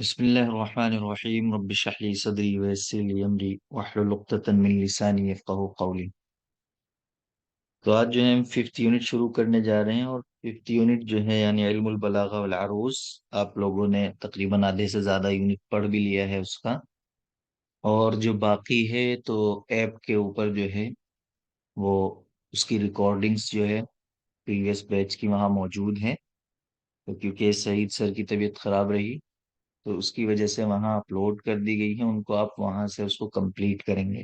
بسم اللہ الرحمن الرحیم رب اشرح لی صدری ویسر لی امری واحلل عقدۃ من لسانی یفقہوا قولی۔ تو آج جو ہے ہم ففتھ یونٹ شروع کرنے جا رہے ہیں، اور ففتھ یونٹ جو ہے یعنی علم البلاغہ والعروض، آپ لوگوں نے تقریباً آدھے سے زیادہ یونٹ پڑھ بھی لیا ہے اس کا، اور جو باقی ہے تو ایپ کے اوپر جو ہے وہ اس کی ریکارڈنگز جو ہے پریویس بیچ کی وہاں موجود ہیں، تو کیونکہ سعید سر کی طبیعت خراب رہی تو اس کی وجہ سے وہاں اپلوڈ کر دی گئی ہے، ان کو آپ وہاں سے اس کو کمپلیٹ کریں گے۔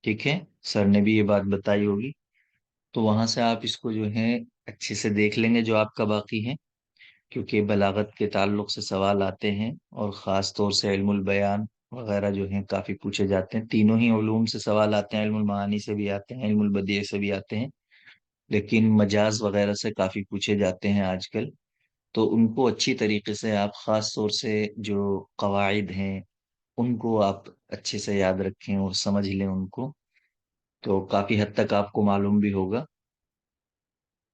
ٹھیک ہے، سر نے بھی یہ بات بتائی ہوگی، تو وہاں سے آپ اس کو جو ہے اچھے سے دیکھ لیں گے جو آپ کا باقی ہے، کیونکہ بلاغت کے تعلق سے سوال آتے ہیں، اور خاص طور سے علم البیان وغیرہ جو ہیں کافی پوچھے جاتے ہیں۔ تینوں ہی علوم سے سوال آتے ہیں، علم المعانی سے بھی آتے ہیں، علم البدیع سے بھی آتے ہیں، لیکن مجاز وغیرہ سے کافی پوچھے جاتے ہیں آج کل، تو ان کو اچھی طریقے سے آپ خاص طور سے جو قواعد ہیں ان کو آپ اچھے سے یاد رکھیں اور سمجھ لیں ان کو، تو کافی حد تک آپ کو معلوم بھی ہوگا۔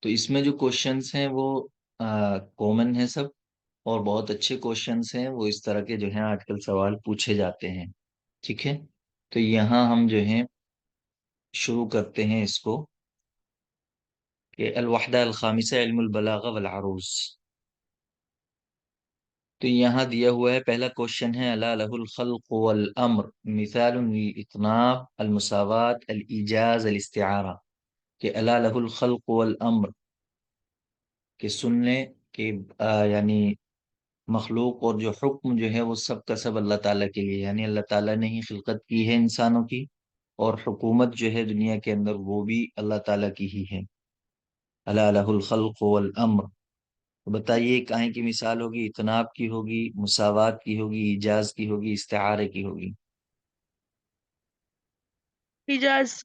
تو اس میں جو کوشچنس ہیں وہ کامن ہیں سب، اور بہت اچھے کوشچنس ہیں، وہ اس طرح کے جو ہیں آج کل سوال پوچھے جاتے ہیں۔ ٹھیک ہے، تو یہاں ہم جو ہیں شروع کرتے ہیں اس کو کہ الوحدہ الخامسہ علم البلاغہ والعروض۔ تو یہاں دیا ہوا ہے، پہلا کوشچن ہے الا لہ الخلق والامر مثال الاطناب المساوات الایجاز الاستعارہ، کہ الا لہ الخلق والامر، کہ سن لیں کہ یعنی مخلوق اور جو حکم جو ہے وہ سب کا سب اللہ تعالیٰ کے لیے، یعنی اللہ تعالیٰ نے ہی خلقت کی ہے انسانوں کی، اور حکومت جو ہے دنیا کے اندر وہ بھی اللہ تعالیٰ کی ہی ہے۔ الا لہ الخلق والامر، تو بتائیے کہیں کی مثال ہوگی؟ اتناب کی ہوگی، مساوات کی ہوگی، ایجاز کی ہوگی، استعارے کی ہوگی؟ اجاز.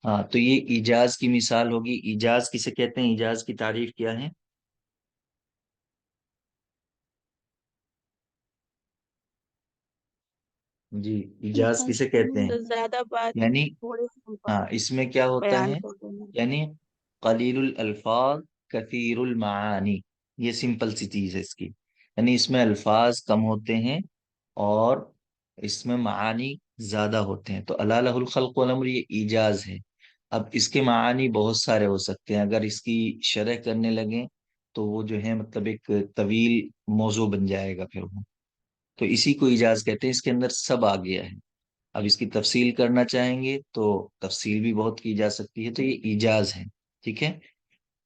ہاں، تو یہ ایجاز کی مثال ہوگی۔ ایجاز کسے کہتے ہیں؟ ایجاز کی تعریف کیا ہے؟ جی، ایجاز کسے کہتے ہیں؟ زیادہ بات یعنی تھوڑے ہاں، اس میں کیا ہوتا بیان ہے؟ کر دینا. یعنی قلیل الالفاظ کثیر المعانی، یہ سمپل سی چیز ہے اس کی، یعنی اس میں الفاظ کم ہوتے ہیں اور اس میں معانی زیادہ ہوتے ہیں۔ تو الا لہ الخلق والامر یہ ایجاز ہے۔ اب اس کے معانی بہت سارے ہو سکتے ہیں، اگر اس کی شرح کرنے لگیں تو وہ جو ہے مطلب ایک طویل موضوع بن جائے گا پھر وہ، تو اسی کو ایجاز کہتے ہیں، اس کے اندر سب آ گیا ہے۔ اب اس کی تفصیل کرنا چاہیں گے تو تفصیل بھی بہت کی جا سکتی ہے، تو یہ ایجاز ہے۔ ٹھیک ہے،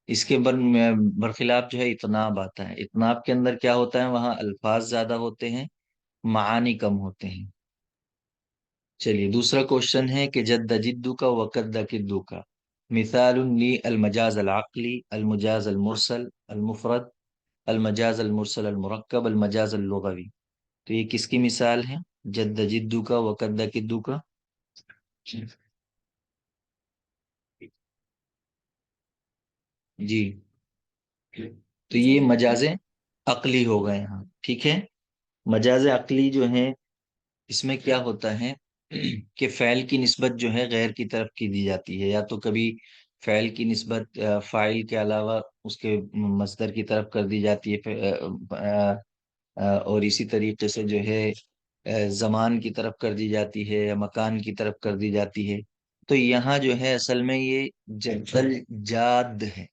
اس کے برخلاف جو ہے اتناب آتا ہے۔ اتناب کے اندر کیا ہوتا ہے؟ وہاں الفاظ زیادہ ہوتے ہیں، معانی کم ہوتے ہیں۔ چلیے دوسرا کوشچن ہے کہ جد جدو کا وقد کدو کا مثال لی المجاز العقلی المجاز المرسل المفرد المجاز المرسل المرکب المجاز اللغوی، تو یہ کس کی مثال ہے؟ جد جدو کا وقد کدو کا۔ جی، تو یہ مجاز عقلی ہو گئے یہاں۔ ٹھیک ہے، مجاز عقلی جو ہے اس میں کیا ہوتا ہے کہ فعل کی نسبت جو ہے غیر کی طرف کی دی جاتی ہے، یا تو کبھی فعل کی نسبت فاعل کے علاوہ اس کے مصدر کی طرف کر دی جاتی ہے، اور اسی طریقے سے جو ہے زمان کی طرف کر دی جاتی ہے، یا مکان کی طرف کر دی جاتی ہے۔ تو یہاں جو ہے اصل میں یہ جدل جاد ہے،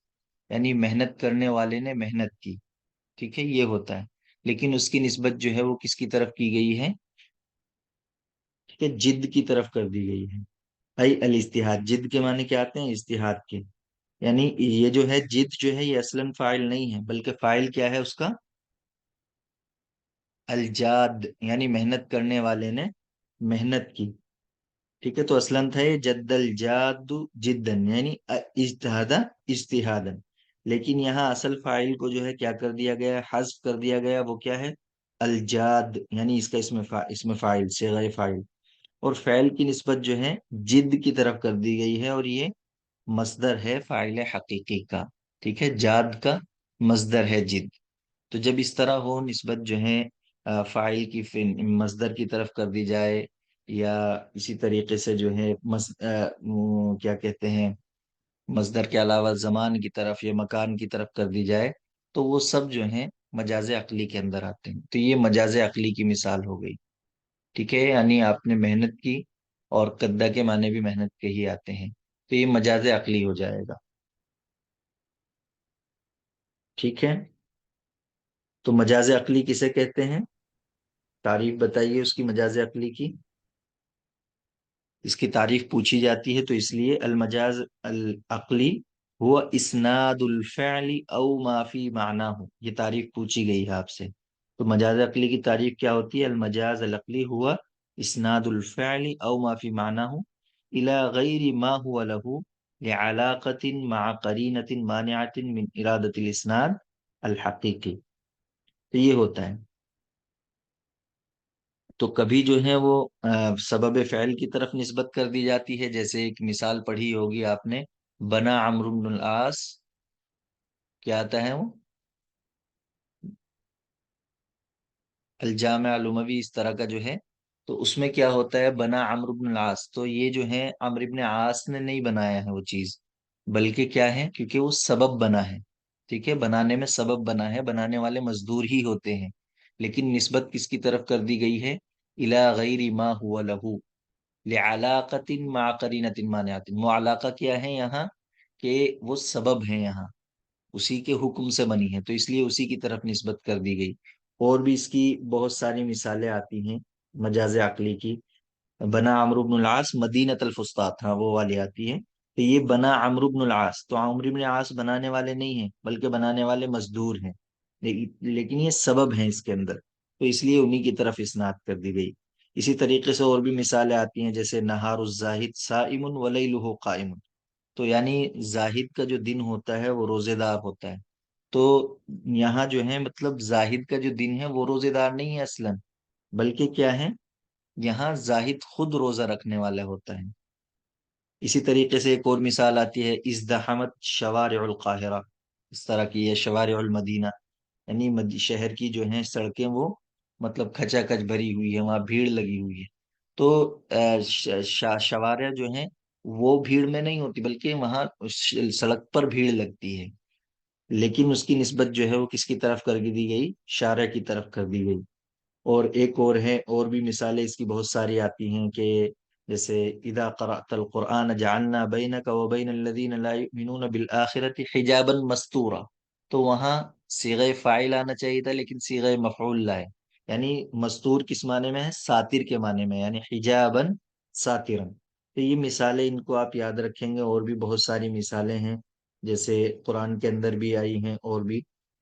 یعنی محنت کرنے والے نے محنت کی۔ ٹھیک ہے، یہ ہوتا ہے، لیکن اس کی نسبت جو ہے وہ کس کی طرف کی گئی ہے؟ کہ جد کی طرف کر دی گئی ہے۔ ای الاجتہاد، جد کے معنی کیا آتے ہیں؟ اجتہاد کے، یعنی یہ جو ہے جد جو ہے یہ اصلاً فاعل نہیں ہے، بلکہ فاعل کیا ہے اس کا؟ الجاد، یعنی محنت کرنے والے نے محنت کی۔ ٹھیک ہے، تو اصلاً تھا یہ جد الجاد جدن، یعنی اجتہاد اجتہادن، لیکن یہاں اصل فاعل کو جو ہے کیا کر دیا گیا؟ حذف کر دیا گیا، وہ کیا ہے؟ الجاد، یعنی اس کا اسم فاعل صیغہ فاعل، اور فعل کی نسبت جو ہے جد کی طرف کر دی گئی ہے، اور یہ مصدر ہے فاعل حقیقی کا۔ ٹھیک ہے، جاد کا مصدر ہے جد۔ تو جب اس طرح ہو نسبت جو ہے فاعل کی مصدر کی طرف کر دی جائے، یا اسی طریقے سے جو ہے کیا کہتے ہیں، مصدر کے علاوہ زمان کی طرف یا مکان کی طرف کر دی جائے، تو وہ سب جو ہیں مجاز عقلی کے اندر آتے ہیں. تو یہ مجاز عقلی کی مثال ہو گئی. ٹھیک ہے، یعنی آپ نے محنت کی اور قدہ کے معنی بھی محنت کے ہی آتے ہیں، تو یہ مجاز عقلی ہو جائے گا. ٹھیک ہے، تو مجاز عقلی کسے کہتے ہیں؟ تعریف بتائیے اس کی مجاز عقلی کی. اس کی تعریف پوچھی جاتی ہے تو اس لیے المجاز العقلی ہوا اسناد الفعل او ما فی معنی ہو، یہ تعریف پوچھی گئی ہے آپ سے. تو مجاز عقلی کی تعریف کیا ہوتی ہے؟ المجاز العقلی ہوا اسناد الفعل او ما فی معنی ہو الى غیر ما هو له لعلاقة مع قرینة مانعة من ارادة الاسناد الحقیقی. تو یہ ہوتا ہے. تو کبھی جو ہے وہ سبب فعل کی طرف نسبت کر دی جاتی ہے، جیسے ایک مثال پڑھی ہوگی آپ نے، بنا عمرو بن العاص. کیا آتا ہے وہ؟ الجامع الاموی اس طرح کا جو ہے. تو اس میں کیا ہوتا ہے؟ بنا عمرو بن العاص، تو یہ جو ہے عمرو بن عاص نے نہیں بنایا ہے وہ چیز، بلکہ کیا ہے، کیونکہ وہ سبب بنا ہے. ٹھیک ہے، بنانے میں سبب بنا ہے، بنانے والے مزدور ہی ہوتے ہیں، لیکن نسبت کس کی طرف کر دی گئی ہے؟ الی غیر ما هو له لعلاقت مع قرینۃ مانعۃ. معلقہ کیا ہے یہاں؟ کہ وہ سبب ہیں یہاں، اسی کے حکم سے بنی ہے، تو اس لیے اسی کی طرف نسبت کر دی گئی. اور بھی اس کی بہت ساری مثالیں آتی ہیں مجاز عقلی کی. بنا عمرو بن العاص مدینۃ الفسطاط، ہاں وہ والی آتی ہے. تو یہ بنا عمرو بن العاص، تو عمرو بن العاص بنانے والے نہیں ہیں بلکہ بنانے والے مزدور ہیں، لیکن یہ سبب ہیں اس کے اندر، تو اس لیے انہی کی طرف اسناد کر دی گئی. اسی طریقے سے اور بھی مثالیں آتی ہیں، جیسے نہار الزاہد صائم ولیلہ قائم. تو یعنی زاہد کا جو دن ہوتا ہے وہ روزے دار ہوتا ہے. تو یہاں جو ہے مطلب زاہد کا جو دن ہے وہ روزے دار نہیں ہے اصلا، بلکہ کیا ہے، یہاں زاہد خود روزہ رکھنے والا ہوتا ہے. اسی طریقے سے ایک اور مثال آتی ہے، ازدحمت شوارع القاہرہ. اس طرح کی ہے شوارع المدینہ، یعنی شہر کی جو ہیں سڑکیں وہ مطلب کھچا کھچ بھری ہوئی ہے، وہاں بھیڑ لگی ہوئی ہے. تو شوارع جو ہیں وہ بھیڑ میں نہیں ہوتی، بلکہ وہاں سڑک پر بھیڑ لگتی ہے، لیکن اس کی نسبت جو ہے وہ کس کی طرف کر دی گئی؟ شارع کی طرف کر دی گئی. اور ایک اور ہے، اور بھی مثالیں اس کی بہت ساری آتی ہیں، کہ جیسے اذا قرأت القرآن جعلنا بینک وبین الذین لا یؤمنون بالآخرۃ حجابا مستورا. تو وہاں صیغہ فاعل آنا چاہیے تھا، لیکن صیغہ مفعول لائے. یعنی مستور کس معنی میں ہے؟ ساتر کے معنی میں، یعنی حجابا ساترا. تو یہ مثالیں ان کو آپ یاد رکھیں گے. اور بھی بہت ساری مثالیں ہیں جیسے قرآن کے اندر بھی آئی ہیں اور بھی.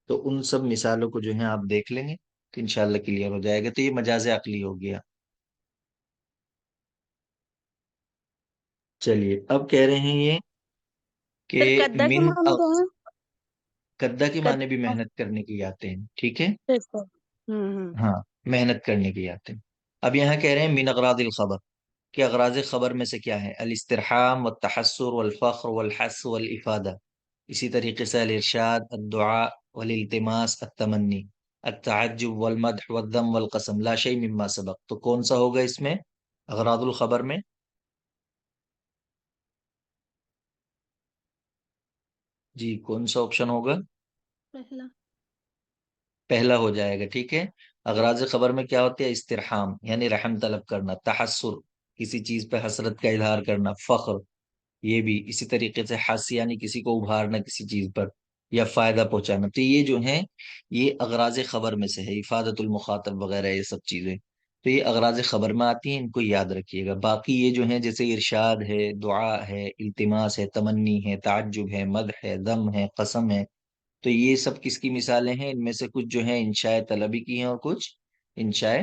تو ان سب مثالوں کو جو ہے آپ دیکھ لیں گے تو انشاءاللہ کلیئر ہو جائے گا. تو یہ مجاز عقلی ہو گیا. چلیے اب کہہ رہے ہیں یہ کہ سر قدہ کے من معنی کیا ہے؟ قدہ کے معنی بھی قدہ، محنت کرنے کے لیے آتے ہیں. ٹھیک ہے، ٹھیک ہے۔ ہوں۔ ہاں، محنت کرنے کے لیے آتے ہیں. اب یہاں کہہ رہے ہیں من اغراض الخبر، کہ اغراض خبر میں سے کیا ہے؟ الاسترحام والتحسر والفخر والحث والافادہ. اسی طریقے سے الارشاد، الدعاء والالتماس، التمنی، التعجب والمدح والذم والقسم، لا شیء مما سبق. تو کون سا ہوگا اس میں اغراض الخبر میں؟ جی کون سا آپشن ہوگا؟ پہلا۔ پہلا ہو جائے گا. ٹھیک ہے، اغراض خبر میں کیا ہوتے ہیں؟ استرحام یعنی رحم طلب کرنا، تحسر کسی چیز پہ حسرت کا اظہار کرنا، فخر یہ بھی اسی طریقے سے، حس یعنی کسی کو ابھارنا کسی چیز پر یا فائدہ پہنچانا. تو یہ جو ہیں یہ اغراض خبر میں سے ہے، افادت المخاطب وغیرہ یہ سب چیزیں. تو یہ اغراض خبر میں آتی ہیں، ان کو یاد رکھیے گا. باقی یہ جو ہیں جیسے ارشاد ہے، دعا ہے، التماس ہے، تمنی ہے، تعجب ہے، مدح ہے، ذم ہے، قسم ہے، تو یہ سب کس کی مثالیں ہیں؟ ان میں سے کچھ جو ہیں انشاء طلبی کی ہیں اور کچھ انشاء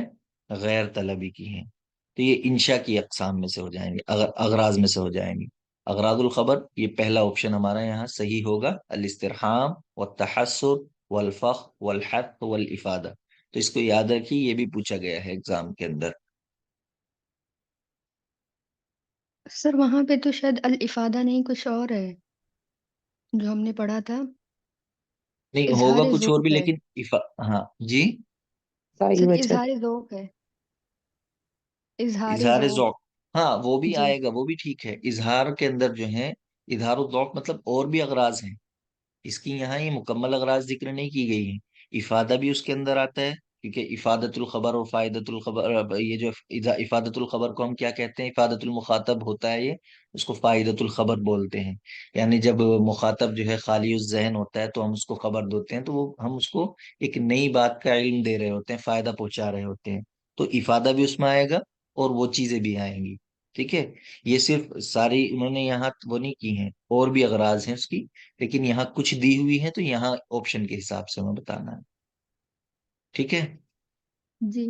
غیر طلبی کی ہیں. تو یہ انشاء کی اقسام میں سے ہو جائیں گے، اغراض میں سے ہو جائیں گے. اغراض الخبر یہ پہلا آپشن ہمارا یہاں صحیح ہوگا، الاسترحام والتحسر والفخر والحث والافادہ. تو اس کو یاد رکھیے، یہ بھی پوچھا گیا ہے ایگزام کے اندر. سر وہاں پہ تو شاید الافادہ نہیں کچھ اور ہے جو ہم نے پڑھا تھا، نہیں اظہار ہوگا کچھ اور بھی، ذوق ہے۔ لیکن ہاں جی، سر اظہار ذوق ہے، اظہار اظہار ذوق۔ ذوق، ہاں وہ بھی جی۔ آئے گا، وہ بھی ٹھیک ہے. اظہار کے اندر جو ہے اظہار الذوق مطلب اور بھی اغراض ہیں، اس کی یہاں یہ مکمل اغراض ذکر نہیں کی گئی ہیں. افادہ بھی اس کے اندر آتا ہے، کیونکہ افادت الخبر اور فائدت الخبر، یہ جو افادت الخبر کو ہم کیا کہتے ہیں، افادت المخاطب ہوتا ہے یہ، اس کو فائدت الخبر بولتے ہیں۔ یعنی جب مخاطب جو ہے خالی الذہن ہوتا ہے تو ہم اس کو خبر دیتے ہیں، تو وہ ہم اس کو ایک نئی بات کا علم دے رہے ہوتے ہیں، فائدہ پہنچا رہے ہوتے ہیں، تو افادہ بھی اس میں آئے گا اور وہ چیزیں بھی آئیں گی۔ ٹھیک ہے، یہ صرف ساری انہوں نے یہاں وہ نہیں کی ہیں، اور بھی اغراض ہیں اس کی، لیکن یہاں کچھ دی ہوئی ہے تو یہاں آپشن کے حساب سے ہمیں بتانا ہے۔ ٹھیک ہے، جی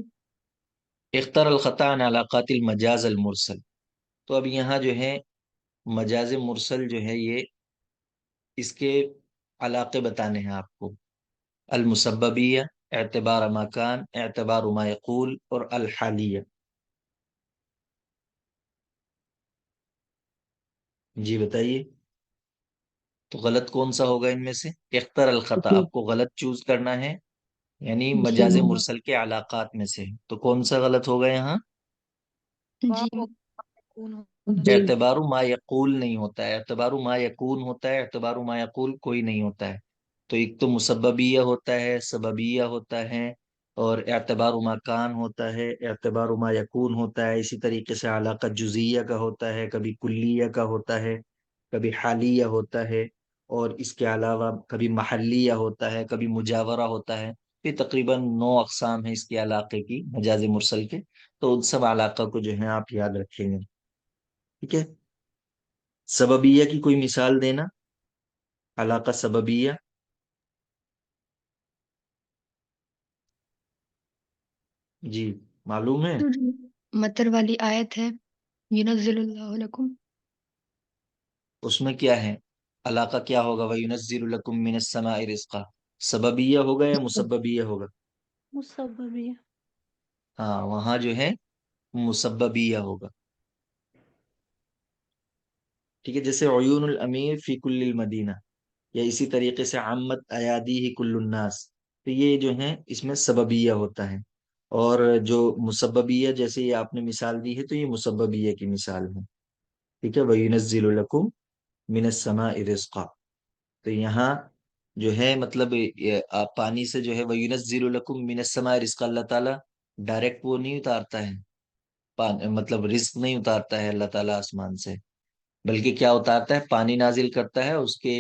اختر الخطا عن علاقات المجاز المرسل، تو اب یہاں جو ہے مجاز مرسل جو ہے یہ اس کے علاقے بتانے ہیں آپ کو، المسببیہ، اعتبار مکان، اعتبار ما یقول، اور الحالیہ۔ جی بتائیے، تو غلط کون سا ہوگا ان میں سے؟ اختر الخطا جی آپ کو غلط چوز کرنا ہے، یعنی جی مجاز مرسل کے علاقات میں سے، تو کون سا غلط ہوگا یہاں؟ جی کون ہونا جی چاہیے؟ اعتبار ما یقول نہیں ہوتا ہے، اعتبار ما یقون ہوتا ہے، اعتبار ما یقول کوئی نہیں ہوتا ہے۔ تو ایک تو مسببیہ ہوتا ہے، سببیہ ہوتا ہے، اور اعتبار ما کان ہوتا ہے، اعتبار ما یقون ہوتا ہے، اسی طریقے سے علاقہ جزیہ کا ہوتا ہے، کبھی کلیہ کا ہوتا ہے، کبھی حالیہ ہوتا ہے، اور اس کے علاوہ کبھی محلیہ ہوتا ہے، کبھی مجاورہ ہوتا ہے۔ یہ تقریباً 9 اقسام ہیں اس کے علاقے کی، مجاز مرسل کے، تو ان سب علاقہ کو جو ہے آپ یاد رکھیں گے۔ ٹھیک ہے، سببیہ کی کوئی مثال دینا، علاقہ سببیہ۔ جی معلوم ہے؟ مطر والی آیت ہے، ینزل اللہ لکم۔ اس میں کیا ہے؟ علاقہ کیا ہوگا؟ وَيُنَزِّلُ لَكُم مِّنَ السَّمَاءِ رِزْقًا، سببیہ ہوگا یا مسببیہ ہوگا؟ مسببی ہے۔ ہاں وہاں جو ہے مسببیہ ہوگا۔ ٹھیک ہے، جیسے عیون الامیر فی کل المدینہ، یا اسی طریقے سے عامت ایادی ہی کل الناس، تو یہ جو ہے اس میں سببیہ ہوتا ہے، اور جو مسببیہ جیسے یہ آپ نے مثال دی ہے تو یہ مسببیہ کی مثال ہے۔ ٹھیک ہے، وَيُنَزِّلُ لَكُم مِّنَ السَّمَاءِ رِزْقًا، تو یہاں جو ہے مطلب آپ پانی سے جو ہے وَيُنَزِّلُ لَكُم مِّنَ السَّمَاءِ رِزْقًا، اللہ تعالیٰ ڈائریکٹ وہ نہیں اتارتا ہے، مطلب رزق نہیں اتارتا ہے اللہ تعالیٰ آسمان سے، بلکہ کیا اتارتا ہے؟ پانی نازل کرتا ہے، اس کے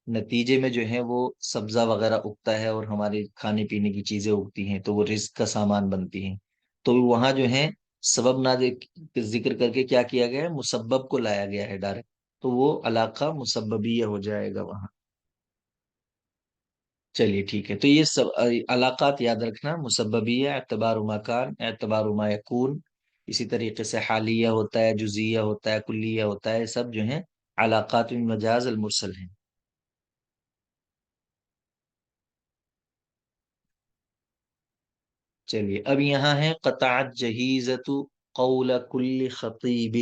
نتیجے میں جو ہے وہ سبزہ وغیرہ اگتا ہے اور ہمارے کھانے پینے کی چیزیں اگتی ہیں، تو وہ رزق کا سامان بنتی ہیں۔ تو وہاں جو ہے سبب نازل ذکر کر کے کیا کیا گیا ہے؟ مسبب کو لایا گیا ہے ڈائریکٹ، تو وہ علاقہ مسببیہ ہو جائے گا وہاں۔ چلیے ٹھیک ہے، تو یہ سب علاقات یاد رکھنا، مسببیہ، اعتبار مکان، اعتبار ما یکون، اسی طریقے سے حالیہ ہوتا ہے، جزیہ ہوتا ہے، کلیہ ہوتا ہے، سب جو ہیں علاقات المجاز المرسل ہیں۔ چلیے اب یہاں ہے قطعت جہیزت قول کل خطیب،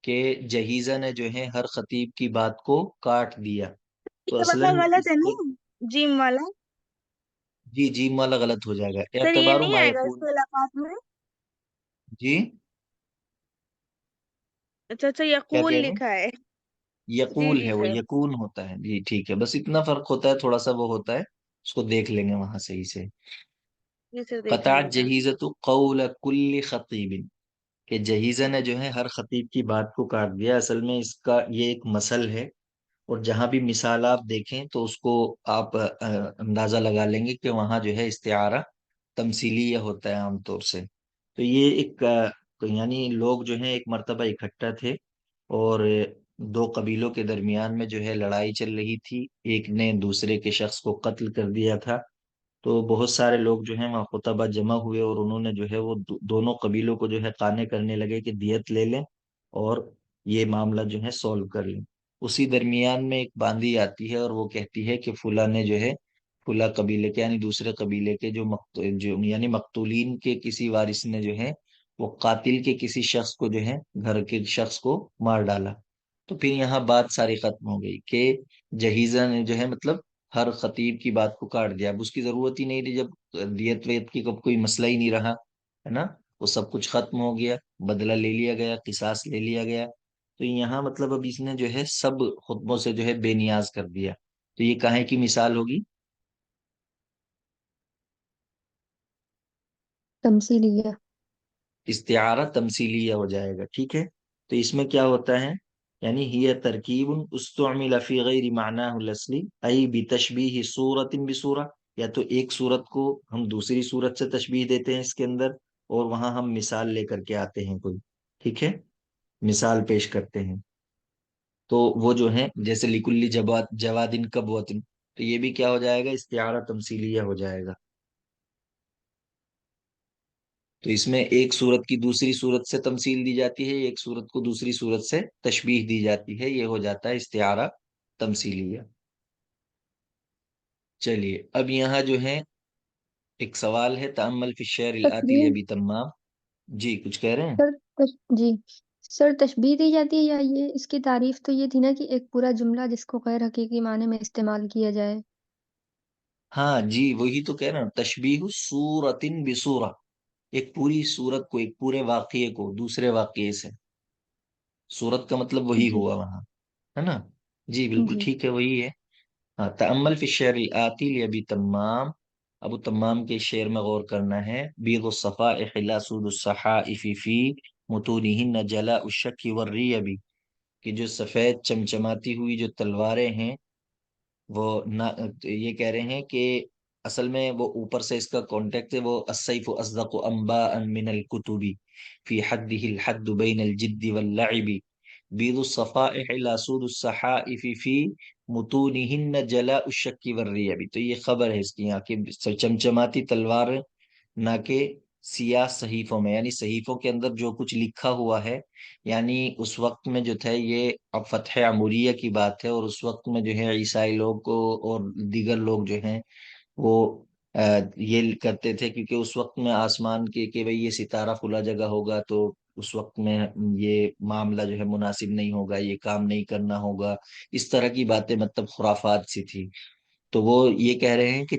کہ جہیزہ نے جو ہے ہر خطیب کی بات کو کاٹ دیا، تو یہ اصلاً والا غلط اس ہے کے، نا، جیم والا؟ جی جی والا غلط ہو جائے گا، سر یہ اعتبار نہیں ما آئے گا اس یکون۔ کے علاقات میں؟ جی اچھا اچھا، کیا یقول کہہ رہے ہیں؟ لکھا ہے۔ جی یقول جی ہے، وہ سر، یکون ہوتا ہے، جی ٹھیک ہے، بس اتنا فرق ہوتا ہے، تھوڑا سا وہ ہوتا ہے، اس کو دیکھ لیں گے وہاں صحیح سے۔ جی سر دیکھ قطعت لیں گے۔ جہیزت قول کل خطیب، کہ جہیزہ نے جو ہے ہر خطیب کی بات کو کاٹ دیا، اصل میں اس کا یہ ایک مثل ہے، اور جہاں بھی مثال آپ دیکھیں تو اس کو آپ اندازہ لگا لیں گے کہ وہاں جو ہے استعارہ تمثیلی ہوتا ہے عام طور سے۔ تو یہ ایک یعنی لوگ جو ہیں ایک مرتبہ اکٹھا تھے، اور دو قبیلوں کے درمیان میں جو ہے لڑائی چل رہی تھی، ایک نے دوسرے کے شخص کو قتل کر دیا تھا، تو بہت سارے لوگ جو ہیں وہاں خطبہ جمع ہوئے، اور انہوں نے جو ہے وہ دونوں قبیلوں کو جو ہے قانے کرنے لگے کہ دیت لے لیں اور یہ معاملہ جو ہے سولو کر لیں۔ اسی درمیان میں ایک باندی آتی ہے اور وہ کہتی ہے کہ فلاں نے جو ہے فلاں قبیلے کے یعنی دوسرے قبیلے کے جو یعنی مقتولین کے کسی وارث نے جو ہے وہ قاتل کے کسی شخص کو جو ہے گھر کے شخص کو مار ڈالا۔ تو پھر یہاں بات ساری ختم ہو گئی کہ جہیزہ نے جو ہے مطلب ہر خطیب کی بات کو کاٹ دیا، اب اس کی ضرورت ہی نہیں تھی، جب دیت ویت کی کب کوئی مسئلہ ہی نہیں رہا ہے نا، وہ سب کچھ ختم ہو گیا، بدلہ لے لیا گیا، قصاص لے لیا گیا، تو یہاں مطلب اب اس نے جو ہے سب خطبوں سے جو ہے بے نیاز کر دیا، تو یہ کہاں کی مثال ہوگی؟ تمثیلیہ. استعارہ تمثیلیہ ہو جائے گا. ٹھیک ہے. تو اس میں کیا ہوتا ہے، یعنی ہی ترکیب استعمل فی غیر معناه الاصلی ای بتشبیہ صورت بصورہ، یا تو ایک صورت کو ہم دوسری صورت سے تشبیہ دیتے ہیں اس کے اندر، اور وہاں ہم مثال لے کر کے آتے ہیں کوئی. ٹھیک ہے، مثال پیش کرتے ہیں. تو وہ جو ہیں جیسے لکلی جوادن کبوتن، تو یہ بھی کیا ہو جائے گا، استعارہ تمثیلیہ ہو جائے گا. تو اس میں ایک صورت کی دوسری صورت سے تمثیل دی جاتی ہے، ایک صورت کو دوسری صورت سے تشبیہ دی جاتی ہے، یہ ہو جاتا ہے استعارہ تمثیلیہ. چلیے اب یہاں جو ہے ایک سوال ہے، تأمل فی الشعر الآتی تشبیہ. لابی تمام. جی کچھ کہہ رہے ہیں؟ سر جی سر، تشبیہ دی جاتی ہے، یا یہ اس کی تعریف تو یہ تھی نا کہ ایک پورا جملہ جس کو غیر حقیقی معنی میں استعمال کیا جائے. ہاں جی، وہی تو کہہ رہا ہوں، تشبیہ صورت بصورہ، ایک پوری صورت کو، ایک پورے واقعے کو دوسرے واقعے سے. صورت کا مطلب وہی جی ہوا وہاں، ہے نا. جی بالکل جی. ٹھیک ہے، وہی ہے. ہاں، تأمل فی الشعر الآتی لابی تمام، ابو تمام کے شعر میں غور کرنا ہے. بیض الصفائح لا سود الصحائف فی متونہن جلاء الشک والریب، کہ جو سفید چمچماتی ہوئی جو تلواریں ہیں وہ نہ، یہ کہہ رہے ہیں کہ اصل میں وہ اوپر سے اس کا کانٹیکٹ ہے، وہ السیف اصدق انباء من الکتب فی حدہ الحد بین الجد واللعب، بیض الصفائح لا سود الصحائف فی متونہن جلاء الشک والریب. تو یہ خبر ہے اس کی یہاں کہ چمچماتی تلوار نہ کہ سیاہ صحیفوں میں، یعنی صحیفوں کے اندر جو کچھ لکھا ہوا ہے. یعنی اس وقت میں جو تھا، یہ اب فتح عموریہ کی بات ہے، اور اس وقت میں جو ہے عیسائی لوگ کو اور دیگر لوگ جو ہیں وہ یہ کرتے تھے، کیونکہ اس وقت میں آسمان کے کہ بھئی یہ ستارہ کھلا جگہ ہوگا، تو اس وقت میں یہ معاملہ جو ہے مناسب نہیں ہوگا، یہ کام نہیں کرنا ہوگا. اس طرح کی باتیں، مطلب خرافات سی تھی. تو وہ یہ کہہ رہے ہیں کہ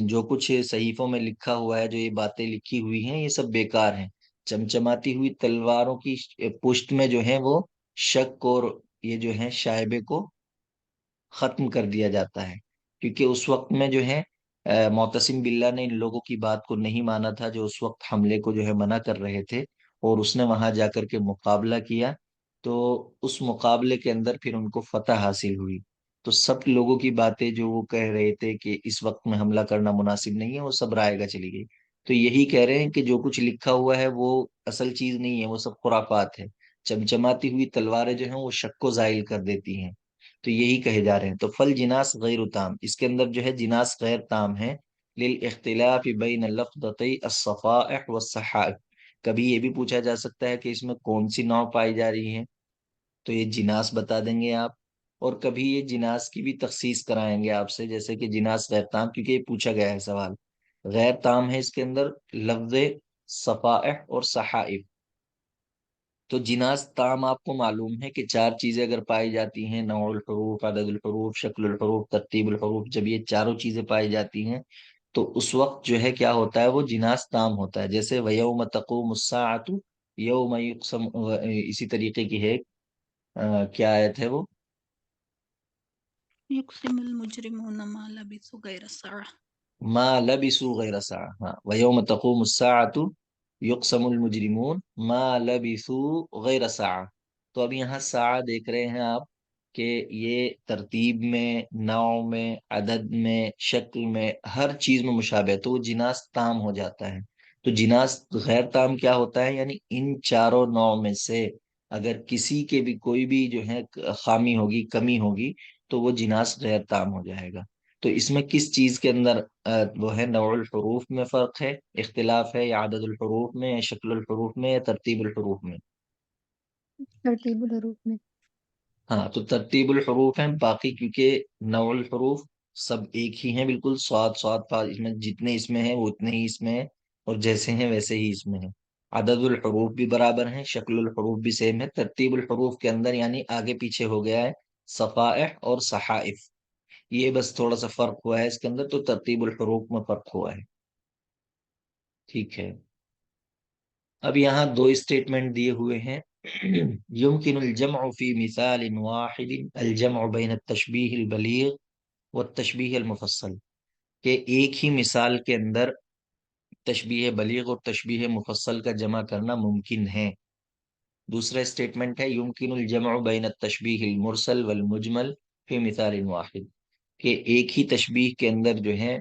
جو کچھ صحیفوں میں لکھا ہوا ہے، جو یہ باتیں لکھی ہوئی ہیں، یہ سب بیکار ہیں. چمچماتی ہوئی تلواروں کی پشت میں جو ہے وہ شک اور یہ جو ہے شائبے کو ختم کر دیا جاتا ہے. کیونکہ اس وقت میں جو ہے معتصم باللہ نے ان لوگوں کی بات کو نہیں مانا تھا، جو اس وقت حملے کو جو ہے منع کر رہے تھے، اور اس نے وہاں جا کر کے مقابلہ کیا. تو اس مقابلے کے اندر پھر ان کو فتح حاصل ہوئی. تو سب لوگوں کی باتیں جو وہ کہہ رہے تھے کہ اس وقت میں حملہ کرنا مناسب نہیں ہے، وہ سب رائے گا چلی گئی. تو یہی کہہ رہے ہیں کہ جو کچھ لکھا ہوا ہے وہ اصل چیز نہیں ہے، وہ سب خرافات ہے. چمچماتی ہوئی تلواریں جو ہیں وہ شک کو زائل کر دیتی ہیں. تو یہی کہے جا رہے ہیں. تو فل جناس غیر تام، اس کے اندر جو ہے جناس غیر تام ہے. للاختلاف بین اللفظتي الصفائح والصحائف، کبھی یہ بھی پوچھا جا سکتا ہے کہ اس میں کون سی نوع پائی جا رہی ہیں، تو یہ جناس بتا دیں گے آپ. اور کبھی یہ جناس کی بھی تخصیص کرائیں گے آپ سے، جیسے کہ جناس غیر تام، کیونکہ یہ پوچھا گیا ہے سوال. غیر تام ہے اس کے اندر لفظ صفائح اور صحائف. تو جناس تام آپ کو معلوم ہے کہ چار چیزیں اگر پائی جاتی ہیں، نوع الحروف، عدد الحروف، شکل الحروف، ترتیب الحروف، جب یہ چاروں چیزیں پائی جاتی ہیں تو اس وقت جو ہے کیا ہوتا ہے، وہ جناس تام ہوتا ہے. جیسے وَيَوْمَ تَقُومُ السَّاعَةُ يَوْمَ يُقْسَمُ، اسی طریقے کی ہے. کیا آیت ہے وہ؟ يقسم المجرمون ما لبثوا غير ساعة. ما لبثوا غیر ساعة. ہاں، وَيَوْمَ تَقُومُ السَّاعَةُ يُقْسَمُ الْمُجْرِمُونَ ما لبثوا غیر ساعة. تو اب یہاں ساعة دیکھ رہے ہیں آپ کہ یہ ترتیب میں، نوع میں، عدد میں، شکل میں، ہر چیز میں مشابہ ہے، تو وہ جناس تام ہو جاتا ہے. تو جناس غیر تام کیا ہوتا ہے، یعنی ان چاروں نوع میں سے اگر کسی کے بھی کوئی بھی جو ہے خامی ہوگی، کمی ہوگی، تو وہ جناس غیر تام ہو جائے گا. تو اس میں کس چیز کے اندر وہ ہے، نوع الحروف میں فرق ہے، اختلاف ہے، یا عدد الحروف میں، یا شکل الحروف میں، یا ترتیب الحروف میں؟ ترتیب الحروف میں. ہاں، تو ترتیب الحروف ہیں. باقی کیونکہ نوع الحروف سب ایک ہی ہیں بالکل، صاد صاد فا، اس میں جتنے اس میں ہیں وہ اتنے ہی اس میں ہیں، اور جیسے ہیں ویسے ہی اس میں ہیں. عدد الحروف بھی برابر ہیں، شکل الحروف بھی سیم ہے. ترتیب الحروف کے اندر یعنی آگے پیچھے ہو گیا ہے صفائح اور صحائف، یہ بس تھوڑا سا فرق ہوا ہے اس کے اندر. تو ترتیب الحروف میں فرق ہوا ہے. ٹھیک ہے. اب یہاں دو اسٹیٹمنٹ دیے ہوئے ہیں. يمكن الجمع في مثال واحد الجمع بين التشبیہ البلیغ والتشبیہ المفصل، کہ ایک ہی مثال کے اندر تشبیہ بلیغ اور تشبیہ مفصل کا جمع کرنا ممکن ہے۔ دوسرا اسٹیٹمنٹ ہے یمکن الجمع بین التشبیہ المرسل والمجمل فی مثال واحد، کہ ایک ہی تشبیہ کے اندر جو ہے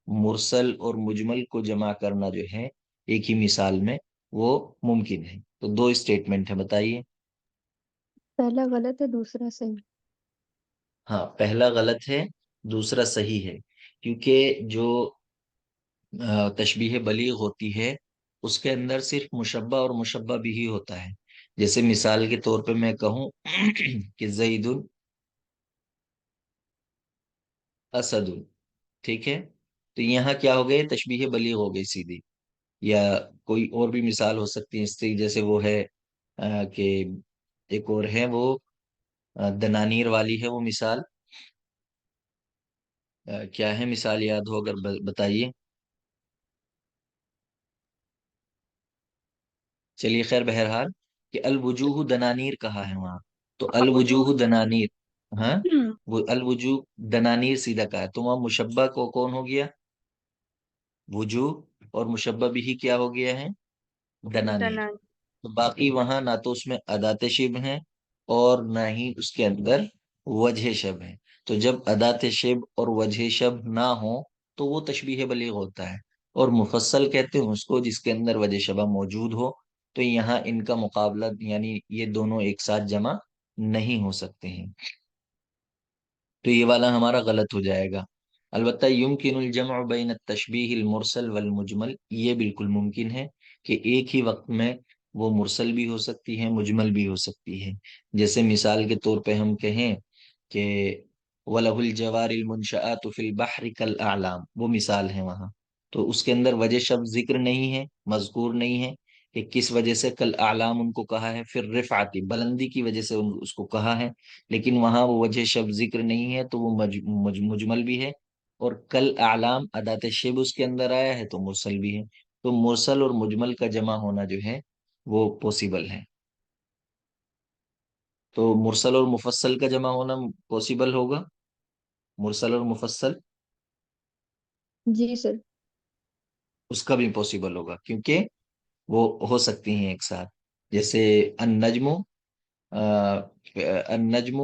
مرسل اور مجمل کو جمع کرنا جو ہے ایک ہی مثال میں وہ ممکن ہے۔ تو دو اسٹیٹمنٹ ہے، بتائیے۔ پہلا غلط ہے، دوسرا صحیح۔ ہاں، پہلا غلط ہے، دوسرا صحیح ہے، کیونکہ جو تشبیہ بلیغ ہوتی ہے اس کے اندر صرف مشبہ اور مشبہ بھی ہی ہوتا ہے۔ جیسے مثال کے طور پہ میں کہوں کہ زید اسد، ٹھیک ہے، تو یہاں کیا ہو گئے، تشبیہ بلیغ ہو گئی سیدھی۔ یا کوئی اور بھی مثال ہو سکتی ہے اس سے، جیسے وہ ہے کہ ایک اور ہے وہ دنانیر والی ہے وہ مثال، کیا ہے مثال، یاد ہو اگر بتائیے۔ چلیے خیر، بہرحال کہ الوجوہ دنانیر کہا ہے وہاں، تو الوجوہ دنانیر، ہاں وہ الوجوہ دنانیر سیدھا کہا ہے، تو وہاں مشبہ کو کون ہو گیا، وجوہ، اور مشبہ بھی کیا ہو گیا ہے، دنانیر۔ دنان تو باقی وہاں نہ تو اس میں ادات شبہ ہیں اور نہ ہی اس کے اندر وجہ شبہ ہے۔ تو جب ادات شبہ اور وجہ شبہ نہ ہو تو وہ تشبیہ بلیغ ہوتا ہے، اور مفصل کہتے ہیں اس کو جس کے اندر وجہ شبہ موجود ہو۔ تو یہاں ان کا مقابلہ، یعنی یہ دونوں ایک ساتھ جمع نہیں ہو سکتے ہیں، تو یہ والا ہمارا غلط ہو جائے گا۔ البتہ یمکن الجمع بین التشبیہ المرسل والمجمل، یہ بالکل ممکن ہے کہ ایک ہی وقت میں وہ مرسل بھی ہو سکتی ہے، مجمل بھی ہو سکتی ہے۔ جیسے مثال کے طور پہ ہم کہیں کہ وَلَهُ الْجَوَارِ الْمُنْشَآتُ فِي الْبَحْرِ كَالْأَعْلَامِ، وہ مثال ہے وہاں، تو اس کے اندر وجہ شب ذکر نہیں ہے، مذکور نہیں ہے کہ کس وجہ سے کل اعلام ان کو کہا ہے، پھر رفعتی بلندی کی وجہ سے اس کو کہا ہے، لیکن وہاں وہ وجہ شب ذکر نہیں ہے تو وہ مجمل بھی ہے، اور کل اعلام ادات شب اس کے اندر آیا ہے تو مرسل بھی ہے۔ تو مرسل اور مجمل کا جمع ہونا جو ہے وہ پوسیبل ہے۔ تو مرسل اور مفصل کا جمع ہونا پوسیبل ہوگا، مرسل اور مفصل جی سر۔ اس کا بھی پوسیبل ہوگا، کیونکہ وہ ہو سکتی ہیں ایک ساتھ۔ جیسے النجم، النجم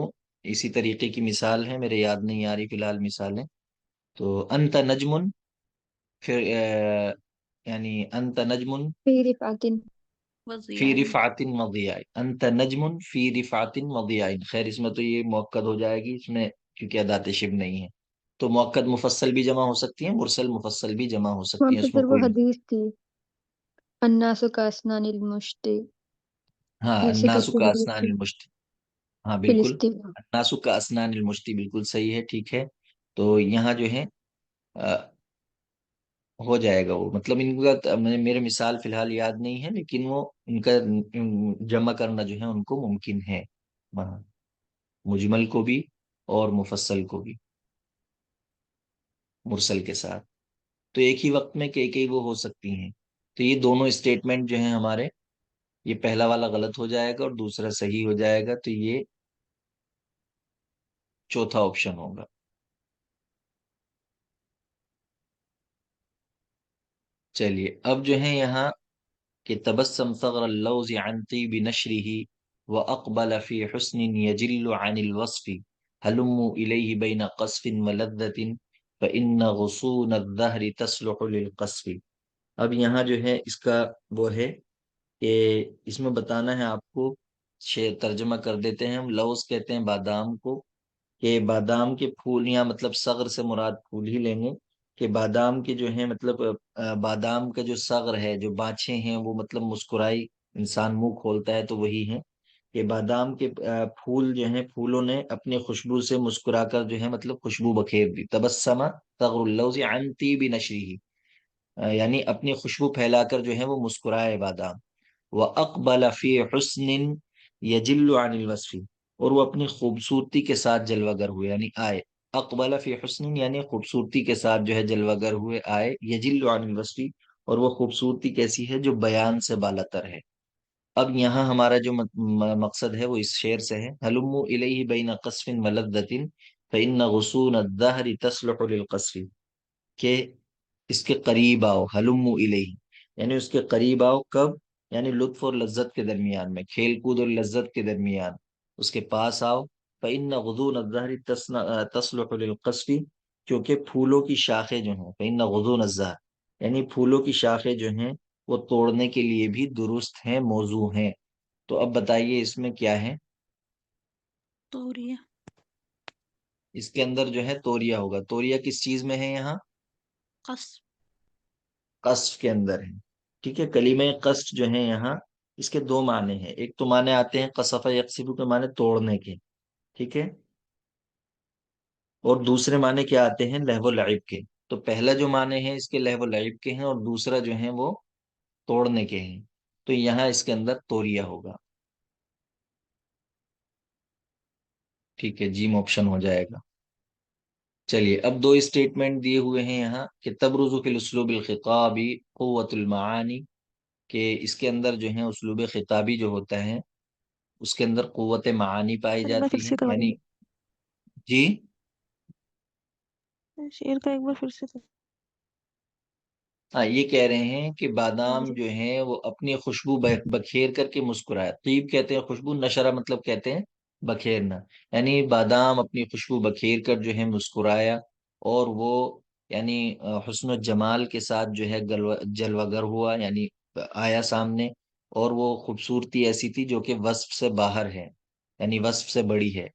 اسی طریقے کی مثال ہے، میرے یاد نہیں آ رہی فی الحال مثالیں، تو انت نجم، پھر یعنی انت نجم فی رفعت۔ فی وضیاء رفعت وضیاء، انت نجم فی رفعت وضیاء، خیر اس میں تو یہ مؤکد ہو جائے گی اس میں، کیونکہ ادات شب نہیں ہے۔ تو مؤکد مفصل بھی جمع ہو سکتی ہیں، مرسل مفصل بھی جمع ہو وہاں سکتی ہیں، پہ اس میں سر وہ کوئی، حدیث تھی، الناس کاسنان المشت، ہاں ایسے الناس کر کے کا حدیث اسنان تھی المشت، ہاں بالکل، فلسطین۔ الناس کا اسنان المشتی بالکل صحیح ہے، ٹھیک ہے۔ تو یہاں جو ہے ہو جائے گا وہ، مطلب ان کا میرے مثال فی الحال یاد نہیں ہے، لیکن وہ ان کا جمع کرنا جو ہے ان کو ممکن ہے وہاں، مجمل کو بھی اور مفصل کو بھی مرسل کے ساتھ، تو ایک ہی وقت میں کئی کئی وہ ہو سکتی ہیں۔ تو یہ دونوں اسٹیٹمنٹ جو ہیں ہمارے، یہ پہلا والا غلط ہو جائے گا اور دوسرا صحیح ہو جائے گا، تو یہ چوتھا آپشن ہوگا۔ چلیے اب جو ہے یہاں کہ تبسم ثغر اللوز عن طيب نشره وأقبل في حسن يجل عن الوصف هلموا إليه بين قصف ولذة فإن غصون الدهر تصلح للقصف۔ اب یہاں جو ہے اس کا وہ ہے کہ اس میں بتانا ہے آپ کو، ترجمہ کر دیتے ہیں ہم، لوز کہتے ہیں بادام کو، کہ بادام کے پھول، یا مطلب صغر سے مراد پھول ہی لیں گے، کہ بادام کے جو ہیں مطلب بادام کا جو صغر ہے، جو باچھے ہیں، وہ مطلب مسکرائی انسان منہ کھولتا ہے تو وہی ہے کہ بادام کے پھول جو ہیں، پھولوں نے اپنی خوشبو سے مسکرا کر جو ہے مطلب خوشبو بکھیر دی، تبسمہ ثغر اللوز عن طیب نشریہ، یعنی اپنی خوشبو پھیلا کر جو ہے وہ مسکرائے بادام، وَأَقْبَلَ فِي حُسْنٍ يَجِلُّ عَنِ الْوَصْفِ، اور وہ اپنی خوبصورتی کے ساتھ جلوہ گر ہوئے، یعنی آئے، اقبل فی حسن یعنی خوبصورتی کے ساتھ جو ہے جلوہ گر ہوئے آئے، یجل عن الوصف، اور وہ خوبصورتی کیسی ہے، جو بیان سے بالاتر ہے۔ اب یہاں ہمارا جو مقصد ہے وہ اس شعر سے ہے، ہلموا الیہ بین قصف ولذۃ فإن غصون الدہر تصلح للقصف، کہ اس کے قریب آؤ، ہلم الیہ، یعنی اس کے قریب آؤ کب؟ یعنی لطف اور لذت کے درمیان میں، کھیل کود اور لذت کے درمیان اس کے پاس آؤ۔ فإن غضون الزہر تصلح للقصف، کیونکہ پھولوں کی شاخیں جو ہیں، فإن غضون الزہر یعنی پھولوں کی شاخیں جو ہیں وہ توڑنے کے لیے بھی درست ہیں، موضوع ہیں۔ تو اب بتائیے اس میں کیا ہے؟ توریہ، اس کے اندر جو ہے توریہ ہوگا۔ توریہ کس چیز میں ہے یہاں؟ قصف، قصف کے اندر ہے، ٹھیک ہے۔ کلمہ قصف جو ہے یہاں اس کے دو معنی ہیں، ایک تو معنی آتے ہیں قصف یقصف کے معنی توڑنے کے، ٹھیک ہے، اور دوسرے معنی کیا آتے ہیں؟ لہو و لعب کے۔ تو پہلا جو معنی ہے اس کے لہو و لعب کے ہیں، اور دوسرا جو ہے وہ توڑنے کے ہیں، تو یہاں اس کے اندر توریہ ہوگا، ٹھیک ہے، جیم آپشن ہو جائے گا۔ چلیے اب دو اسٹیٹمنٹ دیے ہوئے ہیں یہاں کہ تبرز فی الاسلوب الخطابی قوت المعانی، کہ اس کے اندر جو ہے اسلوب خطابی جو ہوتا ہے اس کے اندر قوت معانی پائی ایک بار پھر جاتی ہے، سے یعنی دوہرائیے، جی شعر کا ایک بار پھر سے ہاں، یہ کہہ رہے ہیں کہ ہاں بادام جی، جو ہیں وہ اپنی خوشبو بکھیر کر کے مسکرایا۔ طیب کہتے ہیں خوشبو، نشرہ مطلب کہتے ہیں بکھیرنا، یعنی بادام اپنی خوشبو بکھیر کر جو ہے مسکرایا، اور وہ یعنی حسن و جمال کے ساتھ جو ہے جلوہ گر ہوا، یعنی آیا سامنے، اور وہ خوبصورتی ایسی تھی جو کہ وصف سے باہر ہے، یعنی وصف سے بڑی ہے۔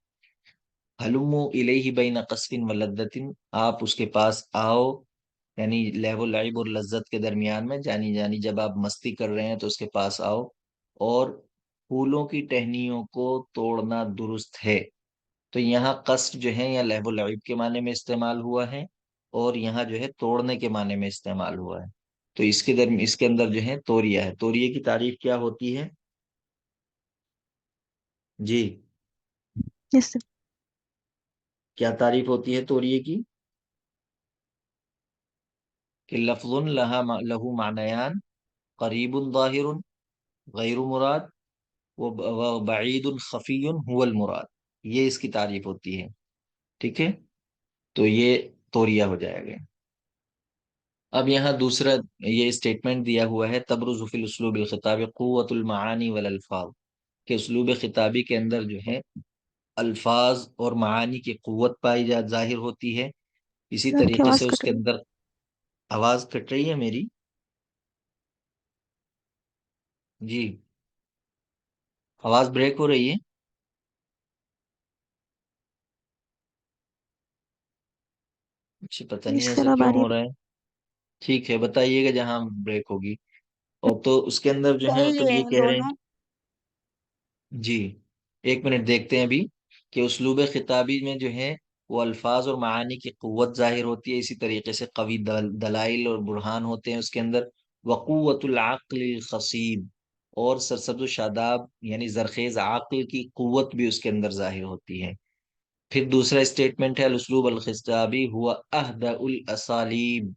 حلم الیہ بین قصف و لذت، آپ اس کے پاس آؤ، یعنی لہو و لعب اور لذت کے درمیان میں، جانی جانی جب آپ مستی کر رہے ہیں تو اس کے پاس آؤ، اور پھولوں کی ٹہنیوں کو توڑنا درست ہے۔ تو یہاں قصف جو ہے یا لہو و لعب کے معنی میں استعمال ہوا ہے، اور یہاں جو ہے توڑنے کے معنی میں استعمال ہوا ہے۔ تو اس کے اندر جو ہے توریہ ہے۔ توریہ کی تعریف کیا ہوتی ہے؟ جی، یس سر، کیا تعریف ہوتی ہے توریہ کی؟ کہ لفظ لہو معنیان، قریب ظاہر غیر مراد، بعید خفی هو المراد، یہ اس کی تعریف ہوتی ہے، ٹھیک ہے۔ تو یہ توریہ ہو جائے گا۔ اب یہاں دوسرا یہ اسٹیٹمنٹ دیا ہوا ہے تبرز فی الاسلوب الخطاب قوت المعانی والالفاظ، کہ اسلوب خطابی کے اندر جو ہے الفاظ اور معانی کی قوت پائی ظاہر ہوتی ہے، اسی آپ کی طریقے سے آواز اس کٹ کے رہی ہے، اندر آواز کٹ رہی ہے میری؟ جی، آواز بریک ہو رہی ہے؟ اچھا، پتہ جی نہیں ایسا سر اب آ کیوں رہی ہو رہا ہے۔ ٹھیک ہے، بتائیے گا جہاں بریک ہوگی۔ اور تو اس کے اندر جو ہے صحیح پھر ہے یہ کہہ رہے ہیں، دونوں، جی ایک منٹ دیکھتے ہیں ابھی، کہ اسلوب خطابی میں جو ہے وہ الفاظ اور معانی کی قوت ظاہر ہوتی ہے، اسی طریقے سے قوی دلائل اور برہان ہوتے ہیں اس کے اندر، وقوت العقل الخصیب، اور سرسبز و شاداب یعنی زرخیز عقل کی قوت بھی اس کے اندر ظاہر ہوتی ہے۔ پھر دوسرا اسٹیٹمنٹ ہے الاسلوب الخطابی ہوا اہدأ الاسالیب،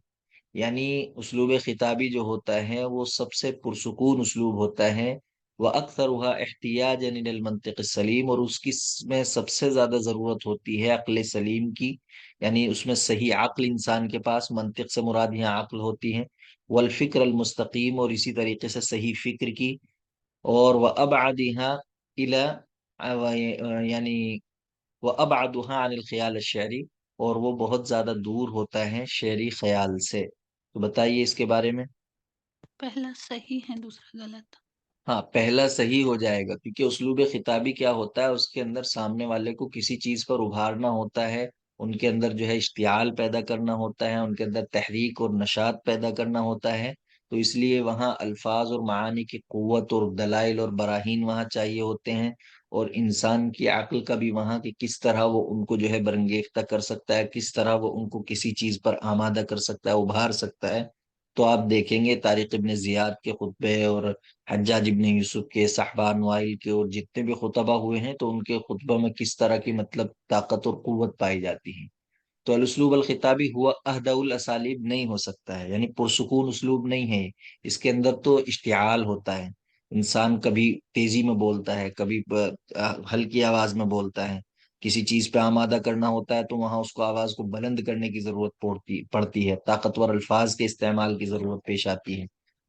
یعنی اسلوب خطابی جو ہوتا ہے وہ سب سے پرسکون اسلوب ہوتا ہے، وہ اکثرها احتیاجا الی المنطق السلیم، اور اس کی میں سب سے زیادہ ضرورت ہوتی ہے عقل سلیم کی، یعنی اس میں صحیح عقل انسان کے پاس، منطق سے مراد یہاں عقل ہوتی ہے، والفکر المستقیم، اور اسی طریقے سے صحیح فکر کی، اور وابعدها الى یعنی وابعدها عن الخیال الشعری، اور وہ بہت زیادہ دور ہوتا ہے شعری خیال سے۔ تو بتائیے اس کے بارے میں۔ پہلا صحیح ہے دوسرا غلط۔ ہاں، پہلا صحیح ہو جائے گا، کیونکہ اسلوب خطابی کیا ہوتا ہے، اس کے اندر سامنے والے کو کسی چیز پر ابھارنا ہوتا ہے، ان کے اندر جو ہے اشتعال پیدا کرنا ہوتا ہے، ان کے اندر تحریک اور نشاط پیدا کرنا ہوتا ہے، تو اس لیے وہاں الفاظ اور معانی کی قوت اور دلائل اور براہین وہاں چاہیے ہوتے ہیں، اور انسان کی عقل کا بھی وہاں کہ کس طرح وہ ان کو جو ہے برنگیختہ کر سکتا ہے، کس طرح وہ ان کو کسی چیز پر آمادہ کر سکتا ہے، ابھار سکتا ہے۔ تو آپ دیکھیں گے طارق ابن زیاد کے خطبے، اور حجاج ابن یوسف کے، صحبان وائل کے، اور جتنے بھی خطبہ ہوئے ہیں تو ان کے خطبہ میں کس طرح کی مطلب طاقت اور قوت پائی جاتی ہے۔ تو الاسلوب الخطابی ہوا اہدأ الاسالیب نہیں ہو سکتا ہے، یعنی پرسکون اسلوب نہیں ہے، اس کے اندر تو اشتعال ہوتا ہے، انسان کبھی تیزی میں بولتا ہے، کبھی ہلکی آواز میں بولتا ہے، کسی چیز پہ آمادہ کرنا ہوتا ہے تو وہاں اس کو آواز کو بلند کرنے کی ضرورت پڑتی ہے، طاقتور الفاظ کے استعمال کی ضرورت پیش آتی ہے.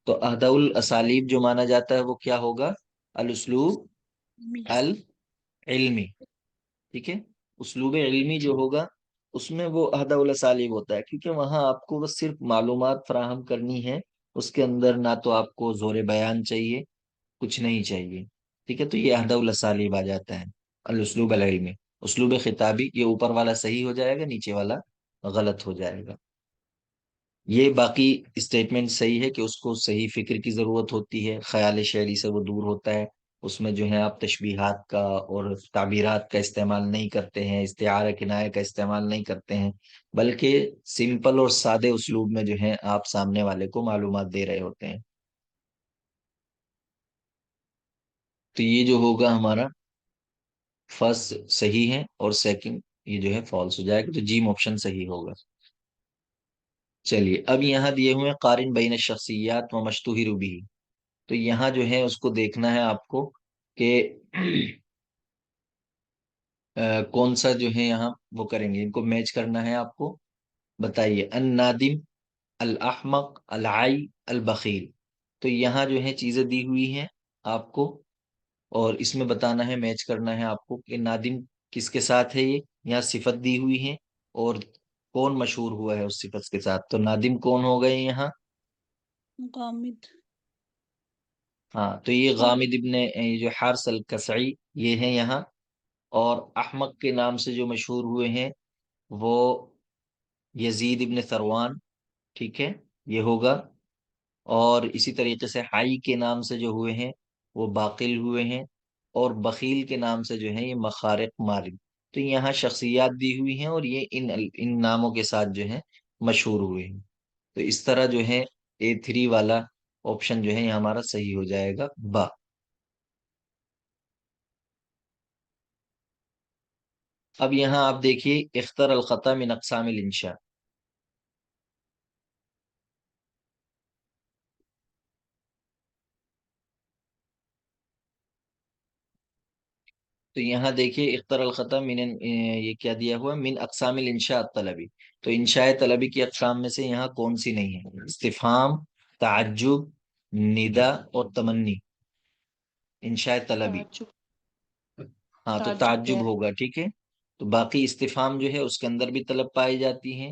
تو اہداء الاسالیب جو مانا جاتا ہے وہ کیا ہوگا؟ الاسلوب العلمی. ٹھیک ہے، اسلوب علمی جو ہوگا اس میں وہ اہداء الاسالیب ہوتا ہے، کیونکہ وہاں آپ کو بس صرف معلومات فراہم کرنی ہے. اس کے اندر نہ تو آپ کو زور بیان چاہیے، کچھ نہیں چاہیے. ٹھیک ہے، تو یہ اہداء الاسالیب آ جاتا ہے. الاسلوب العلمی، اسلوب خطابی، یہ اوپر والا صحیح ہو جائے گا، نیچے والا غلط ہو جائے گا. یہ باقی اسٹیٹمنٹ صحیح ہے کہ اس کو صحیح فکر کی ضرورت ہوتی ہے، خیال شعری سے وہ دور ہوتا ہے. اس میں جو ہے آپ تشبیہات کا اور تعبیرات کا استعمال نہیں کرتے ہیں، استعارہ کنایہ کا استعمال نہیں کرتے ہیں، بلکہ سمپل اور سادے اسلوب میں جو ہے آپ سامنے والے کو معلومات دے رہے ہوتے ہیں. تو یہ جو ہوگا ہمارا فرسٹ صحیح ہے، اور سیکنڈ یہ جو ہے فالس ہو جائے گا. تو جیم آپشن صحیح ہوگا. چلیے اب یہاں دیے ہوئے قارن بین الشخصیات و مشتہر بھی. تو یہاں جو ہے اس کو دیکھنا ہے آپ کو کہ کون سا جو ہے یہاں وہ کریں گے، ان کو میچ کرنا ہے آپ کو. بتائیے، النادم، الاحمق، العائی، البخیل. تو یہاں جو ہے چیزیں دی ہوئی ہیں آپ کو، اور اس میں بتانا ہے، میچ کرنا ہے آپ کو کہ نادم کس کے ساتھ ہے. یہ یہاں صفت دی ہوئی ہے اور کون مشہور ہوا ہے اس صفت کے ساتھ. تو نادم کون ہو گئے یہاں؟ غامد. ہاں، تو یہ غامد ابن یہ جو حارث الکسعی یہ ہیں یہاں. اور احمق کے نام سے جو مشہور ہوئے ہیں وہ یزید ابن ثروان. ٹھیک ہے، یہ ہوگا. اور اسی طریقے سے حائی کے نام سے جو ہوئے ہیں وہ باقل ہوئے ہیں. اور بخیل کے نام سے جو ہے یہ مخارق مارد. تو یہاں شخصیات دی ہوئی ہیں اور یہ ان ناموں کے ساتھ جو ہے مشہور ہوئے ہیں. تو اس طرح جو ہے A3 والا آپشن جو ہے یہ ہمارا صحیح ہو جائے گا، با. اب یہاں آپ دیکھیے، اختر الخطا من اقسام الانشاء. تو یہاں دیکھیے اختر الخطا من یہ کیا دیا ہوا، من اقسام الانشاء الطلبی. تو انشاء طلبی کی اقسام میں سے یہاں کون سی نہیں ہے؟ استفہام، تعجب، ندا اور تمنی. انشاء طلبی، تعجب. ہاں تو تعجب تعجب کہہ رہے. ہوگا. ٹھیک ہے، تو باقی استفہام جو ہے اس کے اندر بھی طلب پائی جاتی ہیں،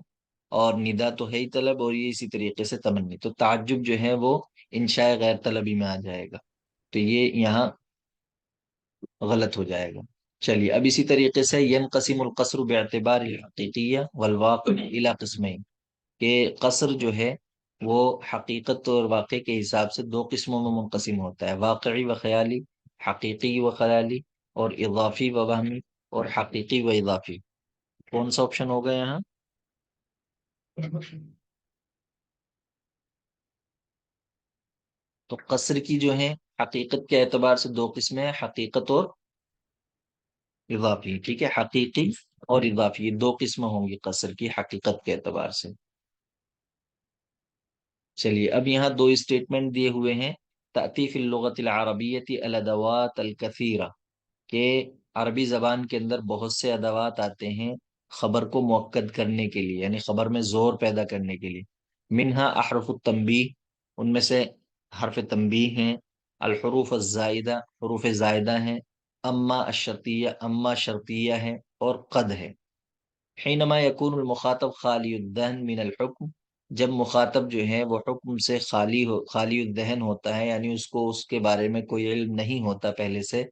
اور ندا تو ہے ہی طلب، اور یہ اسی طریقے سے تمنی. تو تعجب جو ہے وہ انشاء غیر طلبی میں آ جائے گا. تو یہ یہاں غلط ہو جائے گا. چلیے اب اسی طریقے سے ینقسم القصر باعتبار الحقیقیہ والواقع الی قسمین. کہ قصر جو ہے وہ حقیقت اور واقع کے حساب سے دو قسموں میں منقسم ہوتا ہے، واقعی و خیالی، حقیقی و خیالی، اور اضافی و وہمی، اور حقیقی و اضافی. کون سا آپشن ہوگا یہاں؟ تو قصر کی جو ہے حقیقت کے اعتبار سے دو قسمیں ہیں، حقیقت اور اضافی. ٹھیک ہے، حقیقی اور اضافی، یہ دو قسمیں ہوں گی قصر کی حقیقت کے اعتبار سے. چلیے اب یہاں دو اسٹیٹمنٹ دیے ہوئے ہیں، تأتی فی اللغت العربیۃ الادوات الکثیرہ. کہ عربی زبان کے اندر بہت سے ادوات آتے ہیں خبر کو مؤکد کرنے کے لیے، یعنی خبر میں زور پیدا کرنے کے لیے. منہا احرف التنبیہ، ان میں سے حرف تنبیہ ہیں. الحروف الزائدہ، حروف زائدہ ہیں. اما الشرطیہ، اما شرطیہ ہے. اور قد ہے. حینما یکون المخاطب خالی الذہن من الحکم، جب مخاطب جو ہے وہ حکم سے خالی الذہن ہوتا ہے، یعنی اس کو اس کے بارے میں کوئی علم نہیں ہوتا پہلے سے.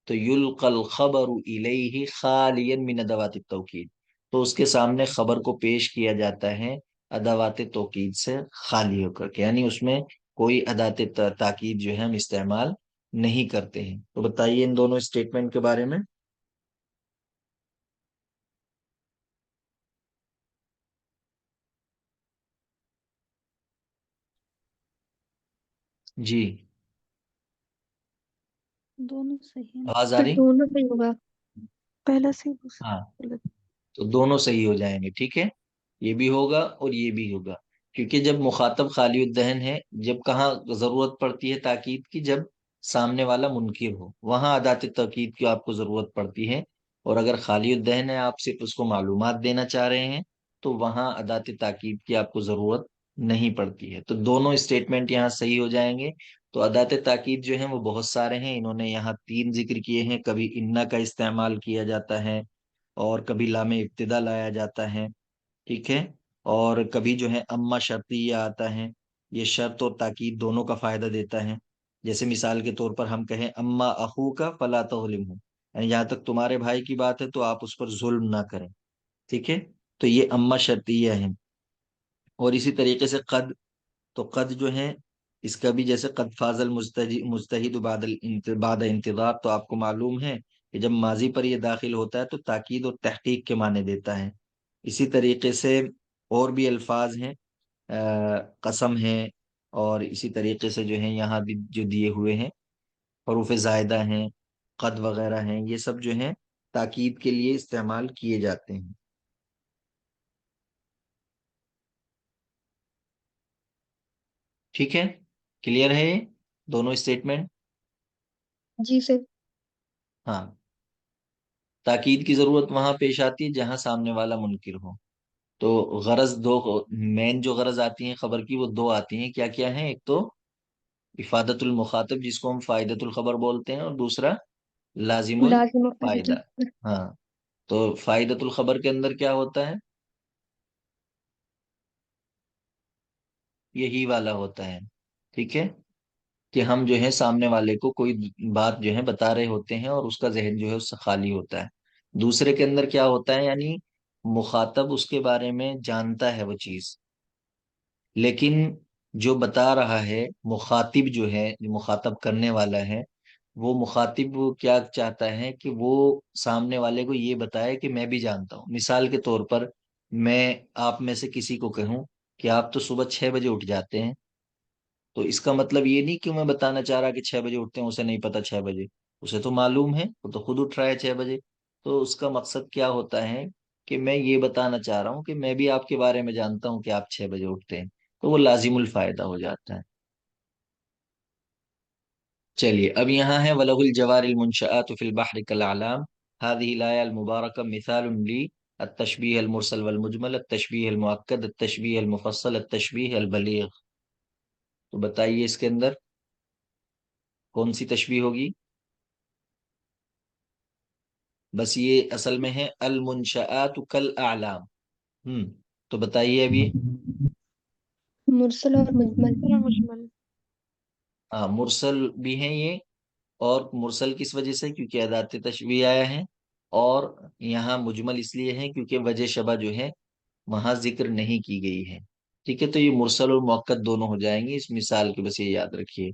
تو یلقى الخبر الیہ خالیا من ادوات التوکید، تو اس کے سامنے خبر کو پیش کیا جاتا ہے ادوات توکید سے خالی ہو کر کے، یعنی اس میں کوئی ادات تاکید جو ہے ہم استعمال نہیں کرتے ہیں. تو بتائیے ان دونوں اسٹیٹمنٹ کے بارے میں. جی، دونوں صحیح ہیں. آواز آ سر رہی؟ دونوں صحیح ہوگا. پہلا صحیح دوسرا ہاں، غلط. تو دونوں صحیح ہو جائیں گے. ٹھیک ہے، یہ بھی ہوگا اور یہ بھی ہوگا، کیونکہ جب مخاطب خالی الذہن ہے، جب کہاں ضرورت پڑتی ہے تاکید کی؟ جب سامنے والا منکر ہو، وہاں ادات تاکید کی آپ کو ضرورت پڑتی ہے. اور اگر خالی الذہن ہے، آپ صرف اس کو معلومات دینا چاہ رہے ہیں، تو وہاں ادات تاکید کی آپ کو ضرورت نہیں پڑتی ہے۔ تو دونوں اسٹیٹمنٹ یہاں صحیح ہو جائیں گے۔ تو ادات تاکید جو ہیں وہ بہت سارے ہیں، انہوں نے یہاں 3 ذکر کیے ہیں۔ کبھی انا کا استعمال کیا جاتا ہے، اور کبھی لام ابتدا لایا جاتا ہے، ٹھیک ہے، اور کبھی جو ہے اما شرطیہ آتا ہے، یہ شرط اور تاکید دونوں کا فائدہ دیتا ہے۔ جیسے مثال کے طور پر ہم کہیں اما اخو کا فلا تظلمہ، یعنی جہاں تک تمہارے بھائی کی بات ہے تو آپ اس پر ظلم نہ کریں، ٹھیک ہے، تو یہ اما شرطیہ ہے۔ اور اسی طریقے سے قد، تو قد جو ہے اس کا بھی جیسے قد فاض المجتہد بعد انتظار، تو آپ کو معلوم ہے کہ جب ماضی پر یہ داخل ہوتا ہے تو تاکید اور تحقیق کے معنی دیتا ہے۔ اسی طریقے سے اور بھی الفاظ ہیں، قسم ہے، اور اسی طریقے سے جو ہیں یہاں بھی جو دیے ہوئے ہیں حروف زائدہ ہیں، قد وغیرہ ہیں، یہ سب جو ہیں تاکید کے لیے استعمال کیے جاتے ہیں۔ ٹھیک ہے، کلیئر ہے یہ دونوں اسٹیٹمنٹ؟ جی سر۔ ہاں، تاکید کی ضرورت وہاں پیش آتی ہے جہاں سامنے والا منکر ہو۔ تو غرض دو، مین جو غرض آتی ہیں خبر کی وہ دو آتی ہیں، کیا کیا ہیں؟ ایک تو افادت المخاطب جس کو ہم فائدۃ الخبر بولتے ہیں، اور دوسرا لازم لازم و فائدۃ الفائدہ۔ الخبر۔ ہاں، تو فائدۃ الخبر کے اندر کیا ہوتا ہے؟ یہی والا ہوتا ہے، ٹھیک ہے، کہ ہم جو ہے سامنے والے کو کوئی بات جو ہے بتا رہے ہوتے ہیں اور اس کا ذہن جو ہے اس سے خالی ہوتا ہے۔ دوسرے کے اندر کیا ہوتا ہے، یعنی مخاطب اس کے بارے میں جانتا ہے وہ چیز، لیکن جو بتا رہا ہے مخاطب جو ہے، جو مخاطب کرنے والا ہے، وہ مخاطب کیا چاہتا ہے کہ وہ سامنے والے کو یہ بتائے کہ میں بھی جانتا ہوں۔ مثال کے طور پر میں آپ میں سے کسی کو کہوں کہ آپ تو صبح 6 بجے اٹھ جاتے ہیں، تو اس کا مطلب یہ نہیں کہ میں بتانا چاہ رہا کہ 6 بجے اٹھتے ہیں، اسے نہیں پتا 6 بجے، اسے تو معلوم ہے، وہ تو خود اٹھ رہا ہے 6 بجے۔ تو اس کا مقصد کیا ہوتا ہے کہ میں یہ بتانا چاہ رہا ہوں کہ میں بھی آپ کے بارے میں جانتا ہوں کہ آپ 6 بجے اٹھتے ہیں، تو وہ لازم الفائدہ ہو جاتا ہے۔ چلیے اب یہاں ہے وَلَهُ الْجَوَارِ الْمُنْشَآتُ فِي الْبَحْرِ كَالْأَعْلَامِ هذه الآية المباركة مثال للتشبيه المرسل والمجمل، التشبيه المؤكد، التشبيه المفصل، التشبيه البلیغ۔ تو بتائیے اس کے اندر کون سی تشبیہ ہوگی؟ بس یہ اصل میں ہے المنشآت کالاعلام۔ تو بتائیے ابھی۔ مرسل اور مجمل۔ میرا مجمل۔ ہاں، مرسل بھی ہیں یہ، اور مرسل کس وجہ سے؟ کیونکہ ادات تشبیہ آیا ہے، اور یہاں مجمل اس لیے ہے کیونکہ وجہ شبہ جو ہے وہاں ذکر نہیں کی گئی ہے، ٹھیک ہے، تو یہ مرسل اور مؤکد دونوں ہو جائیں گے اس مثال کے، بس یہ یاد رکھیے۔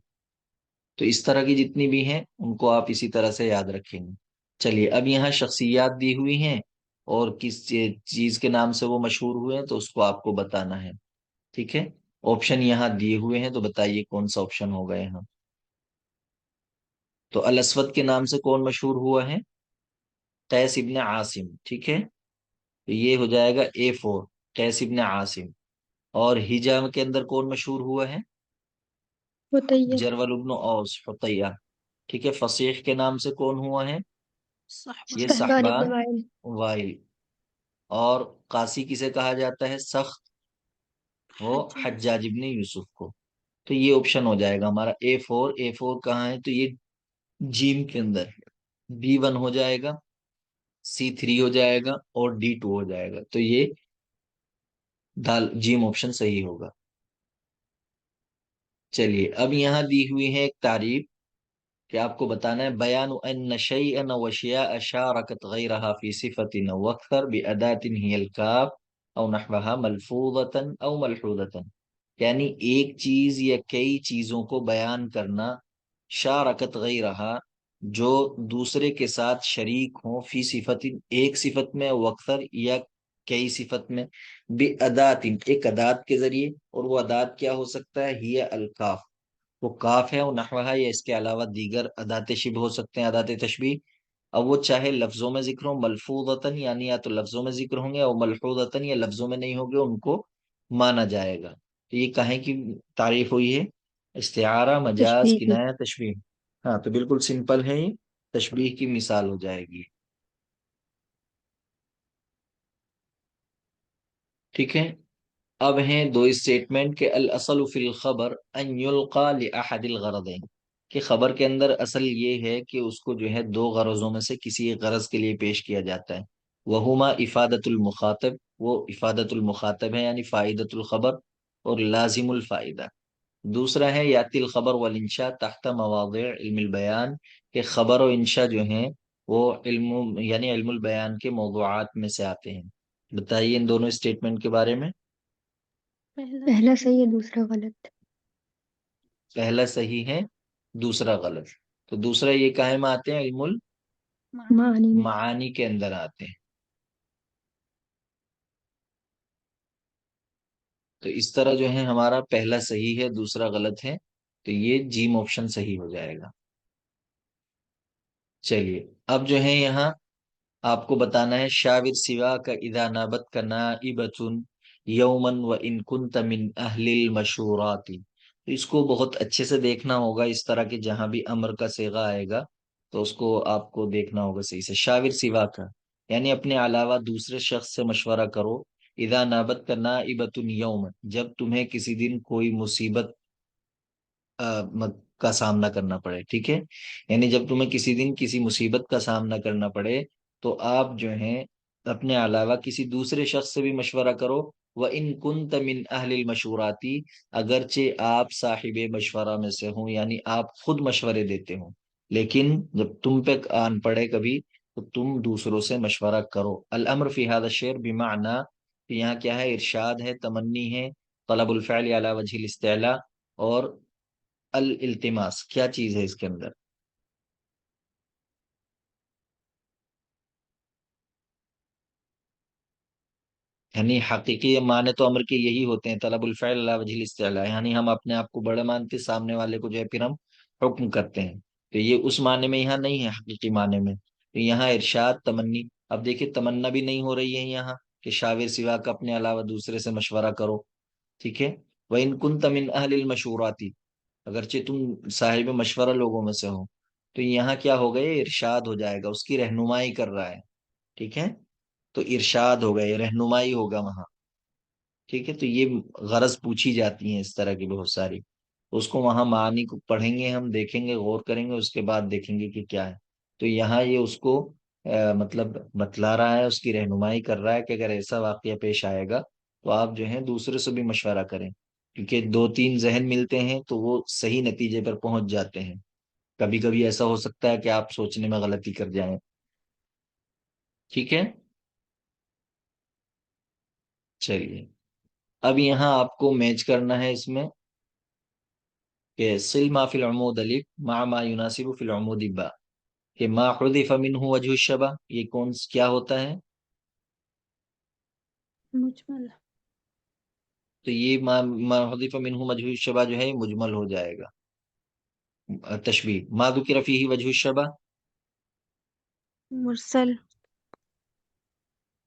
تو اس طرح کی جتنی بھی ہیں ان کو آپ اسی طرح سے یاد رکھیں گے۔ چلیے اب یہاں شخصیات دی ہوئی ہیں اور کس چیز کے نام سے وہ مشہور ہوئے ہیں تو اس کو آپ کو بتانا ہے، ٹھیک ہے۔ آپشن یہاں دیے ہوئے ہیں، تو بتائیے کون سا آپشن ہوگا یہاں۔ تو الاسود کے نام سے کون مشہور ہوا ہے؟ قیس ابن عاصم، ٹھیک ہے، تو یہ ہو جائے گا A4، قیس ابن عاصم۔ اور حجام کے اندر کون مشہور ہوا ہے؟ مطیع۔ جرول ابن اوس، حطیہ، ٹھیک ہے۔ فصیح کے نام سے کون ہوا ہے؟ یہ صحبان صحبان ابن صحبان وائل۔ وائل۔ اور قاسی کسے کہا جاتا ہے؟ سخت، وہ حجاج حجاج ابن یوسف کو۔ تو یہ آپشن ہو جائے گا ہمارا A4۔ A4 کہاں ہے؟ تو یہ جیم کے اندر B1 ہو جائے گا، C3 ہو جائے گا، اور D2 ہو جائے گا، تو یہ جیم آپشن صحیح ہوگا۔ چلیے اب یہاں دی ہوئی ہے ایک تعریف کہ آپ کو بتانا ہے بیان ان شیئا و اشیاء شارکت غیرها فی صفت او اکثر بادات هی الکاف او نحوها ملفوظتا او ملحوظتا، یعنی ایک چیز یا کئی چیزوں کو بیان کرنا، شارکت غیرها جو دوسرے کے ساتھ شریک ہوں، فی صفت ایک صفت میں، او اکثر یا کئی صفت میں، بادات ایک ادات کے ذریعے، اور وہ ادات کیا ہو سکتا ہے؟ ہی الکاف، وہ کاف ہے، اور نحوہ یا اس کے علاوہ دیگر ادات شبہ ہو سکتے ہیں، ادات تشبیہ۔ اب وہ چاہے لفظوں میں ذکر ہوں، ملفوظتاً یعنی یا تو لفظوں میں ذکر ہوں گے، اور ملحوظتاً یا لفظوں میں نہیں ہوں گے، ان کو مانا جائے گا۔ تو یہ کہیں کی تعریف ہوئی ہے؟ استعارہ، مجاز، تشبیہ کی۔ کنایہ، تشبیہ۔ ہاں، تو بالکل سمپل ہے، یہ تشبیہ کی مثال ہو جائے گی۔ ٹھیک ہے. اب ہیں دو اسٹیٹمنٹ کہ الاصل فی الخبر ان یلقى لاحد الغرضین، کہ خبر کے اندر اصل یہ ہے کہ اس کو جو ہے دو غرضوں میں سے کسی ایک غرض کے لیے پیش کیا جاتا ہے. وہما افادت المخاطب، وہ افادت المخاطب ہے یعنی فائدۃ الخبر اور لازم الفائدہ. دوسرا ہے یاتی الخبر والانشاء تحت مواضع علم البیان، کہ خبر و انشاء جو ہیں وہ علم یعنی علم البیان کے موضوعات میں سے آتے ہیں. بتائیے ان دونوں اسٹیٹمنٹ کے بارے میں. پہلا صحیح ہے دوسرا غلط. پہلا صحیح ہے دوسرا غلط. تو دوسرا یہ کہاں میں آتے ہیں؟ علم معنی میں. المعانی کے اندر آتے ہیں. تو اس طرح جو ہے ہمارا پہلا صحیح ہے دوسرا غلط ہے، تو یہ جیم آپشن صحیح ہو جائے گا. چلیے اب جو ہے یہاں آپ کو بتانا ہے شاور سوا کا اذا نابت کا نائبۃ یومن و ان کنت من اہل المشورات. تو اس کو بہت اچھے سے دیکھنا ہوگا، اس طرح کے جہاں بھی امر کا صیغہ آئے گا تو اس کو آپ کو دیکھنا ہوگا صحیح سے. شاور سوا کا یعنی اپنے علاوہ دوسرے شخص سے مشورہ کرو. اذا نابت کا نائبۃ یوم، جب تمہیں کسی دن کوئی مصیبت کا سامنا کرنا پڑے. ٹھیک ہے، یعنی جب تمہیں کسی دن کسی مصیبت کا سامنا کرنا پڑے تو آپ جو ہیں اپنے علاوہ کسی دوسرے شخص سے بھی مشورہ کرو. وَإِن كُنْتَ مِنْ أَهْلِ الْمَشُورَاتِ، اگرچہ آپ صاحب مشورہ میں سے ہوں یعنی آپ خود مشورے دیتے ہوں، لیکن جب تم پہ آن پڑے کبھی تو تم دوسروں سے مشورہ کرو. الامر فی هذا الشعر بمعنی، یہاں کیا ہے؟ ارشاد ہے، تمنی ہے، طلب الفعل علی وجہ الاستعلاء اور الالتماس. کیا چیز ہے اس کے اندر؟ یعنی حقیقی معنی تو امر کے یہی ہوتے ہیں، طلب الفعل علی وجہ الاستعلاء، یعنی ہم اپنے آپ کو بڑا مانتے سامنے والے کو جو ہے پھر ہم حکم کرتے ہیں. تو یہ اس معنی میں یہاں نہیں ہے، حقیقی معنی میں. تو یہاں ارشاد تمنی. اب دیکھیں تمنا بھی نہیں ہو رہی ہے یہاں کہ شاور سوا کا اپنے علاوہ دوسرے سے مشورہ کرو. ٹھیک ہے، وَإِن كُنْتَ مِنْ أَهْلِ الْمَشُورَاتِ، اگرچہ تم صاحب مشورہ لوگوں میں سے ہو. تو یہاں کیا ہو گئے؟ ارشاد ہو جائے گا، اس کی رہنمائی کر رہا ہے. ٹھیک ہے، تو ارشاد ہو گئے، رہنمائی ہوگا وہاں. ٹھیک ہے، تو یہ غرض پوچھی جاتی ہیں اس طرح کی بہت ساری. اس کو وہاں معنی کو پڑھیں گے، ہم دیکھیں گے، غور کریں گے، اس کے بعد دیکھیں گے کہ کیا ہے. تو یہاں یہ اس کو مطلب بتلا رہا ہے، اس کی رہنمائی کر رہا ہے کہ اگر ایسا واقعہ پیش آئے گا تو آپ جو ہیں دوسرے سے بھی مشورہ کریں، کیونکہ دو تین ذہن ملتے ہیں تو وہ صحیح نتیجے پر پہنچ جاتے ہیں. کبھی کبھی ایسا ہو سکتا ہے کہ آپ سوچنے میں غلطی کر جائیں. ٹھیک ہے، چلیے اب یہاں آپ کو میچ کرنا ہے اس میں کہ صل ما فی العمود الف مع ما يناسب فی العمود با، کہ ما حذف منه وجه الشبہ، یہ کیا ہوتا ہے؟ مجمل. تو یہ ما حذف منه وجه الشبہ جو ہے مجمل ہو جائے گا. تشبیہ ما ذکر فیہ وجه الشبہ، مرسل.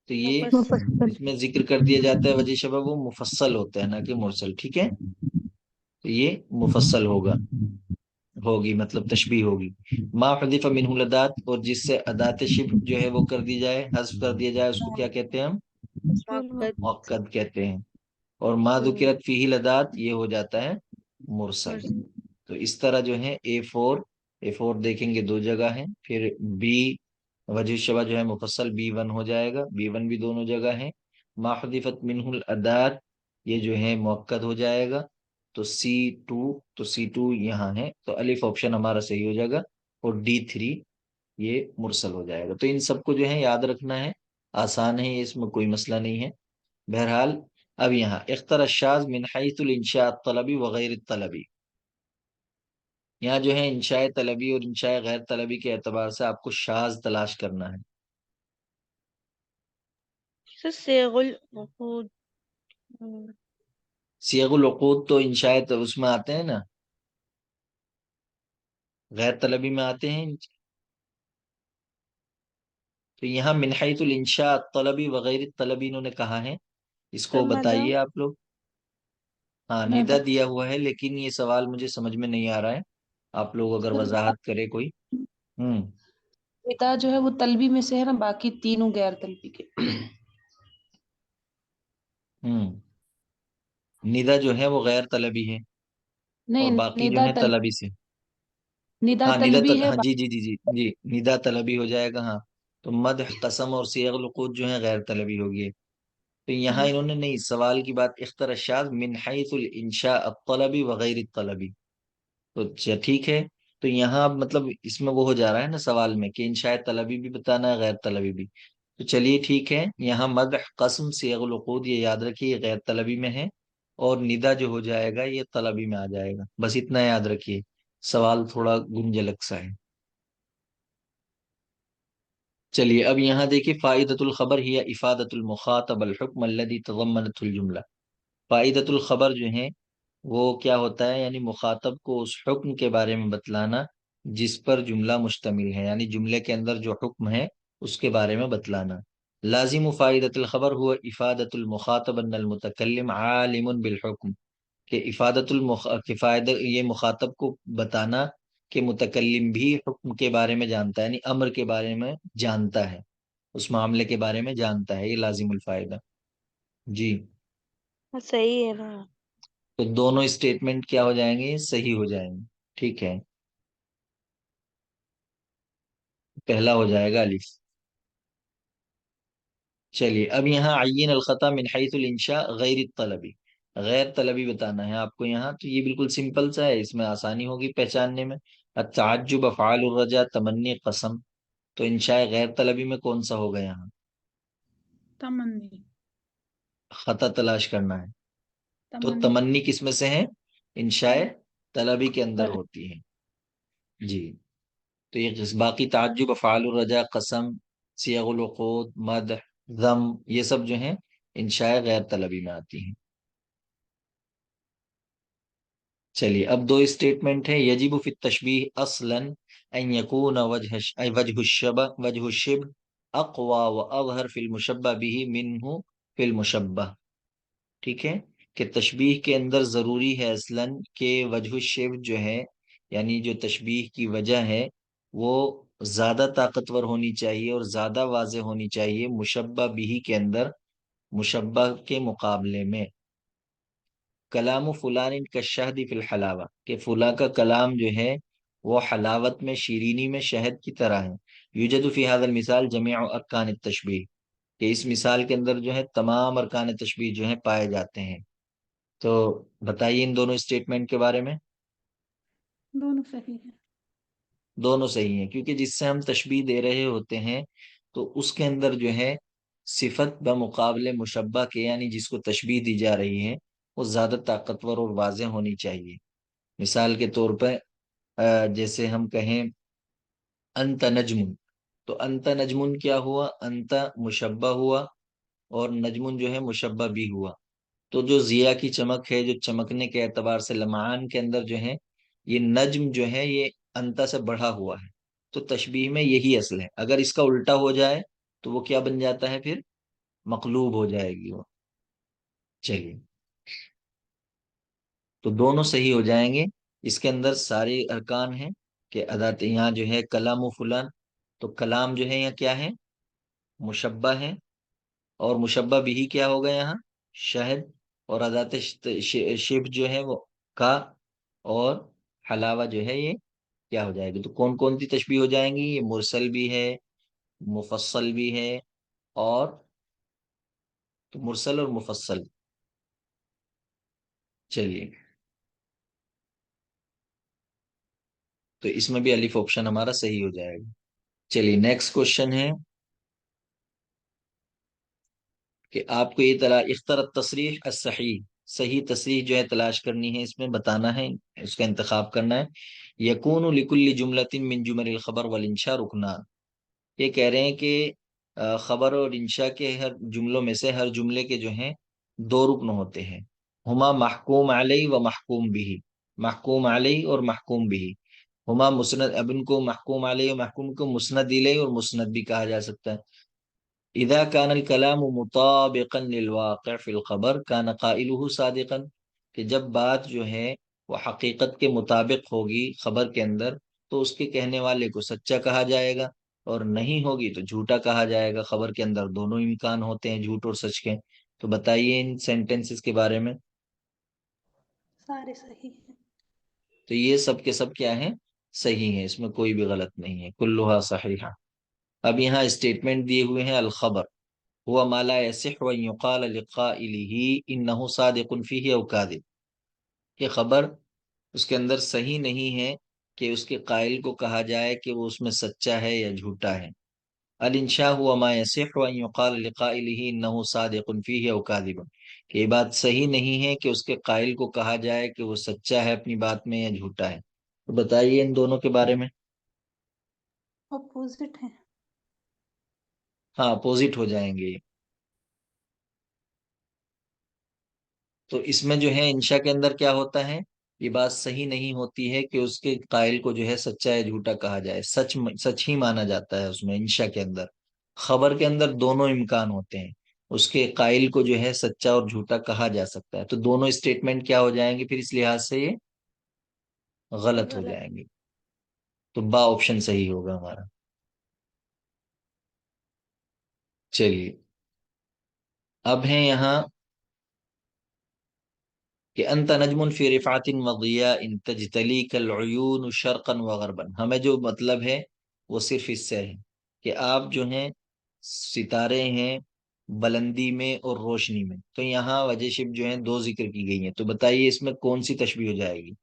تو یہ مفصل. اس میں ذکر کر دیا جاتا ہے وجہ شبہ، وہ مفصل ہوتا ہے نہ کہ مرسل. ٹھیک ہے، تو یہ مفصل ہوگی مطلب تشبیہ ہوگی. ما حذف منہ لدات، اور جس سے ادات شبہ جو ہے وہ کر دی جائے، حذف کر دیا جائے، اس کو کیا کہتے ہیں ہم؟ مؤکد. مؤکد کہتے ہیں. اور ما ذکرت فیہ لدات یہ ہو جاتا ہے مرسل. تو اس طرح جو ہے اے فور دیکھیں گے دو جگہ ہیں، پھر بی وجہ شبہ جو ہے مفصل B1 ہو جائے گا، B1 بھی دونوں جگہ ہیں. ما حذفت منہ الادات یہ جو ہے مؤکد ہو جائے گا. تو C2 یہاں ہے، تو الف آپشن ہمارا صحیح ہو جائے گا، اور D3 یہ مرسل ہو جائے گا. تو ان سب کو جو ہے یاد رکھنا ہے، آسان ہے، اس میں کوئی مسئلہ نہیں ہے. بہرحال اب یہاں اختر الشاذ من حیث الانشاء الطلبی وغیر الطلبی، یہاں جو ہے انشاء طلبی اور انشاء غیر طلبی کے اعتبار سے آپ کو شاذ تلاش کرنا ہے. صيغ العقود. صیغ العقود تو انشاء اس میں آتے ہیں نا، غیر طلبی میں آتے ہیں. تو یہاں من حیث الانشاء الطلبی وغیر الطلبی انہوں نے کہا ہے، اس کو سرمدہ. بتائیے آپ لوگ. ہاں میں ندا دیا ہوا ہے، لیکن یہ سوال مجھے سمجھ میں نہیں آ رہا ہے، آپ لوگ اگر وضاحت کرے کوئی. ادا جو ہے وہ طلبی میں سے ہے نا، باقی تینوں غیر طلبی کے. ندا جو ہے وہ غیر طلبی ہے اور نہیں، باقی جو ہے طلبی سے. ندا ہاں طلبی ہے. ہاں جی جی جی جی جی ندا طلبی ہو جائے گا. ہاں تو مدح، قسم اور صیغ الوقود جو ہے غیر طلبی ہوگی. تو یہاں انہوں نے نہیں، سوال کی بات اختر الشاذ من حیث الانشاء الطلبی وغیر الطلبی. تو ٹھیک ہے. تو یہاں اب مطلب اس میں وہ ہو جا رہا ہے نا سوال میں کہ انشاء طلبی بھی بتانا ہے، غیر طلبی بھی. تو چلیے ٹھیک ہے، یہاں مدح، قسم، صیغ الوقود یہ یاد رکھیے یہ غیر طلبی میں ہے، اور ندا جو ہو جائے گا یہ طلبی میں آ جائے گا. بس اتنا یاد رکھیے، سوال تھوڑا گنجلک سا ہے. چلیے اب یہاں دیکھیے فائدۃ الخبر ہی افادۃ المخاطب الحکم الذی تضمنته الجملہ. فائدۃ الخبر جو ہے وہ کیا ہوتا ہے، یعنی مخاطب کو اس حکم کے بارے میں بتلانا جس پر جملہ مشتمل ہے، یعنی جملے کے اندر جو حکم ہے اس کے بارے میں بتلانا. لازم فائدۃ الخبر ہوا افادۃ المخاطب ان المتکلم عالم بالحکم، کہ یہ مخاطب کو بتانا کہ متکلم بھی حکم کے بارے میں جانتا ہے، یعنی امر کے بارے میں جانتا ہے، اس معاملے کے بارے میں جانتا ہے. یہ لازم الفائدہ. جی صحیح ہے نا. تو دونوں اسٹیٹمنٹ کیا ہو جائیں گے، صحیح ہو جائیں گے. ٹھیک ہے، پہلا ہو جائے گا الف. چلیے اب یہاں عین الخطا من حیث الانشاء غیر الطلبی، غیر طلبی بتانا ہے آپ کو یہاں. تو یہ بالکل سمپل سا ہے، اس میں آسانی ہوگی پہچاننے میں. التعجب، افعال الرجا، تمنی، قسم. تو انشاء غیر طلبی میں کون سا ہوگا یہاں؟ تمنی. خطا تلاش کرنا ہے. تو تمنی. تمنی کس میں سے ہے؟ انشاء طلبی کے اندر ہوتی ہے. جی تو یہ باقی تعجب، افعال الرجا، قسم، صیغ الوقود، مدح، ذم، یہ سب جو ہیں انشاء غیر طلبی میں آتی ہیں. چلیے اب دو اسٹیٹمنٹ ہے. یجب فی التشبیہ اصلا ان یکون وجہ الشبہ اقوى واظہر فی المشبہ به منہ فی المشبہ. ٹھیک ہے کہ تشبیہ کے اندر ضروری ہے اصلاً کہ وجہ الشبہ جو ہے، یعنی جو تشبیہ کی وجہ ہے وہ زیادہ طاقتور ہونی چاہیے اور زیادہ واضح ہونی چاہیے مشبہ بھی کے اندر مشبہ کے مقابلے میں. کلام فلان کا شہد فی الحلاوہ، کہ فلاں کا کلام جو ہے وہ حلاوت میں، شیرینی میں شہد کی طرح ہے. یوجد فی هذا المثال جمیع ارکان التشبیہ، کہ اس مثال کے اندر جو ہے تمام ارکان تشبیہ جو ہیں پائے جاتے ہیں. تو بتائیے ان دونوں اسٹیٹمنٹ کے بارے میں. دونوں صحیح ہیں. دونوں صحیح ہیں، کیونکہ جس سے ہم تشبیہ دے رہے ہوتے ہیں تو اس کے اندر جو ہے صفت بمقابلے مشبہ کے، یعنی جس کو تشبیہ دی جا رہی ہے وہ زیادہ طاقتور اور واضح ہونی چاہیے. مثال کے طور پر جیسے ہم کہیں انت نجم، تو انت نجم کیا ہوا، انت مشبہ ہوا اور نجم جو ہے مشبہ بھی ہوا. تو جو ضیاء کی چمک ہے، جو چمکنے کے اعتبار سے لمعان کے اندر جو ہے یہ نجم جو ہے یہ انتا سے بڑھا ہوا ہے. تو تشبیہ میں یہی اصل ہے. اگر اس کا الٹا ہو جائے تو وہ کیا بن جاتا ہے، پھر مقلوب ہو جائے گی وہ. چلیے تو دونوں صحیح ہو جائیں گے. اس کے اندر سارے ارکان ہیں کہ ادات. یہاں جو ہے کلام و فلان، تو کلام جو ہے یہاں کیا ہے، مشبہ ہے، اور مشبہ بھی کیا ہوگا یہاں، شہد، اور ادات شبہ جو ہے وہ کا، اور حلاوہ جو ہے یہ کیا ہو جائے گی. تو کون کون سی تشبیہ ہو جائیں گی، یہ مرسل بھی ہے، مفصل بھی ہے، اور تو مرسل اور مفصل. چلیے تو اس میں بھی الف آپشن ہمارا صحیح ہو جائے گا. چلیے نیکسٹ کوشچن ہے کہ آپ کو یہ اختر التصریح الصحیح، صحیح تصریح جو ہے تلاش کرنی ہے، اس میں بتانا ہے، اس کا انتخاب کرنا ہے. یکون لکل جملۃ من جمل الخبر والانشاء رکنان، یہ کہہ رہے ہیں کہ خبر اور انشاء کے ہر جملوں میں سے ہر جملے کے جو ہیں دو رکن ہوتے ہیں. ہما محکوم علیہ و محکوم بھی، محکوم علیہ اور محکوم بھی. ہما مسند، اب ان کو محکوم علیہ و محکوم کو مسند الیہ اور مسند بھی کہا جا سکتا ہے. اذا كان الكلام مطابقا للواقع في الخبر كان قائله صادقا، کہ جب بات جو ہے وہ حقیقت کے مطابق ہوگی خبر کے اندر تو اس کے کہنے والے کو سچا کہا جائے گا، اور نہیں ہوگی تو جھوٹا کہا جائے گا. خبر کے اندر دونوں امکان ہوتے ہیں، جھوٹ اور سچ کے. تو بتائیے ان سینٹینسز کے بارے میں. سارے صحیح ہیں. تو یہ سب کے سب کیا ہیں؟ صحیح ہیں، اس میں کوئی بھی غلط نہیں ہے. کلھا صحیحہ. اب یہاں اسٹیٹمنٹ دیے ہوئے ہیں الخبر هو ما لا يصح ان يقال لقائله انه صادق فيه او كاذب. یہ خبر اس کے اندر صحیح نہیں ہے کہ اس کے قائل کو کہا جائے کہ وہ اس میں سچا ہے یا جھوٹا ہے. الانشاء هو ما يصح ان يقال لقائله انه صادق فيه او كاذب. کہ یہ بات صحیح نہیں ہے کہ اس کے قائل کو کہا جائے کہ وہ سچا ہے اپنی بات میں یا جھوٹا ہے. تو بتائیے ان دونوں کے بارے میں. اپوزٹ ہیں. ہاں اپوزٹ ہو جائیں گے. تو اس میں جو ہے انشاء کے اندر کیا ہوتا ہے، یہ بات صحیح نہیں ہوتی ہے کہ اس کے قائل کو جو ہے سچا یا جھوٹا کہا جائے، سچ ہی مانا جاتا ہے اس میں انشاء کے اندر. خبر کے اندر دونوں امکان ہوتے ہیں، اس کے قائل کو جو ہے سچا اور جھوٹا کہا جا سکتا ہے. تو دونوں اسٹیٹمنٹ کیا ہو جائیں گے پھر اس لحاظ سے یہ غلط ہو جائیں گے. تو با آپشن صحیح ہوگا ہمارا. چلیے اب ہیں یہاں کہ انت نجم فی رفعت وضیاء تجتلیک العیون شرقا وغربا. ہمیں جو مطلب ہے وہ صرف اس سے ہے کہ آپ جو ہیں ستارے ہیں بلندی میں اور روشنی میں. تو یہاں وجہ شب جو ہیں دو ذکر کی گئی ہیں. تو بتائیے اس میں کون سی تشبیہ ہو جائے گی؟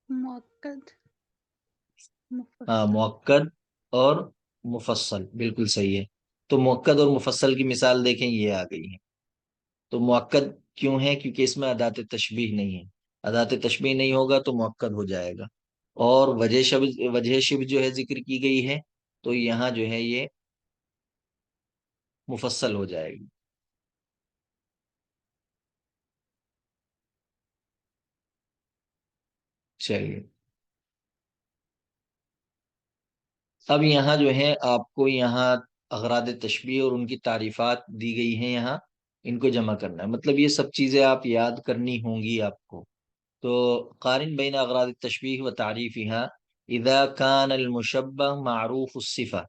مؤکد ہاں مفصل. مؤکد اور مفصل، بالکل صحیح ہے. تو مؤکد اور مفصل کی مثال دیکھیں یہ آ گئی ہے. تو مؤکد کیوں ہے؟ کیونکہ اس میں ادات تشبیہ نہیں ہے. ادات تشبیہ نہیں ہوگا تو مؤکد ہو جائے گا. اور وجہ شب جو ہے ذکر کی گئی ہے تو یہاں جو ہے یہ مفصل ہو جائے گی. چلیے اب یہاں جو ہے آپ کو یہاں اغراض تشبیہ اور ان کی تعریفات دی گئی ہیں، یہاں ان کو جمع کرنا ہے. مطلب یہ سب چیزیں آپ یاد کرنی ہوں گی آپ کو. تو قارن بین اغراض التشبیہ و تعریفها اذا كان المشبہ معروف الصفہ.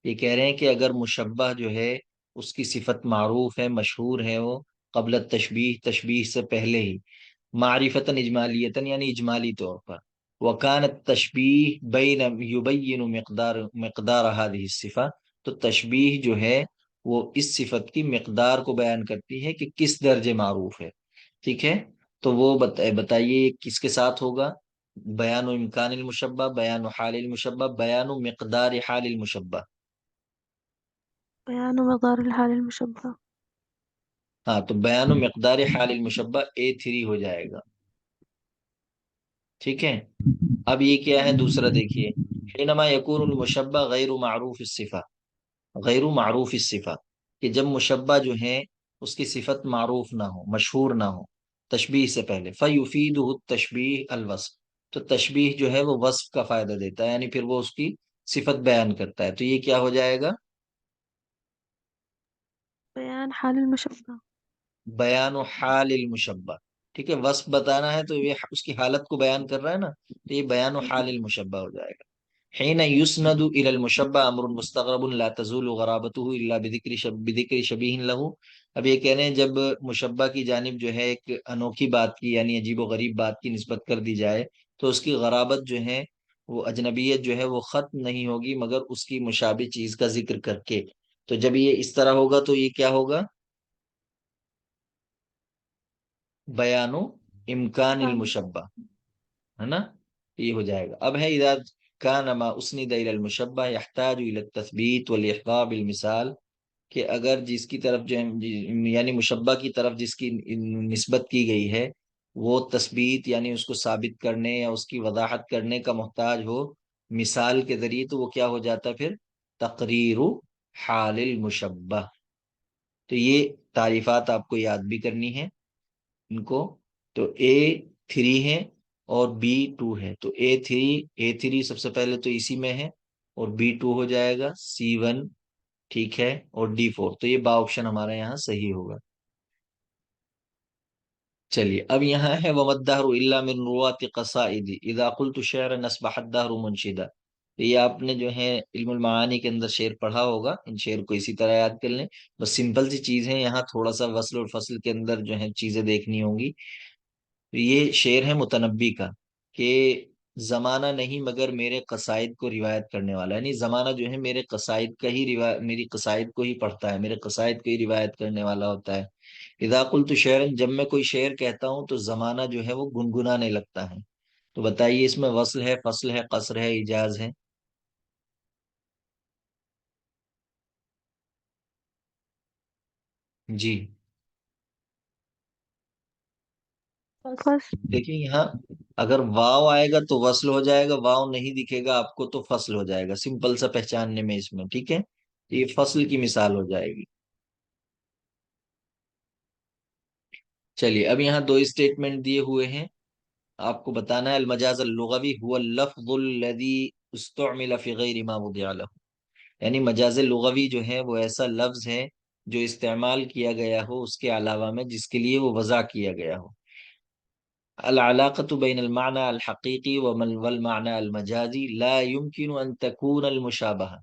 یہ کہہ رہے ہیں کہ اگر مشبہ جو ہے اس کی صفت معروف ہے، مشہور ہے، وہ قبل التشبیہ، تشبیہ سے پہلے ہی، معرفتاً اجمالیتاً یعنی اجمالی طور پر، وکان التشبیہ بین یبین مقدار هذه الصفہ. تو تشبیہ جو ہے وہ اس صفت کی مقدار کو بیان کرتی ہے کہ کس درجے معروف ہے. ٹھیک ہے. تو وہ بتائیے کس کے ساتھ ہوگا؟ بیان و امکان المشبہ، بیان و حال المشبہ، بیان و مقدار حال المشبہ. بیان مقدار الحال المشبہ. ہاں تو بیان و مقدار حال المشبہ A3 ہو جائے گا. ٹھیک ہے. اب یہ کیا ہے دوسرا دیکھیے، حینما یکون المشبہ غیر معروف الصفہ، غیر معروف الصفہ، کہ جب مشبہ جو ہے اس کی صفت معروف نہ ہو، مشہور نہ ہو تشبیہ سے پہلے، فیفیدہ التشبیہ الوصف. تو تشبیہ جو ہے وہ وصف کا فائدہ دیتا ہے، یعنی پھر وہ اس کی صفت بیان کرتا ہے. تو یہ کیا ہو جائے گا؟ بیان حال المشبہ. بیان و حال المشبہ. ٹھیک ہے. وصف بتانا ہے تو یہ اس کی حالت کو بیان کر رہا ہے نا، تو یہ بیان و حال المشبہ ہو جائے گا. حين يسند الى المشبہ امر مستغرب لا تزول غرابته الا بذکر شبیہ له. اب یہ کہہ رہے ہیں جب مشبہ کی جانب جو ہے ایک انوکھی بات کی یعنی عجیب و غریب بات کی نسبت کر دی جائے تو اس کی غرابت جو ہے، وہ اجنبیت جو ہے وہ ختم نہیں ہوگی مگر اس کی مشابہ چیز کا ذکر کر کے. تو جب یہ اس طرح ہوگا تو یہ کیا ہوگا؟ بیان و امکان المشبہ، ہے نا. یہ ہو جائے گا. اب ہے اذا كان ما اسند الى المشبہ يحتاج الى التثبيت والاحضاء بالمثال، کہ اگر جس کی طرف جو یعنی مشبہ کی طرف جس کی نسبت کی گئی ہے وہ تثبیت یعنی اس کو ثابت کرنے یا اس کی وضاحت کرنے کا محتاج ہو مثال کے ذریعے، تو وہ کیا ہو جاتا ہے پھر؟ تقریر حال المشبہ. تو یہ تعریفات آپ کو یاد بھی کرنی ہے ان کو. تو A3 ہے اور B2 ہے. تو A3 سب سے پہلے تو اسی میں ہے اور B2 ہو جائے گا C1. ٹھیک ہے. اور D4. تو یہ با آپشن ہمارا یہاں صحیح ہوگا. چلیے اب یہاں ہے وَمَا الدَّهْرُ إِلَّا مِن رُوَاةِ قَصَائِدِ إِذَا قُلْتُ شِعْرًا أَصْبَحَ الدَّهْرُ مُنشِدًا. تو یہ آپ نے جو ہے علم المعانی کے اندر شعر پڑھا ہوگا، ان شعر کو اسی طرح یاد کر لیں، بس سمپل سی چیز ہے، یہاں تھوڑا سا وصل اور فصل کے اندر جو ہے چیزیں دیکھنی ہوں گی۔ تو یہ شعر ہے متنبی کا کہ زمانہ نہیں مگر میرے قصائد کو روایت کرنے والا، یعنی زمانہ جو ہے میرے قصائد کا ہی میری قصائد کو ہی پڑھتا ہے، میرے قصائد کو ہی روایت کرنے والا ہوتا ہے۔ اذا قلت شعرا، جب میں کوئی شعر کہتا ہوں تو زمانہ جو ہے وہ گنگنانے لگتا ہے۔ تو بتائیے اس میں وصل ہے، فصل ہے، قصر ہے، ایجاز ہے؟ جی فصل دیکھیں یہاں اگر واو آئے گا تو وصل ہو جائے گا، واو نہیں دکھے گا آپ کو تو فصل ہو جائے گا، سمپل سا پہچاننے میں اس میں، ٹھیک ہے؟ یہ فصل کی مثال ہو جائے گی۔ چلیے اب یہاں دو اسٹیٹمنٹ دیے ہوئے ہیں، آپ کو بتانا ہے المجاز اللغوی هو اللفظ الذي استعمل في غیر ما وضع له، یعنی مجاز لغوی جو ہے وہ ایسا لفظ ہے جو استعمال کیا گیا ہو اس کے علاوہ میں جس کے لیے وہ وضع کیا گیا ہو۔ العلاقة بين المعنى الحقيقي والمعنى المجازي لا يمكن أن تكون المشابهة،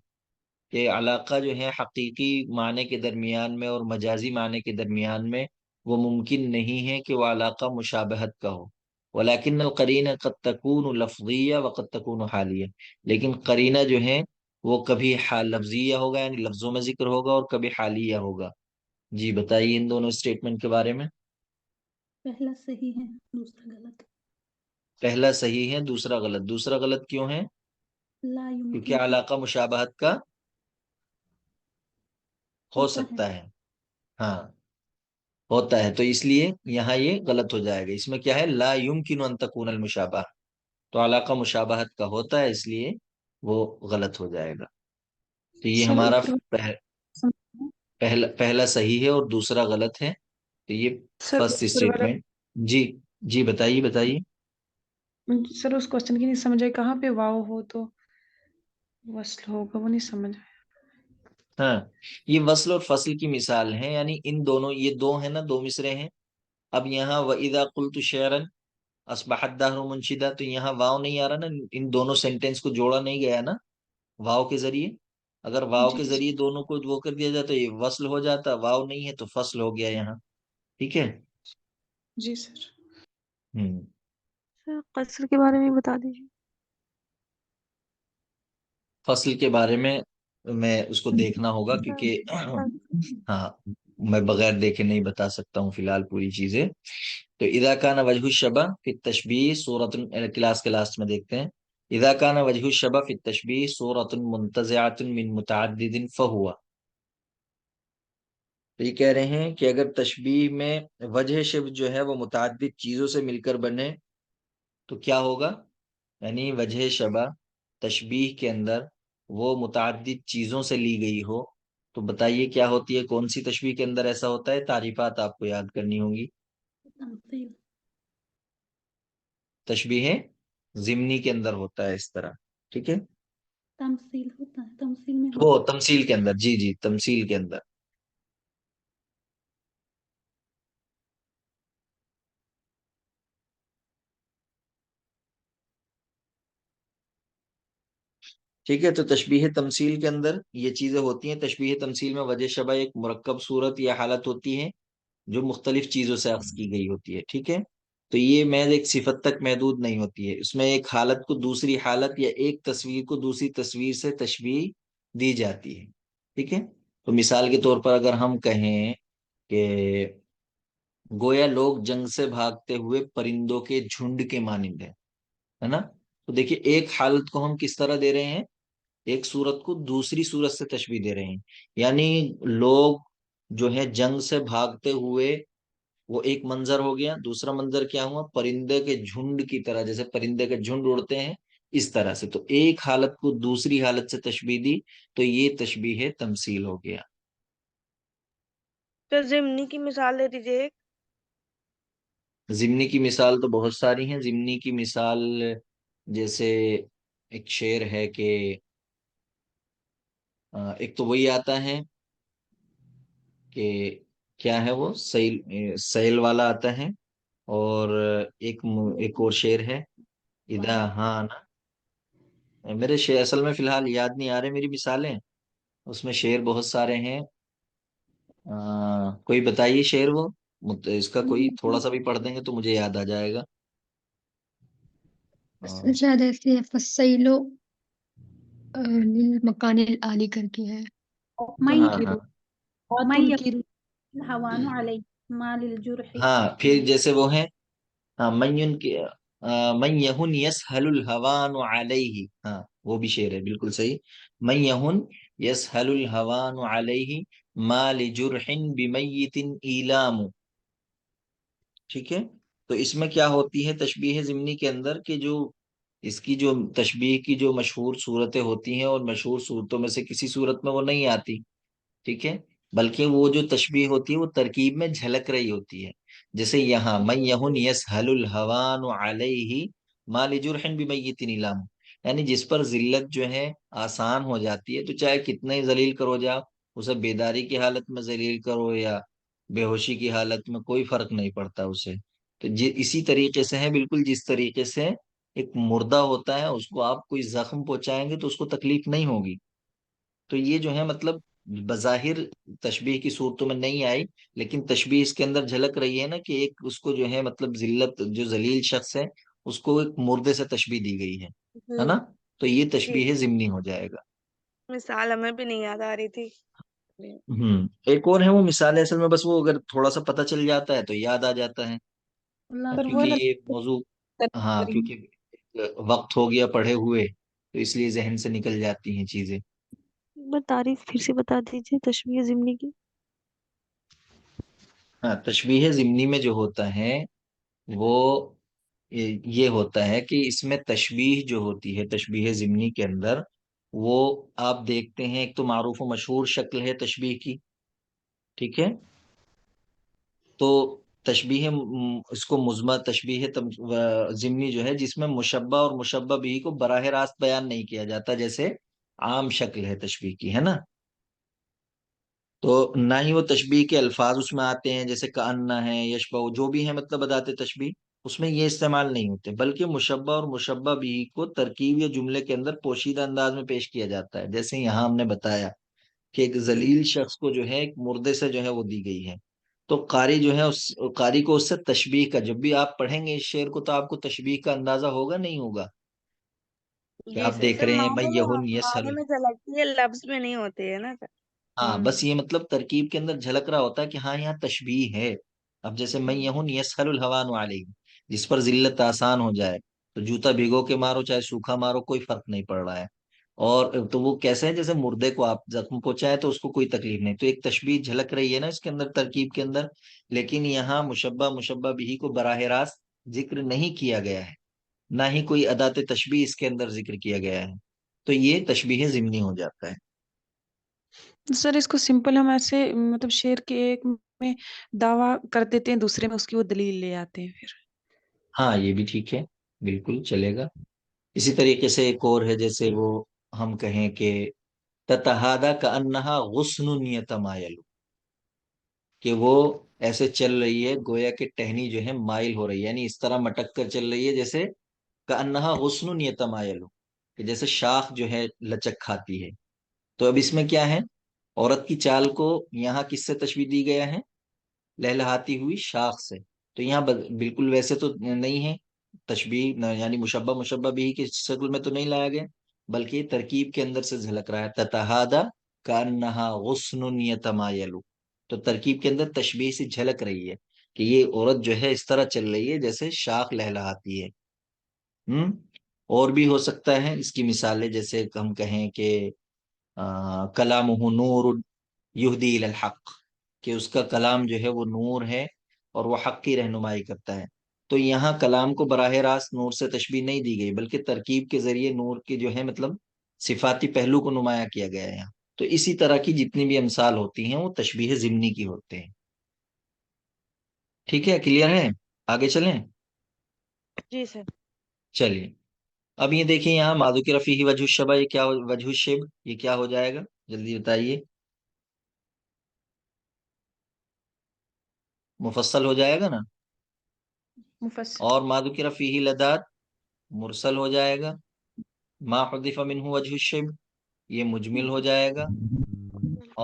کہ علاقہ جو ہے حقیقی معنی کے درمیان میں اور مجازی معنی کے درمیان میں وہ ممکن نہیں ہے کہ وہ علاقہ مشابہت کا ہو۔ ولیکن القرینہ قد تکون لفظیہ وقد تکون حالیہ، لیکن قرینہ جو ہے وہ کبھی حال لفظیہ ہوگا یعنی لفظوں میں ذکر ہوگا، اور کبھی حالیہ ہوگا۔ جی بتائیے ان دونوں اسٹیٹمنٹ کے بارے میں۔ پہلا صحیح ہے، دوسرا غلط۔ پہلا صحیح ہے، دوسرا غلط۔ دوسرا غلط کیوں ہے؟ لا کیونکہ يمكن علاقہ مشابہت کا ہو ہوتا ہے۔ سکتا ہے، ہاں ہوتا ہے، تو اس لیے یہاں یہ غلط ہو جائے گا۔ اس میں کیا ہے؟ لا يمكن ان تكون المشابہ، تو علاقہ مشابہت کا ہوتا ہے، اس لیے وہ غلط ہو جائے گا۔ تو یہ سر ہمارا اوپر پہلا صحیح ہے اور دوسرا غلط ہے، تو یہ سر فرسٹ اوپر والا اسٹیٹمنٹ۔ جی جی بتائیے بتائیے۔ سر اس کوشچن کی نہیں سمجھ آئی، کہاں پہ واو ہو تو وصل ہوگا، وہ نہیں سمجھ آیا۔ ہاں یہ وصل اور فصل کی مثال ہے، یعنی ان دونوں، یہ دو ہیں نا، دو مصرے ہیں۔ اب یہاں وَإِذَا قُلْتُ شَعْرًا أَصْبَحَ الدَّهْرُ مُنشِدًا، تو یہاں واو نہیں آ رہا نا، ان دونوں سینٹینس کو جوڑا نہیں گیا نا واو کے ذریعے۔ اگر واو جی کے جی ذریعے دونوں کو وہ کر دیا جاتا یہ وصل ہو جاتا، واو نہیں ہے تو فصل ہو گیا یہاں، ٹھیک ہے؟ جی سر۔ ہوں سر قصر کے بارے میں بتا دیجیے۔ فصل کے بارے میں اس کو دیکھنا ہوگا کیونکہ ہاں میں بغیر دیکھے نہیں بتا سکتا ہوں فی الحال پوری چیزیں۔ تو اذا کان وجہ الشبہ فی التشبیہ صورت، کلاس کے لاسٹ میں دیکھتے ہیں، اذا کان وجہ الشبہ فی التشبیہ صورت منتزعۃ من متعدد فہوا، تو یہ کہہ رہے ہیں کہ اگر تشبیہ میں وجہ شبہ جو ہے وہ متعدد چیزوں سے مل کر بنے تو کیا ہوگا؟ یعنی وجہ شبہ تشبیہ کے اندر وہ متعدد چیزوں سے لی گئی ہو تو بتائیے کیا ہوتی ہے؟ کون سی تشبیہ کے اندر ایسا ہوتا ہے؟ تعریفات آپ کو یاد کرنی ہوں گی۔ تمثیل۔ تشبیہ ضمنی کے اندر ہوتا ہے اس طرح، ٹھیک ہے؟ تمثیل ہوتا ہے، تمثیل میں وہ ہوتا تمثیل کے اندر، جی جی تمثیل کے اندر۔ ٹھیک ہے، تو تشبیہ تمثیل کے اندر یہ چیزیں ہوتی ہیں۔ تشبیہ تمثیل میں وجہ شبہ ایک مرکب صورت یا حالت ہوتی ہے جو مختلف چیزوں سے اخذ کی گئی ہوتی ہے، ٹھیک ہے؟ تو یہ محض ایک صفت تک محدود نہیں ہوتی ہے، اس میں ایک حالت کو دوسری حالت یا ایک تصویر کو دوسری تصویر سے تشبیہ دی جاتی ہے، ٹھیک ہے؟ تو مثال کے طور پر اگر ہم کہیں کہ گویا لوگ جنگ سے بھاگتے ہوئے پرندوں کے جھنڈ کے مانند ہیں، ہے نا؟ تو دیکھیے ایک حالت کو ہم کس طرح دے رہے ہیں، ایک صورت کو دوسری صورت سے تشبیہ دے رہے ہیں، یعنی لوگ جو ہے جنگ سے بھاگتے ہوئے وہ ایک منظر ہو گیا، دوسرا منظر کیا ہوا؟ پرندے کے جھنڈ کی طرح، جیسے پرندے کے جھنڈ اڑتے ہیں اس طرح سے، تو ایک حالت کو دوسری حالت سے تشبیہ دی تو یہ تشبیہ تمثیل ہو گیا۔ تو ضمنی کی مثال دے دیجیے ایک۔ ضمنی کی مثال تو بہت ساری ہیں، ضمنی کی مثال جیسے ایک شعر ہے کہ ایک تو وہی آتا ہے کہ کیا ہے وہ سیل والا آتا ہے، اور ایک اور شعر ہے اذا، ہاں نا، میرے شعر اصل میں فی الحال یاد نہیں آ رہے میری مثالیں، اس میں شعر بہت سارے ہیں. کوئی بتائیے شعر وہ، اس کا کوئی تھوڑا سا بھی پڑھ دیں گے تو مجھے یاد آ جائے گا. شاید ایسے ہے فصیلو مکان العالی کر کے ہے. من ہاں ہاں من يقل الهوان عليه ما للجرح ہاں، پھر جیسے وہ ہیں، ہاں من یہن یسہل الہوان علیہ، ہاں وہ بھی شعر ہے بالکل صحیح. من یہن یسہل الہوان علیہ ما لجرح بمیت ایلام. ٹھیک ہے. تو اس میں کیا ہوتی ہے تشبیہ ضمنی کے اندر، کہ جو اس کی جو تشبیہ کی جو مشہور صورتیں ہوتی ہیں، اور مشہور صورتوں میں سے کسی صورت میں وہ نہیں آتی. ٹھیک ہے. بلکہ وہ جو تشبیہ ہوتی ہے وہ ترکیب میں جھلک رہی ہوتی ہے. جیسے یہاں من یہن یسہل الہوان علیہ ما لجرح بمیت نیلام، یعنی جس پر ذلت جو ہے آسان ہو جاتی ہے، تو چاہے کتنا ہی ذلیل کرو جاؤ، اسے بیداری کی حالت میں ذلیل کرو یا بے ہوشی کی حالت میں، کوئی فرق نہیں پڑتا اسے. تو اسی طریقے سے ہے بالکل، جس طریقے سے ایک مردہ ہوتا ہے اس کو آپ کوئی زخم پہنچائیں گے تو اس کو تکلیف نہیں ہوگی. تو یہ جو ہے مطلب بظاہر تشبیہ کی صورتوں میں نہیں آئی، لیکن تشبیہ اس کے اندر جھلک رہی ہے نا، کہ ایک اس کو جو ہے مطلب ذلت، جو ذلیل شخص ہے اس کو ایک مردے سے تشبیہ دی گئی ہے نا. تو یہ جی تشبیہ ضمنی ہو جائے گا. مثال ہمیں بھی نہیں یاد آ رہی تھی. ایک اور ہے وہ مثال ہے، اصل میں بس وہ اگر تھوڑا سا پتہ چل جاتا ہے تو یاد آ جاتا ہے. اللہ پر وہ کیونکہ نا یہ موضوع، ہاں کیونکہ وقت ہو گیا پڑھے ہوئے، تو اس لیے ذہن سے نکل جاتی ہیں چیزیں. ایک بار تعریف پھر سے بتا دیجیے تشبیہ ضمنی کی. ہاں، تشبیہ ضمنی میں جو ہوتا ہے وہ یہ ہوتا ہے کہ اس میں تشبیہ جو ہوتی ہے تشبیہ ضمنی کے اندر، وہ آپ دیکھتے ہیں ایک تو معروف و مشہور شکل ہے تشبیہ کی. ٹھیک ہے. تو تشبیہ اس کو مضمر تشبیہ ضمنی جو ہے جس میں مشبہ اور مشبہ بھی کو براہ راست بیان نہیں کیا جاتا، جیسے عام شکل ہے تشبیہ کی، ہے نا. تو نہ ہی وہ تشبیہ کے الفاظ اس میں آتے ہیں، جیسے کأنہ ہے، یشبہ، جو بھی ہے مطلب ادات تشبیہ، اس میں یہ استعمال نہیں ہوتے، بلکہ مشبہ اور مشبہ بھی کو ترکیب یا جملے کے اندر پوشیدہ انداز میں پیش کیا جاتا ہے. جیسے یہاں ہم نے بتایا کہ ایک ذلیل شخص کو جو ہے ایک مردے سے جو ہے وہ دی گئی ہے، تو قاری جو ہے اس قاری کو اس سے تشبیہ کا، جب بھی آپ پڑھیں گے اس شعر کو تو آپ کو تشبیہ کا اندازہ ہوگا نہیں ہوگا، کہ جی آپ سر، دیکھ سر رہے ہیں میں معنی میں، یہن یسہل. معنی میں جھلکتی ہے، لفظ میں نہیں ہوتے ہے نا سر. ہاں بس یہ مطلب ترکیب کے اندر جھلک رہا ہوتا ہے کہ ہاں یہاں تشبیہ ہے. اب جیسے من یہن یسہل الہوان علیہ، جس پر ذلت آسان ہو جائے، تو جوتا بھگو کے مارو چاہے سوکھا مارو کوئی فرق نہیں پڑ رہا ہے. اور تو وہ کیسے ہے، جیسے مردے کو آپ زخم پہنچائے تو اس کو کوئی تکلیف نہیں، تو ایک تشبیہ جھلک رہی ہے نا اس کے اندر ترکیب کے اندر. لیکن یہاں مشبہ مشبہ بھی کو براہ راست ذکر نہیں کیا گیا ہے، نہ ہی کوئی ادات تشبیہ اس کے اندر ذکر کیا گیا ہے، تو یہ تشبیہ ضمنی ہو جاتا ہے. سر اس کو سمپل ہم ایسے مطلب شعر کے ایک میں دعویٰ کر دیتے ہیں، دوسرے میں اس کی وہ دلیل لے آتے ہیں پھر. ہاں یہ بھی ٹھیک ہے، بالکل چلے گا. اسی طریقے سے ایک اور ہے، جیسے وہ ہم کہیں کہ تتہادہ کأنہا غصن یتمایل، کہ وہ ایسے چل رہی ہے گویا کہ ٹہنی جو ہے مائل ہو رہی ہے، یعنی اس طرح مٹک کر چل رہی ہے جیسے کأنہا غصن یتمایل، کہ جیسے شاخ جو ہے لچک کھاتی ہے. تو اب اس میں کیا ہے، عورت کی چال کو یہاں کس سے تشبیہ دی گیا ہے، لہلہاتی ہوئی شاخ سے. تو یہاں بالکل ویسے تو نہیں ہے تشبیہ، یعنی مشبہ مشبہ بھی کی شکل میں تو نہیں لایا گیا، بلکہ یہ ترکیب کے اندر سے جھلک رہا ہے. تتہادہ کانہا غصن یتمایل، تو ترکیب کے اندر تشبیہ سے جھلک رہی ہے کہ یہ عورت جو ہے اس طرح چل رہی ہے جیسے شاخ لہلہاتی ہے. اور بھی ہو سکتا ہے اس کی مثالیں، جیسے ہم کہیں کہ کلامہ نور یہدی الی الحق، کہ اس کا کلام جو ہے وہ نور ہے اور وہ حق کی رہنمائی کرتا ہے. تو یہاں کلام کو براہ راست نور سے تشبیہ نہیں دی گئی، بلکہ ترکیب کے ذریعے نور کے جو ہے مطلب صفاتی پہلو کو نمایاں کیا گیا ہے یہاں. تو اسی طرح کی جتنی بھی امثال ہوتی ہیں وہ تشبیہ ضمنی کی ہوتے ہیں. ٹھیک ہے، کلیئر ہے، آگے چلیں. جی سر. چلیے اب یہ دیکھیں یہاں ماذکر فیہ وجہ الشبہ، یہ کیا وجہ الشبہ، یہ کیا ہو جائے گا، جلدی بتائیے. مفصل ہو جائے گا نا، مفصل. اور ماذکر فیہ لدات مرسل ہو جائے گا. ما حذف منہ وجہ الشبہ یہ مجمل ہو جائے گا،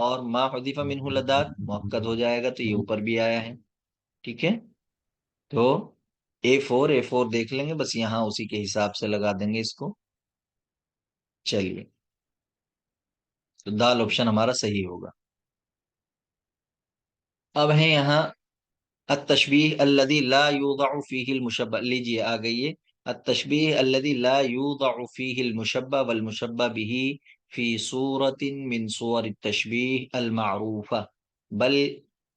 اور ما حذف منہ لدات مؤکد ہو جائے گا، تو یہ اوپر بھی آیا ہے. ٹھیک ہے، تو A4 دیکھ لیں گے، بس یہاں اسی کے حساب سے لگا دیں گے اس کو. چلیے، تو دال آپشن ہمارا صحیح ہوگا. اب ہے یہاں التشبیہ الذی لا یوضع فیہ المشبہ، لیجئے آ گئی ہے التشبیہ الذی لا یوضع فیہ المشبہ والمشبہ بہ فی صورت من صور التشبیہ المعروفہ بل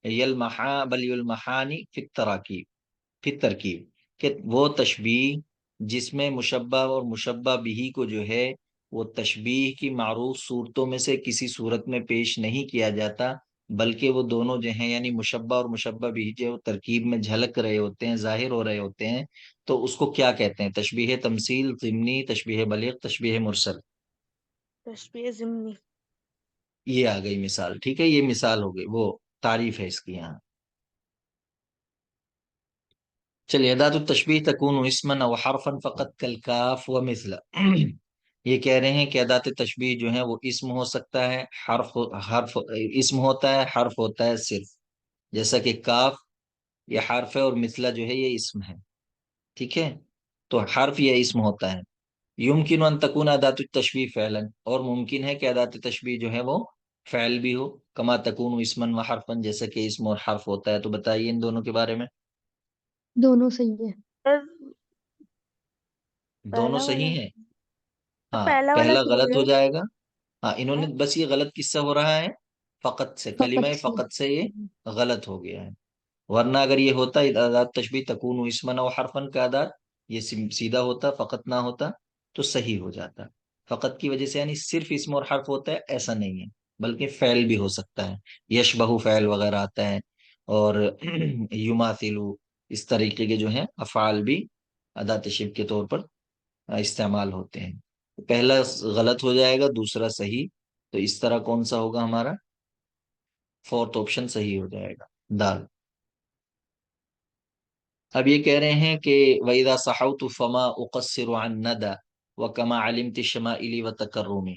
یلمحان فی التراکیب، فی الترکیب، کہ وہ تشبیہ جس میں مشبہ اور مشبہ بہ کو جو ہے وہ تشبیہ کی معروف صورتوں میں سے کسی صورت میں پیش نہیں کیا جاتا، بلکہ وہ دونوں جو ہیں یعنی مشبہ اور مشبہ بھی جو ترکیب میں جھلک رہے ہوتے ہیں، ظاہر ہو رہے ہوتے ہیں، تو اس کو کیا کہتے ہیں؟ تشبیہ تمثیل، ضمنی، تشبیہ بلیغ، تشبیہ مرسل. تشبیہ ضمنی. یہ آ گئی مثال. ٹھیک ہے، یہ مثال ہو گئی، وہ تعریف ہے اس کی یہاں. چلیے، اداة التشبیہ تکون اسما او حرفا فقط کالکاف ومثل. یہ کہہ رہے ہیں کہ اداة تشبیہ جو ہے وہ اسم ہو سکتا ہے، حرف اسم ہوتا ہے، حرف ہوتا ہے صرف، جیسا کہ کاف یہ حرف ہے اور مثلا جو ہے یہ اسم ہے. ٹھیک ہے، تو حرف یا اسم ہوتا ہے. یمکن ان تکون اداة التشبیہ فعلا، اور ممکن ہے کہ اداة تشبیہ جو ہے وہ فعل بھی ہو، کما تکون اسما و حرفا، جیسا کہ اسم اور حرف ہوتا ہے. تو بتائیے ان دونوں کے بارے میں. دونوں صحیح ہے. سر، دونوں پہلا والا صحیح ہیں. ہاں، پہلا والا پہلا صحیح غلط ہو ہے. جائے گا. ہاں، انہوں نے ہاں، بس یہ غلط کس سے ہو رہا ہے؟ فقط سے، کلمہ فقط سے. فقط سے یہ غلط ہو گیا ہے. ورنہ اگر یہ ہوتا ادات تشبیہ تکون اسما و حرفن کا ادات، یہ سیدھا ہوتا، فقط نہ ہوتا تو صحیح ہو جاتا. فقط کی وجہ سے یعنی صرف اسم اور حرف ہوتا ہے ایسا نہیں ہے، بلکہ فعل بھی ہو سکتا ہے، یشبہ فعل وغیرہ آتا ہے، اور یماثلو، اس طریقے کے جو ہیں افعال بھی ادات شبہ کے طور پر استعمال ہوتے ہیں. پہلا غلط ہو جائے گا، دوسرا صحیح، تو اس طرح کون سا ہوگا ہمارا؟ فورتھ آپشن صحیح ہو جائے گا، دال. اب یہ کہہ رہے ہیں کہ وَإِذَا صَحَوْتُ فَمَا أُقَصِّرُ عَنْ نَدَى وَكَمَا عَلِمْتِ الشَّمَائِلِ وَتَكَرُّمِ.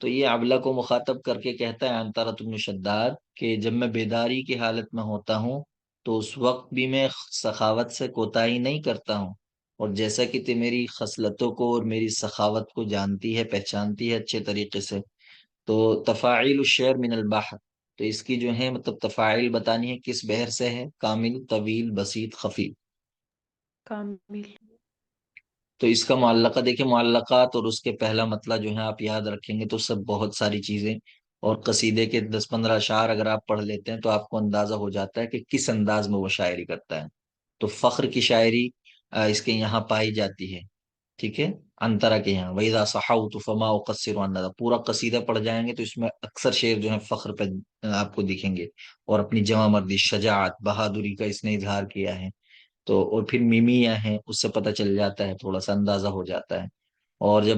تو یہ عبلہ کو مخاطب کر کے کہتا ہے عنترۃ بن شداد کہ جب میں بیداری کی حالت میں ہوتا ہوں تو اس وقت بھی میں سخاوت سے کوتاہی نہیں کرتا ہوں، اور جیسا کہ تے میری خصلتوں کو اور میری سخاوت کو جانتی ہے، پہچانتی ہے اچھے طریقے سے. تو تفاعیل الشعر من البحر، تو اس کی جو ہے مطلب تفاعیل بتانی ہے کس بحر سے ہے؟ کامل، طویل، بسیط، خفی. کامل. تو اس کا معلقہ دیکھیں، معلقات اور اس کے پہلا مطلب جو ہے آپ یاد رکھیں گے تو سب بہت ساری چیزیں، اور قصیدے کے 10-15 اشعار اگر آپ پڑھ لیتے ہیں تو آپ کو اندازہ ہو جاتا ہے کہ کس انداز میں وہ شاعری کرتا ہے. تو فخر کی شاعری اس کے یہاں پائی جاتی ہے. ٹھیک ہے، انترا کے یہاں وَإِذَا صَحَوْتُ فَمَا أُقَصِّرُ عَنْ نَدَى پورا قصیدہ پڑھ جائیں گے تو اس میں اکثر شعر جو ہے فخر پہ آپ کو دکھیں گے، اور اپنی جوان مردی، شجاعت، بہادری کا اس نے اظہار کیا ہے. تو اور پھر میمیاں ہیں، اس سے پتہ چل جاتا ہے، تھوڑا سا اندازہ ہو جاتا ہے. اور جب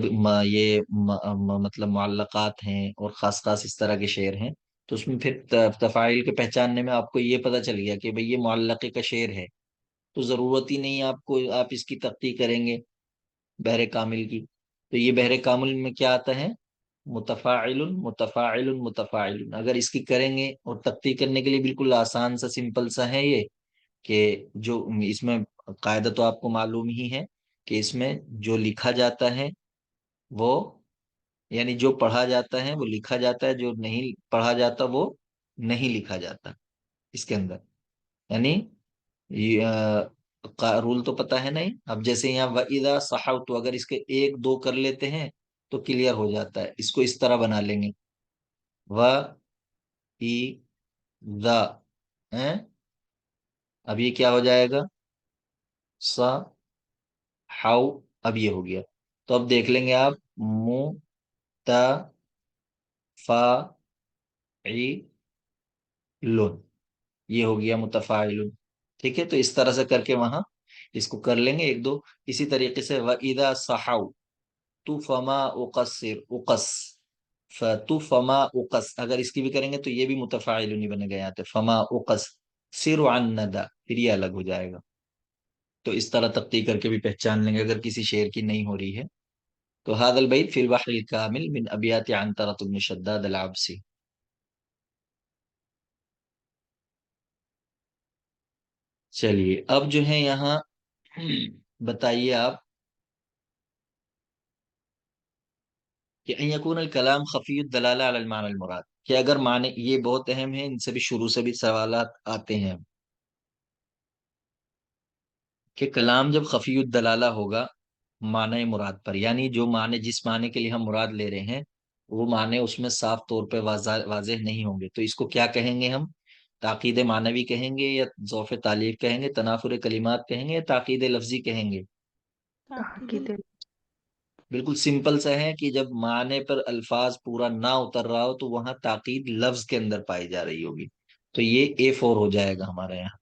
مطلب معلقات ہیں اور خاص خاص اس طرح کے شعر ہیں تو اس میں پھر تفاعل کے پہچاننے میں آپ کو یہ پتہ چل گیا کہ بھئی یہ معلقے کا شعر ہے، تو ضرورت ہی نہیں آپ کو، آپ اس کی تختی کریں گے بحر کامل کی. تو یہ بحر کامل میں کیا آتا ہے؟ متفاعل متفاعل متفاعل. اگر اس کی کریں گے، اور تختی کرنے کے لیے بالکل آسان سا سمپل سا ہے یہ، کہ جو اس میں قاعدہ تو آپ کو معلوم ہی ہے کہ اس میں جو لکھا جاتا ہے وہ، یعنی جو پڑھا جاتا ہے وہ لکھا جاتا ہے، جو نہیں پڑھا جاتا وہ نہیں لکھا جاتا اس کے اندر. یعنی رول تو پتہ ہے نہیں. اب جیسے یہاں وَإِذَا صَحَوْتُ، اگر اس کے 1-2 کر لیتے ہیں تو کلیئر ہو جاتا ہے. اس کو اس طرح بنا لیں گے، وَإِذَا، اب یہ کیا ہو جائے گا؟ ہاؤ، اب یہ ہو گیا. تو اب دیکھ لیں گے آپ، متفاعل، یہ ہو گیا متفاعل. ٹھیک ہے، تو اس طرح سے کر کے وہاں اس کو کر لیں گے 1-2. اسی طریقے سے وَإِذَا صَحَوْتُ فَمَا أُقَصِّرُ، اقص، فتو فما اقص، اگر اس کی بھی کریں گے تو یہ بھی متفاعل نہیں بنے گا یہاں پہ، فما اقص سر عن ندا، پھر یہ الگ ہو جائے گا. تو اس طرح تختی کر کے بھی پہچان لیں گے اگر کسی شعر کی نہیں ہو رہی ہے تو هذا البيت في البحر الكامل من ابیات عنترة بن شداد العبسی. چلیے اب جو ہے یہاں بتائیے آپ کہ ان یکون الکلام خفی الدلالہ علی المعنی المراد، کہ اگر معنی، یہ بہت اہم ہے، ان سے بھی شروع سے بھی سوالات آتے ہیں، کہ کلام جب خفی الدلالہ ہوگا معنی مراد پر، یعنی جو معنی، جس معنی کے لیے ہم مراد لے رہے ہیں وہ معنی اس میں صاف طور پہ واضح نہیں ہوں گے، تو اس کو کیا کہیں گے ہم؟ تاکید معنوی کہیں گے، یا ضعف تعلیق کہیں گے، تنافر کلمات کہیں گے، یا تاکید لفظی کہیں گے؟ تاکید بالکل سمپل سا ہے کہ جب معنی پر الفاظ پورا نہ اتر رہا ہو تو وہاں تاکید لفظ کے اندر پائی جا رہی ہوگی، تو یہ A4 ہو جائے گا ہمارے یہاں.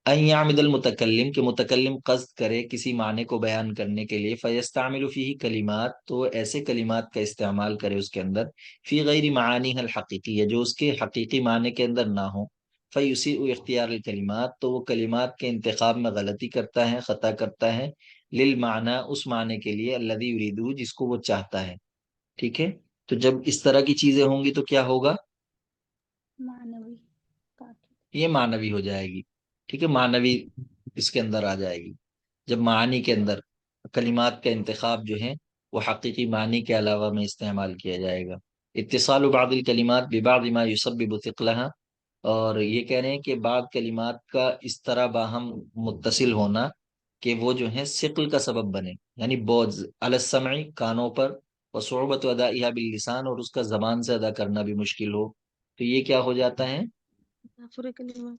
ان یعمد المتکلم، کہ متکلم قصد کرے کسی معنی کو بیان کرنے کے لیے، فیستعمل فیہ کلمات، تو ایسے کلمات کا استعمال کرے اس کے اندر، فی غیر معانی الحقیقی، جو اس کے حقیقی معنی کے اندر نہ ہو، فیسیء اختیار الکلمات، تو وہ کلمات کے انتخاب میں غلطی کرتا ہے، خطا کرتا ہے، للمعنی، اس معنی کے لیے، الذی یریدہ، جس کو وہ چاہتا ہے. ٹھیک ہے، تو جب اس طرح کی چیزیں ہوں گی تو کیا ہوگا؟ معنوی تاکید. یہ معنوی ہو جائے گی. ٹھیک ہے، معنوی اس کے اندر آ جائے گی جب معانی کے اندر کلمات کا انتخاب جو ہے وہ حقیقی معنی کے علاوہ میں استعمال کیا جائے گا. اتصال بعض الکلمات ببعض ما یسبب ثقلها، اور یہ کہہ رہے ہیں کہ بعض کلمات کا اس طرح باہم متصل ہونا کہ وہ جو ہے ثقل کا سبب بنے، یعنی بوجھ علی السمع، کانوں پر، وصعوبۃ ادائها باللسان، اور اس کا زبان سے ادا کرنا بھی مشکل ہو، تو یہ کیا ہو جاتا ہے؟ تنافر کلمات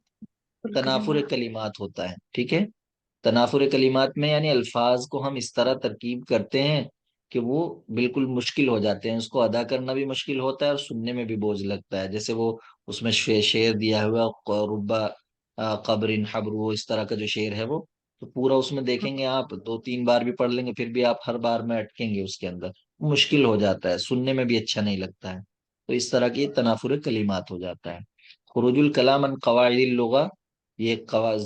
تنافر کلمات ہوتا ہے. ٹھیک ہے، تنافر کلمات میں یعنی الفاظ کو ہم اس طرح ترکیب کرتے ہیں کہ وہ بالکل مشکل ہو جاتے ہیں، اس کو ادا کرنا بھی مشکل ہوتا ہے اور سننے میں بھی بوجھ لگتا ہے. جیسے وہ اس میں شعر دیا ہوا ربا قبر حبر، وہ اس طرح کا جو شعر ہے وہ، تو پورا اس میں دیکھیں گے آپ 2-3 بار بھی پڑھ لیں گے پھر بھی آپ ہر بار میں اٹکیں گے اس کے اندر، مشکل ہو جاتا ہے، سننے میں بھی اچھا نہیں لگتا ہے. تو اس طرح کی تنافر کلمات ہو جاتا ہے. خروج الکلام عن قواعد اللغہ، یہ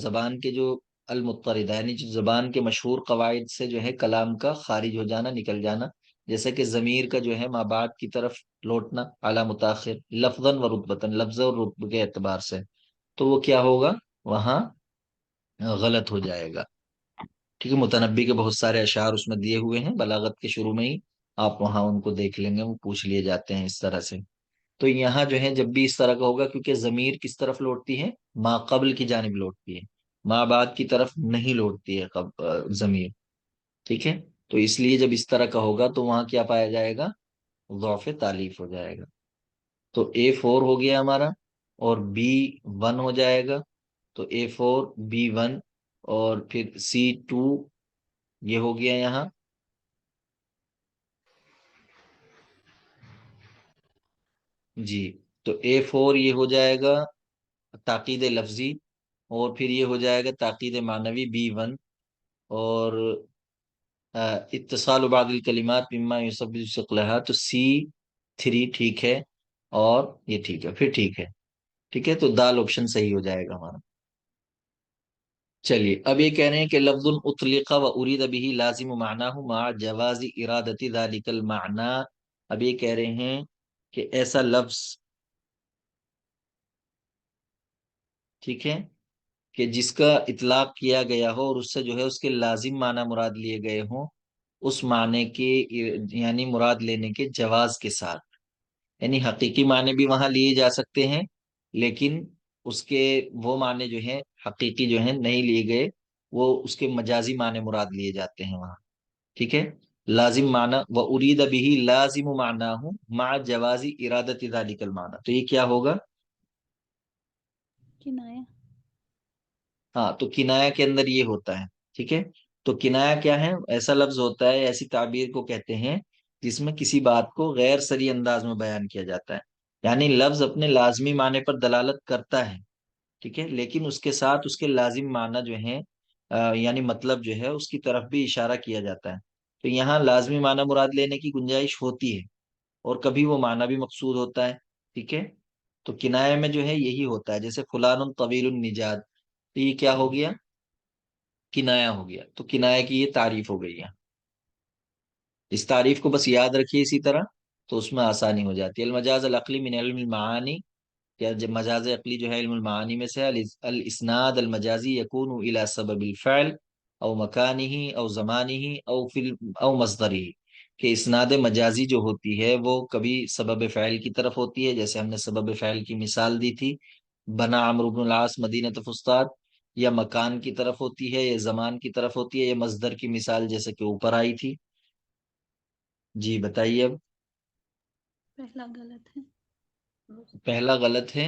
زبان کے جو المضطردہ، یعنی جو زبان کے مشہور قواعد سے جو ہے کلام کا خارج ہو جانا، نکل جانا، جیسے کہ ضمیر کا جو ہے ما بعد کی طرف لوٹنا، اعلی متاخر، لفظاً و رتبتاً، لفظ اور رتبے کے اعتبار سے، تو وہ کیا ہوگا؟ وہاں غلط ہو جائے گا. ٹھیک ہے، متنبی کے بہت سارے اشعار اس میں دیے ہوئے ہیں بلاغت کے شروع میں ہی، آپ وہاں ان کو دیکھ لیں گے، وہ پوچھ لیے جاتے ہیں اس طرح سے. تو یہاں جو ہے جب بھی اس طرح کا ہوگا، کیونکہ ضمیر کس طرف لوٹتی ہے؟ ما قبل کی جانب لوٹتی ہے، ما بعد کی طرف نہیں لوٹتی ہے ضمیر. ٹھیک ہے، تو اس لیے جب اس طرح کا ہوگا تو وہاں کیا پایا جائے گا؟ ضعف تالیف ہو جائے گا. تو A4 ہو گیا ہمارا، اور B1 ہو جائے گا. تو A4 B1 اور پھر C2 یہ ہو گیا یہاں. جی، تو A4 یہ ہو جائے گا تاکید لفظی، اور پھر یہ ہو جائے گا تاکید معنوی B1، اور اتصال بعض الکلمات مما یسبب ثقلها، تو C3 ٹھیک ہے، اور یہ ٹھیک ہے، پھر ٹھیک ہے. ٹھیک ہے، تو دال آپشن صحیح ہو جائے گا ہمارا. چلیے اب یہ کہہ رہے ہیں کہ لفظ اطلق و ارید به لازم معناه مع جواز ارادت ذلك المعنى. اب یہ کہہ رہے ہیں کہ ایسا لفظ، ٹھیک ہے، کہ جس کا اطلاق کیا گیا ہو اور اس سے جو ہے اس کے لازم معنی مراد لیے گئے ہوں، اس معنی کے یعنی مراد لینے کے جواز کے ساتھ، یعنی حقیقی معنی بھی وہاں لیے جا سکتے ہیں لیکن اس کے وہ معنی جو ہیں حقیقی جو ہیں نہیں لیے گئے، وہ اس کے مجازی معنی مراد لیے جاتے ہیں وہاں. ٹھیک ہے، لازم معنی و ارید به لازم معناه مع جواز ارادت ذلك المعنى، تو یہ کیا ہوگا؟ کنایا. ہاں، تو کنایا کے اندر یہ ہوتا ہے. ٹھیک ہے، تو کنایا کیا ہے؟ ایسا لفظ ہوتا ہے، ایسی تعبیر کو کہتے ہیں جس میں کسی بات کو غیر صریح انداز میں بیان کیا جاتا ہے، یعنی لفظ اپنے لازمی معنی پر دلالت کرتا ہے، ٹھیک ہے، لیکن اس کے ساتھ اس کے لازم معنی جو ہیں یعنی مطلب جو ہے اس کی طرف بھی اشارہ کیا جاتا ہے. تو یہاں لازمی معنی مراد لینے کی گنجائش ہوتی ہے، اور کبھی وہ معنی بھی مقصود ہوتا ہے. ٹھیک ہے، تو کنایہ میں جو ہے یہی ہوتا ہے، جیسے فلان طویل النجاد، تو یہ کیا ہو گیا؟ کنایا ہو گیا. تو کنایا کی یہ تعریف ہو گئی ہے. اس تعریف کو بس یاد رکھیے اسی طرح، تو اس میں آسانی ہو جاتی ہے. المجاز العقلی من علم المعانی، کیا جب مجاز عقلی جو ہے علم المعانی میں سے ہے. الاسناد المجازی یکون الى سبب الفعل او مکانہ او زمانہ او مصدرہ، کہ اسناد مجازی جو ہوتی ہے وہ کبھی سبب فعل کی طرف ہوتی ہے، جیسے ہم نے سبب فعل کی مثال دی تھی، بنا عمرو بن العاص مدینہ فسطاط، یا مکان کی طرف ہوتی ہے، یا زمان کی طرف ہوتی ہے، یا مصدر کی مثال جیسے کہ اوپر آئی تھی. جی بتائیے اب. پہلا غلط ہے. پہلا غلط ہے،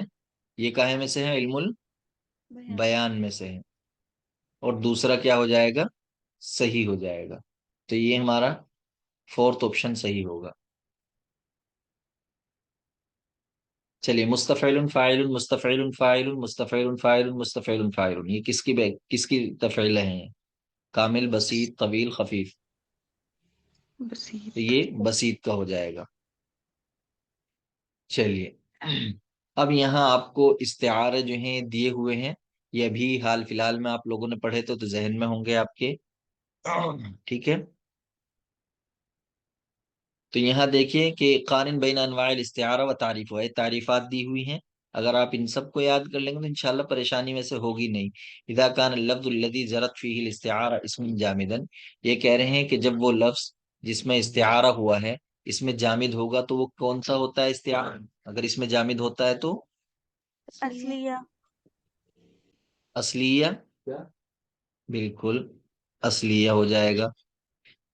یہ کہے میں سے ہے؟ علم بیان. البیان میں سے ہے. اور دوسرا کیا ہو جائے گا؟ صحیح ہو جائے گا. تو یہ ہمارا فورتھ آپشن صحیح ہوگا. چلیے، مستفعل فاعل مستفعل فاعل مستفعل فاعل مستفعل فاعل، یہ کس کی تفعیلیں ہیں؟ کامل، بسیط، طویل، خفیف. تو بسیط. یہ بسیط کا ہو جائے گا. چلیے، اب یہاں آپ کو استعارے جو ہیں دیے ہوئے ہیں، یہ ابھی حال فی الحال میں آپ لوگوں نے پڑھے تو ذہن میں ہوں گے آپ کے. ٹھیک ہے، تو یہاں دیکھیے کہ قارن بین انواع الاستعارہ و تعریف ہے، تعریفات دی ہوئی ہیں. اگر آپ ان سب کو یاد کر لیں گے تو انشاءاللہ پریشانی میں سے ہوگی نہیں. اذا کان اللفظ الذي جرت فيه الاستعارہ اسم جامدا، یہ کہہ رہے ہیں کہ جب وہ لفظ جس میں استعارہ ہوا ہے اس میں جامد ہوگا تو وہ کون سا ہوتا ہے استعارہ؟ اگر اس میں جامد ہوتا ہے تو اصلیہ. اصلیہ، بالکل اصلیہ ہو جائے گا.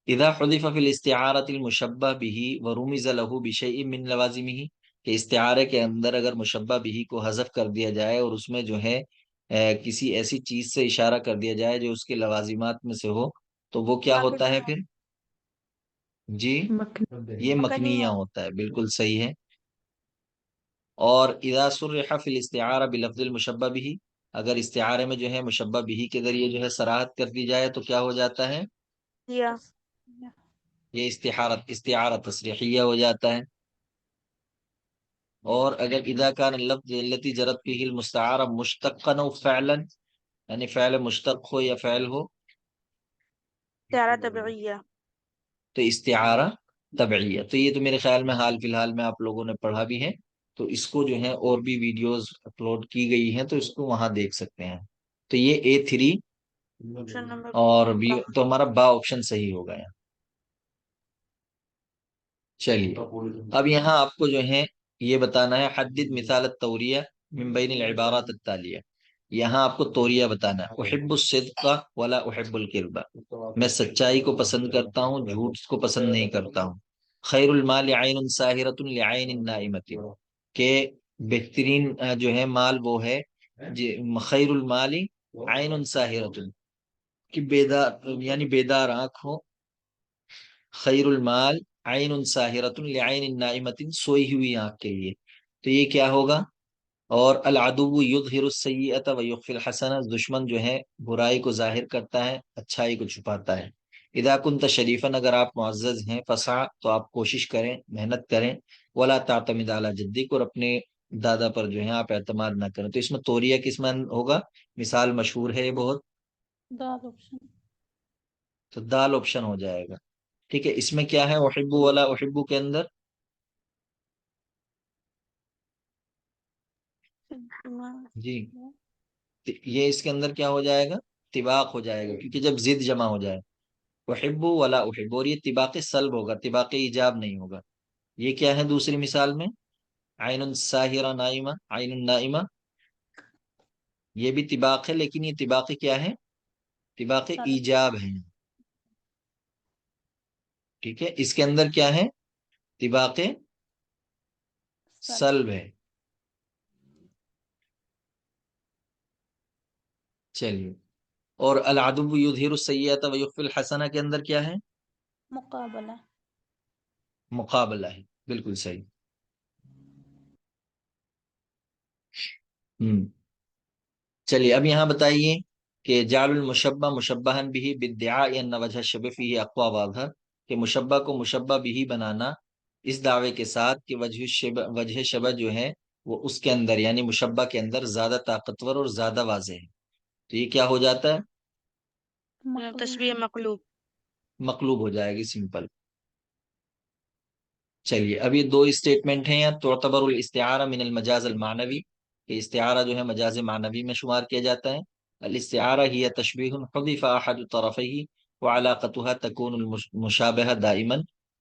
اذا حذف فی الاستعارۃ المشبہ به ورمز له بشیء من لوازمہ، کہ استعارے کے اندر اگر مشبہ به کو حذف کر دیا جائے اور اس میں جو ہے کسی ایسی چیز سے اشارہ کر دیا جائے جو اس کے لوازمات میں سے ہو، تو وہ کیا ہوتا ہے پھر؟ جی، یہ مکنیہ ہوتا ہے. بالکل صحیح ہے. اور اذا صرح فی الاستعارہ بلفظ المشبہ به، اگر استعارے میں جو ہے مشبہ به کے ذریعے جو ہے صراحت کر دی جائے تو کیا ہو جاتا ہے؟ یا یہ استعارہ تصریحیہ ہو جاتا ہے. اور اگر اذا کان اللفظ التي جرت فيه المستعارہ مشتقا او فعلا، یعنی فعل مشتق ہو یا فعل ہو، استعارہ طبعیہ. تو استعارہ طبعیہ. تو یہ تو میرے خیال میں حال فی الحال میں آپ لوگوں نے پڑھا بھی ہے، تو اس کو جو ہے اور بھی ویڈیوز اپلوڈ کی گئی ہیں تو اس کو وہاں دیکھ سکتے ہیں. تو یہ A3 آپشن نمبر اور B، تو ہمارا با آپشن صحیح ہو گیا. چلیے، اب یہاں آپ کو جو ہے یہ بتانا ہے حدد مثال التوریہ من بین العبارات التالیہ. یہاں آپ کو توریہ بتانا ہے. احب الصدق ولا احب الکذب، میں سچائی کو پسند کرتا ہوں، جھوٹ کو پسند نہیں کرتا ہوں. خیر المال عین ساہرۃ لعین نائمۃ، کہ بہترین جو ہے مال وہ ہے، خیر المال عین ساہرۃ، کہ بیدار یعنی بیدار آنکھ ہو. خیر المال عین ساہرۃ لعین نائمۃ، سوئی ہوئی آنکھ کے لیے. تو یہ کیا ہوگا؟ اور العدو یظہر السیئۃ ویخفی الحسنہ، دشمن جو ہے برائی کو ظاہر کرتا ہے، اچھائی کو چھپاتا ہے. اذا کنت شریفا، اگر آپ معزز ہیں، فسع، تو آپ کوشش کریں، محنت کریں. ولا تعتمد علی جدک، اور اپنے دادا پر جو ہے آپ اعتماد نہ کریں. تو اس میں توریہ کس میں ہوگا؟ مثال مشہور ہے یہ بہت، دال آپشن. تو دال آپشن ہو جائے گا. ٹھیک ہے، اس میں کیا ہے احبو ولا احبو کے اندر؟ جی، یہ اس کے اندر کیا ہو جائے گا؟ طباق ہو جائے گا، کیونکہ جب ضد جمع ہو جائے احب ولا احب، اور یہ طباق سلب ہوگا، طباق ایجاب نہیں ہوگا. یہ کیا ہے دوسری مثال میں؟ عین ساہرہ نائمہ، عین النائمہ، یہ بھی طباق ہے لیکن یہ طباق کیا ہے؟ طباق ایجاب ہے. ٹھیک ہے، اس کے اندر کیا ہے؟ طباق سلب ہے. چلیے، اور العدو یظہر السیئۃ ویخفی الحسنہ کے اندر کیا ہے؟ مقابلہ. مقابلہ ہے، بالکل صحیح. چلیے، اب یہاں بتائیے کہ جعل المشبہ مشبہا به بالدعاء ان وجہ الشبہ فیہ اقوی واظہر، کہ مشبہ کو مشبہ به بنانا اس دعوے کے ساتھ کہ وجہ شبہ جو ہے وہ اس کے اندر یعنی مشبہ کے اندر زیادہ طاقتور اور زیادہ واضح ہے. تو یہ کیا ہو جاتا ہے؟ تشبیہ مقلوب. مقلوب ہو جائے گی، سمپل. چلیے اب یہ دو اسٹیٹمنٹ ہیں. تعتبر الاستعارہ من المجاز المعنوی، کہ استعارہ جو ہے مجاز معنوی میں شمار کیا جاتا ہے. الاستعارہ ہی تشبیہ حذف احد طرفیہ وعلاقتها تکون المشابہہ دائما،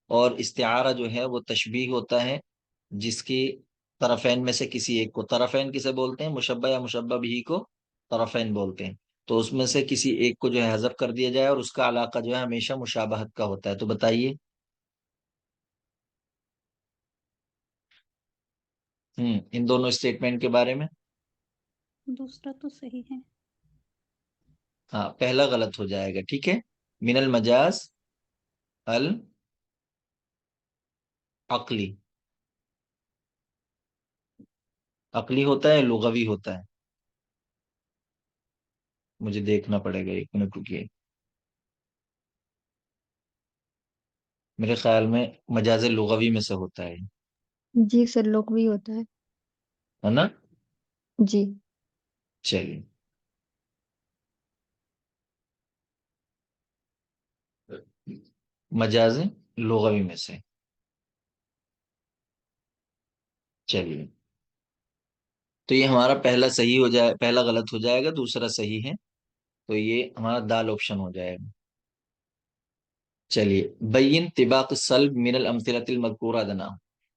اور استعارہ جو ہے وہ تشبیہ ہوتا ہے جس کی طرفین میں سے کسی ایک کو، طرفین کسے بولتے ہیں؟ مشبہ یا مشبہ بھی کو طرفین بولتے ہیں. تو اس میں سے کسی ایک کو جو ہے حذف کر دیا جائے اور اس کا علاقہ جو ہے ہمیشہ مشابہت کا ہوتا ہے. تو بتائیے. ان دونوں اسٹیٹمنٹ کے بارے میں. دوسرا تو صحیح ہے. ہاں پہلا غلط ہو جائے گا. ٹھیک ہے. من المجاز العقلی، عقلی ہوتا ہے لغوی ہوتا ہے؟ مجھے دیکھنا پڑے گا، ایک منٹ رکیے. میرے خیال میں مجاز لغوی میں سے ہوتا ہے جی سر لغوی ہوتا ہے. ہے نا؟ جی. چلیے مجاز لغوی میں سے. چلیے تو یہ ہمارا پہلا صحیح ہو جائے، پہلا غلط ہو جائے گا، دوسرا صحیح ہے. تو یہ ہمارا دال آپشن ہو جائے گا. چلیے بین طباق السلب من الامثلۃ المذکورہ دنا،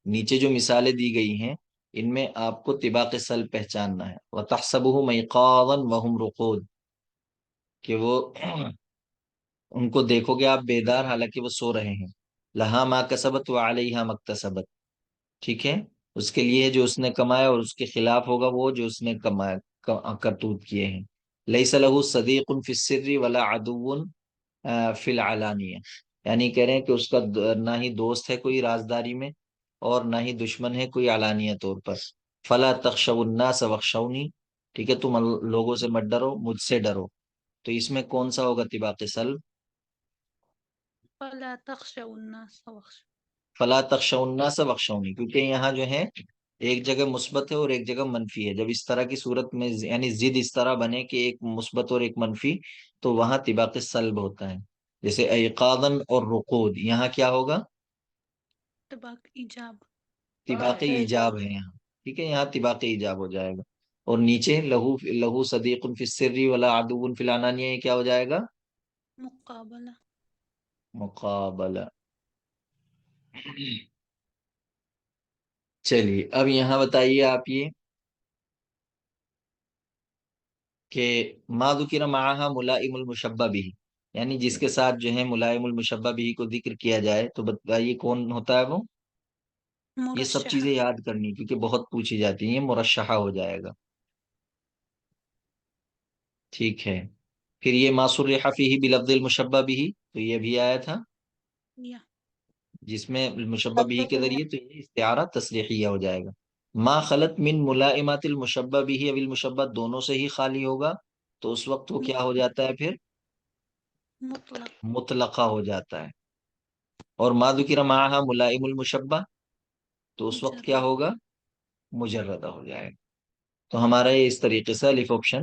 نیچے جو مثالیں دی گئی ہیں ان میں آپ کو طباق سلب پہچاننا ہے. وتحسبهم ایقاظا وهم رقود، کہ وہ ان کو دیکھو گے آپ بیدار حالانکہ وہ سو رہے ہیں. لہا ما کسبت وعلیہا مکتسبت، ٹھیک ہے، اس کے لیے جو اس نے کمایا اور اس کے خلاف ہوگا وہ جو اس نے کمایا کرتوت کیے ہیں. لیس لہ صدیق فی السر ولا عدو فی العلانیہ، یعنی کہہ رہے ہیں کہ اس کا نہ ہی دوست ہے کوئی رازداری میں اور نہ ہی دشمن ہے کوئی علانیہ طور پر. فلا تخشوا الناس واخشونی، ٹھیک ہے، تم لوگوں سے مت ڈرو، مجھ سے ڈرو. تو اس میں کون سا ہوگا طباق سلب؟ فلا تخشوا الناس واخشوا. فلا تخشوا الناس واخشونی، کیونکہ یہاں جو ہے ایک جگہ مثبت ہے اور ایک جگہ منفی ہے. جب اس طرح کی صورت میں یعنی ضد اس طرح بنے کہ ایک مثبت اور ایک منفی، تو وہاں طباق سلب ہوتا ہے. جیسے ایقاظا اور رقود، یہاں کیا ہوگا؟ طباق ایجاب. طباق ایجاب ہے یہاں. ٹھیک ہے، یہاں طباق ایجاب ہو جائے گا. اور نیچے لہو صدیق فی السر ولا عدو فی العلانیہ، یہ کیا ہو جائے گا؟ مقابلہ. مقابلہ. چلیے اب یہاں بتائیے آپ یہ کہ ما ذکر معہا ملائم المشبہ بھی، یعنی جس کے ساتھ جو ہے ملائم المشبہ بھی کو ذکر کیا جائے، تو بتائیے کون ہوتا ہے وہ؟ یہ سب مرشح. چیزیں یاد کرنی کیونکہ بہت پوچھی جاتی ہیں. یہ مرشحہ ہو جائے گا. ٹھیک ہے. پھر یہ ما صرح فیہ بلفظ المشبہ بھی، تو یہ بھی آیا تھا یا جس میں مشبہ بھی کے ذریعے، تو یہ استعارہ تصریحیہ ہو جائے گا. ما خلط من ملائمات المشبہ بھی اب المشبہ دونوں سے ہی خالی ہوگا، تو اس وقت وہ کیا ہو جاتا ہے؟ پھر مطلق. مطلقہ ہو جاتا ہے. اور ما ذکر معہا ملائم المشبہ، تو اس وقت کیا مجرد. ہوگا؟ مجردہ ہو جائے گا. تو ہمارا یہ اس طریقے سے الف آپشن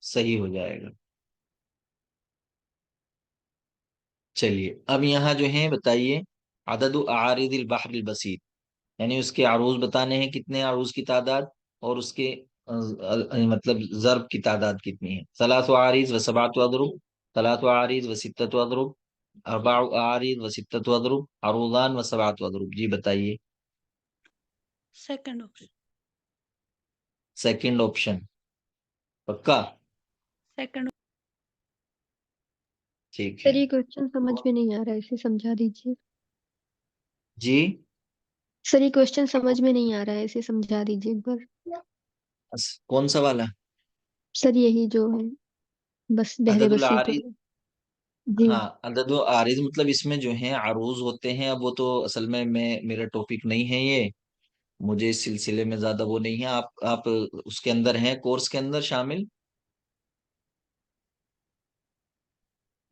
صحیح ہو جائے گا. چلیے اب یہاں جو ہے بتائیے عدد اعارض البحر البسیط، یعنی اس کے عروض بتانے ہیں کتنے عروض کی تعداد، اور اس کے مطلب ضرب کی تعداد کتنی ہے. ثلاث عارض و سبعۃ اضرب، ثلاث عارض و ستۃ اضرب، اربع عارض و ستۃ اضرب، عروضان و سبعۃ اضرب. جی بتائیے. Second option. سیکنڈ آپشن پکا؟ سیکنڈ. ٹھیک ہے. سر یہ کوشچن سمجھ میں نہیں آ رہا ہے، اسے سمجھا دیجیے. جی سر یہ کوشچن سمجھ میں نہیں آ رہا ہے، اسے سمجھا دیجیے ایک بار. کون سا والا؟ سر یہی جو ہے بس بحر عدد بسیط العارض. والا. جی. ہاں عدد و عارض مطلب اس میں جو ہیں عروض ہوتے ہیں. اب وہ تو اصل میں میرا ٹاپک نہیں ہے یہ، مجھے اس سلسلے میں زیادہ وہ نہیں ہے. آپ اس کے اندر ہیں، کورس کے اندر شامل.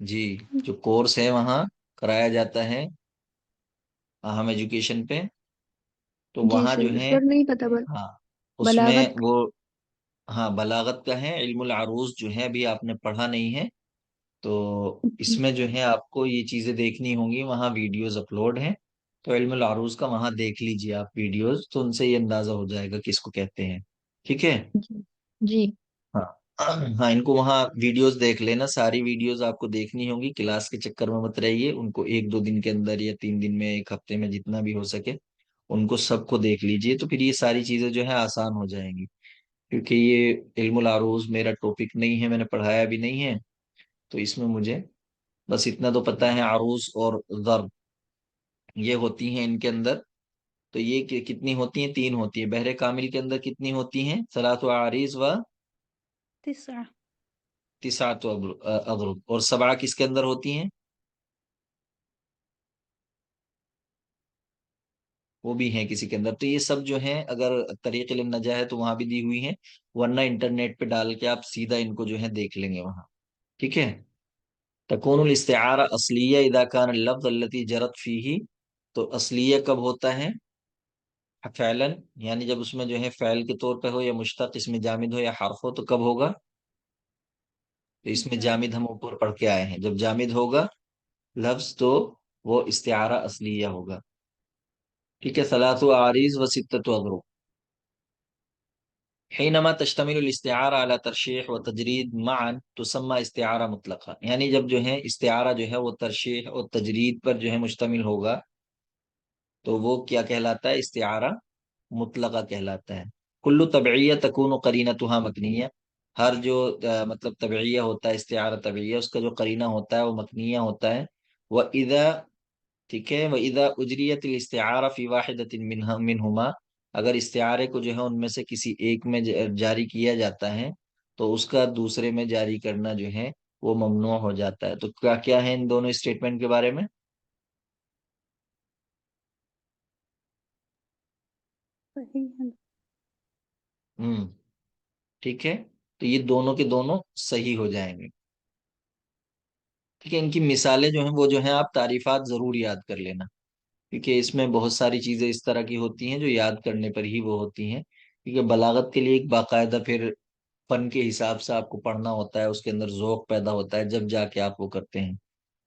جی جو کورس ہے وہاں کرایا جاتا ہے ہم ایجوکیشن پہ، تو جی وہاں جو سر ہے سر نہیں پتا بس ہاں اس میں بلاغت. وہ ہاں بلاغت کا ہے. علم العروض جو ہے ابھی آپ نے پڑھا نہیں ہے، تو اس میں جو ہے آپ کو یہ چیزیں دیکھنی ہوں گی. وہاں ویڈیوز اپلوڈ ہیں، تو علم العروض کا وہاں دیکھ لیجیے آپ ویڈیوز، تو ان سے یہ اندازہ ہو جائے گا کس کو کہتے ہیں. ٹھیک ہے. جی جی ہاں ہاں، ان کو وہاں ویڈیوز دیکھ لینا، ساری ویڈیوز آپ کو دیکھنی ہوگی، کلاس کے چکر میں مت رہیے، ان کو 1-2 دن کے اندر یا 3 دن میں، 1 ہفتے میں، جتنا بھی ہو سکے ان کو سب کو دیکھ لیجئے، تو پھر یہ ساری چیزیں جو ہے آسان ہو جائیں گی. کیونکہ یہ علم العروض میرا ٹاپک نہیں ہے، میں نے پڑھایا بھی نہیں ہے، تو اس میں مجھے بس اتنا تو پتا ہے، عروض اور ضرب یہ ہوتی ہیں ان کے اندر. تو یہ کتنی ہوتی ہیں؟ 3 ہوتی ہیں. بحر کامل کے اندر کتنی ہوتی ہیں؟ 3 عاریض و 9. 9 اضرب. اور 7 کس کے اندر ہوتی ہیں؟ وہ بھی ہیں کسی کے اندر. تو یہ سب جو ہیں اگر طریق النجاہ ہے تو وہاں بھی دی ہوئی ہیں، ورنہ انٹرنیٹ پہ ڈال کے آپ سیدھا ان کو جو ہے دیکھ لیں گے وہاں. ٹھیک ہے. تکون الاستعارہ اصلیہ اذا کان اللفظ الذی جرت فیہ. تو اصلیہ کب ہوتا ہے؟ فعلاً، یعنی جب اس میں جو ہے فعل کے طور پہ ہو، یا مشتق، اس میں جامد ہو، یا حرف ہو، تو کب ہوگا؟ تو اس میں جامد ہم اوپر پڑھ کے آئے ہیں، جب جامد ہوگا لفظ تو وہ استعارہ اصلیہ ہوگا. ٹھیک ہے. 3 عاریض و 6 اضرب. حینما تشتمل الاستعارہ علی ترشیح و تجرید معا تسمى استعارہ مطلقہ. یعنی جب جو ہے استعارہ جو ہے وہ ترشیح اور تجرید پر جو ہے مشتمل ہوگا تو وہ کیا کہلاتا ہے؟ استعارہ مطلقہ کہلاتا ہے. کل طبعیہ تکون قرینتها مکنیہ. ہر جو مطلب طبعیہ ہوتا ہے، استعارہ طبعیہ، اس کا جو قرینہ ہوتا ہے وہ مکنیہ ہوتا ہے. وَإِذَا، ٹھیک ہے، وَإِذَا أُجْرِيَتِ الْإِسْتِعَارَةُ فِي وَاحِدَةٍ مِنْهُمَا. اگر استعارے کو جو ہے ان میں سے کسی ایک میں جاری کیا جاتا ہے تو اس کا دوسرے میں جاری کرنا جو ہے وہ ممنوع ہو جاتا ہے. تو کیا کیا ہے ان دونوں اسٹیٹمنٹ کے بارے میں؟ صحیح ہے. ٹھیک ہے. تو یہ دونوں کے دونوں صحیح ہو جائیں گے. ٹھیک ہے. ان کی مثالیں جو ہیں وہ جو ہیں آپ تعریفات ضرور یاد کر لینا، کیونکہ اس میں بہت ساری چیزیں اس طرح کی ہوتی ہیں جو یاد کرنے پر ہی وہ ہوتی ہیں. کیونکہ بلاغت کے لیے ایک باقاعدہ پھر فن کے حساب سے آپ کو پڑھنا ہوتا ہے، اس کے اندر ذوق پیدا ہوتا ہے، جب جا کے آپ وہ کرتے ہیں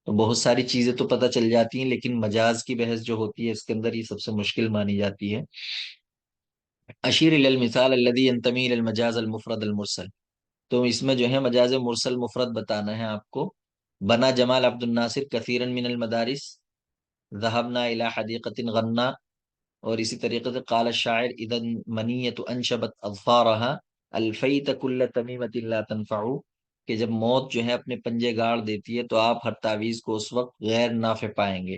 تو بہت ساری چیزیں تو پتہ چل جاتی ہیں، لیکن مجاز کی بحث جو ہوتی ہے اس کے اندر یہ سب سے مشکل مانی جاتی ہے. اشیر الی المثال الذي ينتمي الى المجاز المفرد المرسل. تو اس میں جو ہے مجاز مرسل مفرد بتانا ہے آپ کو. بنا جمال عبد الناصر کثیرا من المدارس، ذهبنا الى حدیقة غنا. اور اسی طریقے سے قال الشاعر اذا منیۃ انشبت اظفارها الفیت کل تمیمۃ لا تنفع. کہ جب موت جو ہے اپنے پنجے گاڑ دیتی ہے تو آپ ہر تعویذ کو اس وقت غیر نافع پائیں گے.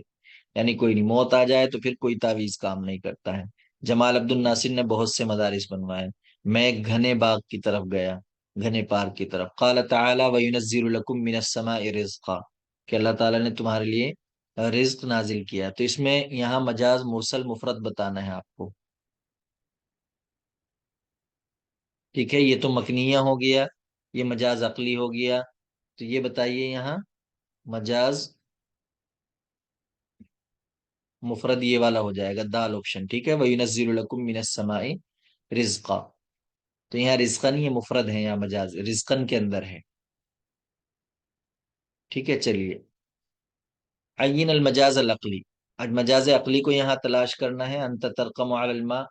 یعنی کوئی نہیں، موت آ جائے تو پھر کوئی تعویذ کام نہیں کرتا ہے. جمال عبد الناصر نے بہت سے مدارس بنوائے. میں ایک گھنے باغ کی طرف گیا، گھنے پارک کی طرف. قال تعالی وَيُنَزِّلُ لَكُم مِّنَ السَّمَاءِ رِزْقًا. کہ اللہ تعالیٰ نے تمہارے لیے رزق نازل کیا. تو اس میں یہاں مجاز مرسل مفرد بتانا ہے آپ کو. ٹھیک ہے. یہ تو مکنیہ ہو گیا، یہ مجاز عقلی ہو گیا. تو یہ بتائیے یہاں مجاز مفرد یہ والا ہو جائے گا، دال آپشن. ٹھیک ہے. وَيُنَزِّلُ لَكُم مِّنَ السَّمَاءِ رِزْقًا. تو یہاں رزقن یہ مفرد ہے، یہاں مجاز رزقن کے اندر ہے. ٹھیک ہے. چلیے. عین المجاز العقلی. مجاز عقلی کو یہاں تلاش کرنا ہے. انت ترقم علی الماء.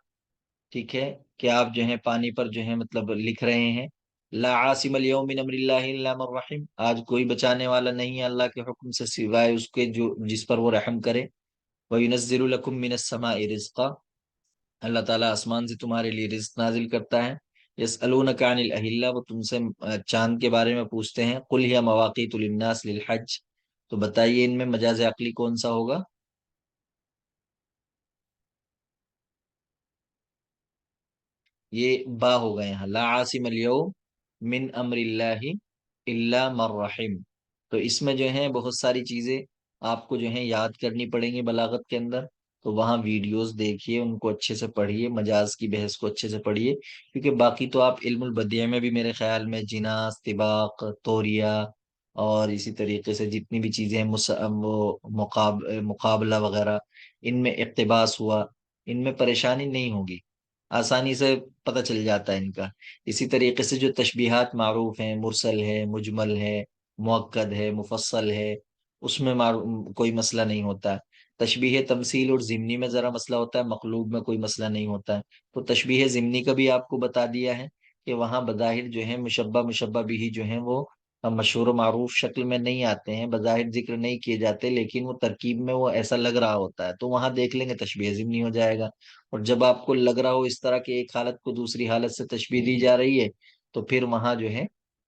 ٹھیک ہے، کہ آپ جو ہیں پانی پر جو ہے مطلب لکھ رہے ہیں. لا عاصم اليوم من امر اللہ الا من رحم. آج کوئی بچانے والا نہیں ہے اللہ کے حکم سے سوائے اس کے جو جس پر وہ رحم کرے. وَيُنَزِّلُ لَكُم مِّنَ السَّمَاءِ رِزْقًا. اللہ تعالیٰ آسمان سے تمہارے لیے رزق نازل کرتا ہے. يَسْأَلُونَكَ عَنِ الْأَهِلَّةِ. وہ تم سے چاند کے بارے میں پوچھتے ہیں. قُلْ هِيَ مَوَاقِيتُ لِلنَّاسِ لِلْحَجِّ. تو بتائیے ان میں مجاز عقلی کون سا ہوگا؟ یہ با ہوگا یہاں. لا عاصم اليوم من امر اللہ الا من رحم. تو اس میں جو ہے بہت ساری چیزیں آپ کو جو ہے یاد کرنی پڑیں گی بلاغت کے اندر. تو وہاں ویڈیوز دیکھیے، ان کو اچھے سے پڑھیے، مجاز کی بحث کو اچھے سے پڑھیے. کیونکہ باقی تو آپ علم البدیع میں بھی میرے خیال میں جناس، طباق، توریہ اور اسی طریقے سے جتنی بھی چیزیں ہیں وہ مقابلہ وغیرہ، ان میں اقتباس ہوا، ان میں پریشانی نہیں ہوگی، آسانی سے پتہ چل جاتا ہے ان کا. اسی طریقے سے جو تشبیہات معروف ہیں، مرسل ہے، مجمل ہے، مؤکد ہے، مفصل ہے، اس میں کوئی مسئلہ نہیں ہوتا ہے. تشبیہ تمثیل اور ضمنی میں ذرا مسئلہ ہوتا ہے، مقلوب میں کوئی مسئلہ نہیں ہوتا ہے. تو تشبیہ ضمنی کا بھی آپ کو بتا دیا ہے کہ وہاں بظاہر جو ہے مشبہ بھی جو ہیں وہ مشہور و معروف شکل میں نہیں آتے ہیں، بظاہر ذکر نہیں کیے جاتے، لیکن وہ ترکیب میں وہ ایسا لگ رہا ہوتا ہے، تو وہاں دیکھ لیں گے تشبیہ ضمنی ہو جائے گا. اور جب آپ کو لگ رہا ہو اس طرح کہ ایک حالت کو دوسری حالت سے تشبیہ دی جا رہی ہے، تو پھر وہاں جو ہے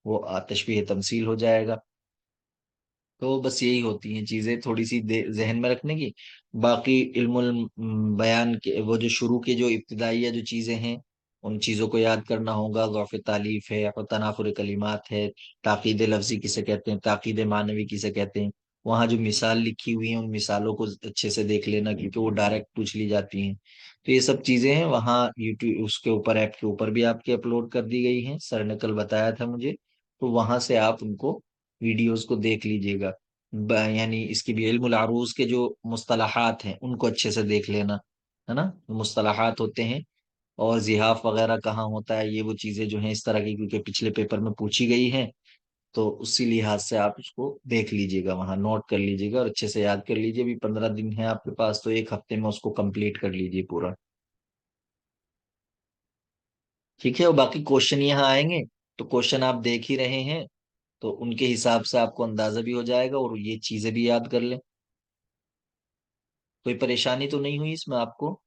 وہ تشبیہ تمثیل ہو جائے گا. تو بس یہی ہوتی ہیں چیزیں تھوڑی سی ذہن میں رکھنے کی. باقی علم بیان کے وہ جو شروع کے جو ابتدائیہ جو چیزیں ہیں ان چیزوں کو یاد کرنا ہوگا. ضعف تالیف ہے اور تنافر کلمات ہے، تاکید لفظی کسے کہتے ہیں، تاکید معنوی کسے کہتے ہیں. وہاں جو مثال لکھی ہوئی ہیں ان مثالوں کو اچھے سے دیکھ لینا، کیونکہ وہ ڈائریکٹ پوچھ لی جاتی ہیں. تو یہ سب چیزیں ہیں وہاں یوٹیوب اس کے اوپر، ایپ کے اوپر بھی آپ کے اپلوڈ کر دی گئی ہیں. سر نے کل بتایا تھا مجھے، تو وہاں سے آپ ان کو ویڈیوز کو دیکھ لیجئے گا. یعنی اس کی بھی علم العروض کے جو مصطلحات ہیں ان کو اچھے سے دیکھ لینا ہے نا. مصطلحات ہوتے ہیں اور زحاف وغیرہ کہاں ہوتا ہے، یہ وہ چیزیں جو ہیں اس طرح کی، کیونکہ پچھلے پیپر میں پوچھی گئی ہیں، تو اسی لحاظ سے آپ اس کو دیکھ لیجئے گا، وہاں نوٹ کر لیجئے گا اور اچھے سے یاد کر لیجئے. بھی 15 دن ہے آپ کے پاس، تو ایک ہفتے میں اس کو کمپلیٹ کر لیجئے پورا. ٹھیک ہے. اور باقی کوشچن یہاں آئیں گے تو کوشچن آپ دیکھ ہی رہے ہیں، تو ان کے حساب سے آپ کو اندازہ بھی ہو جائے گا اور یہ چیزیں بھی یاد کر لیں. کوئی پریشانی تو نہیں ہوئی اس میں آپ کو؟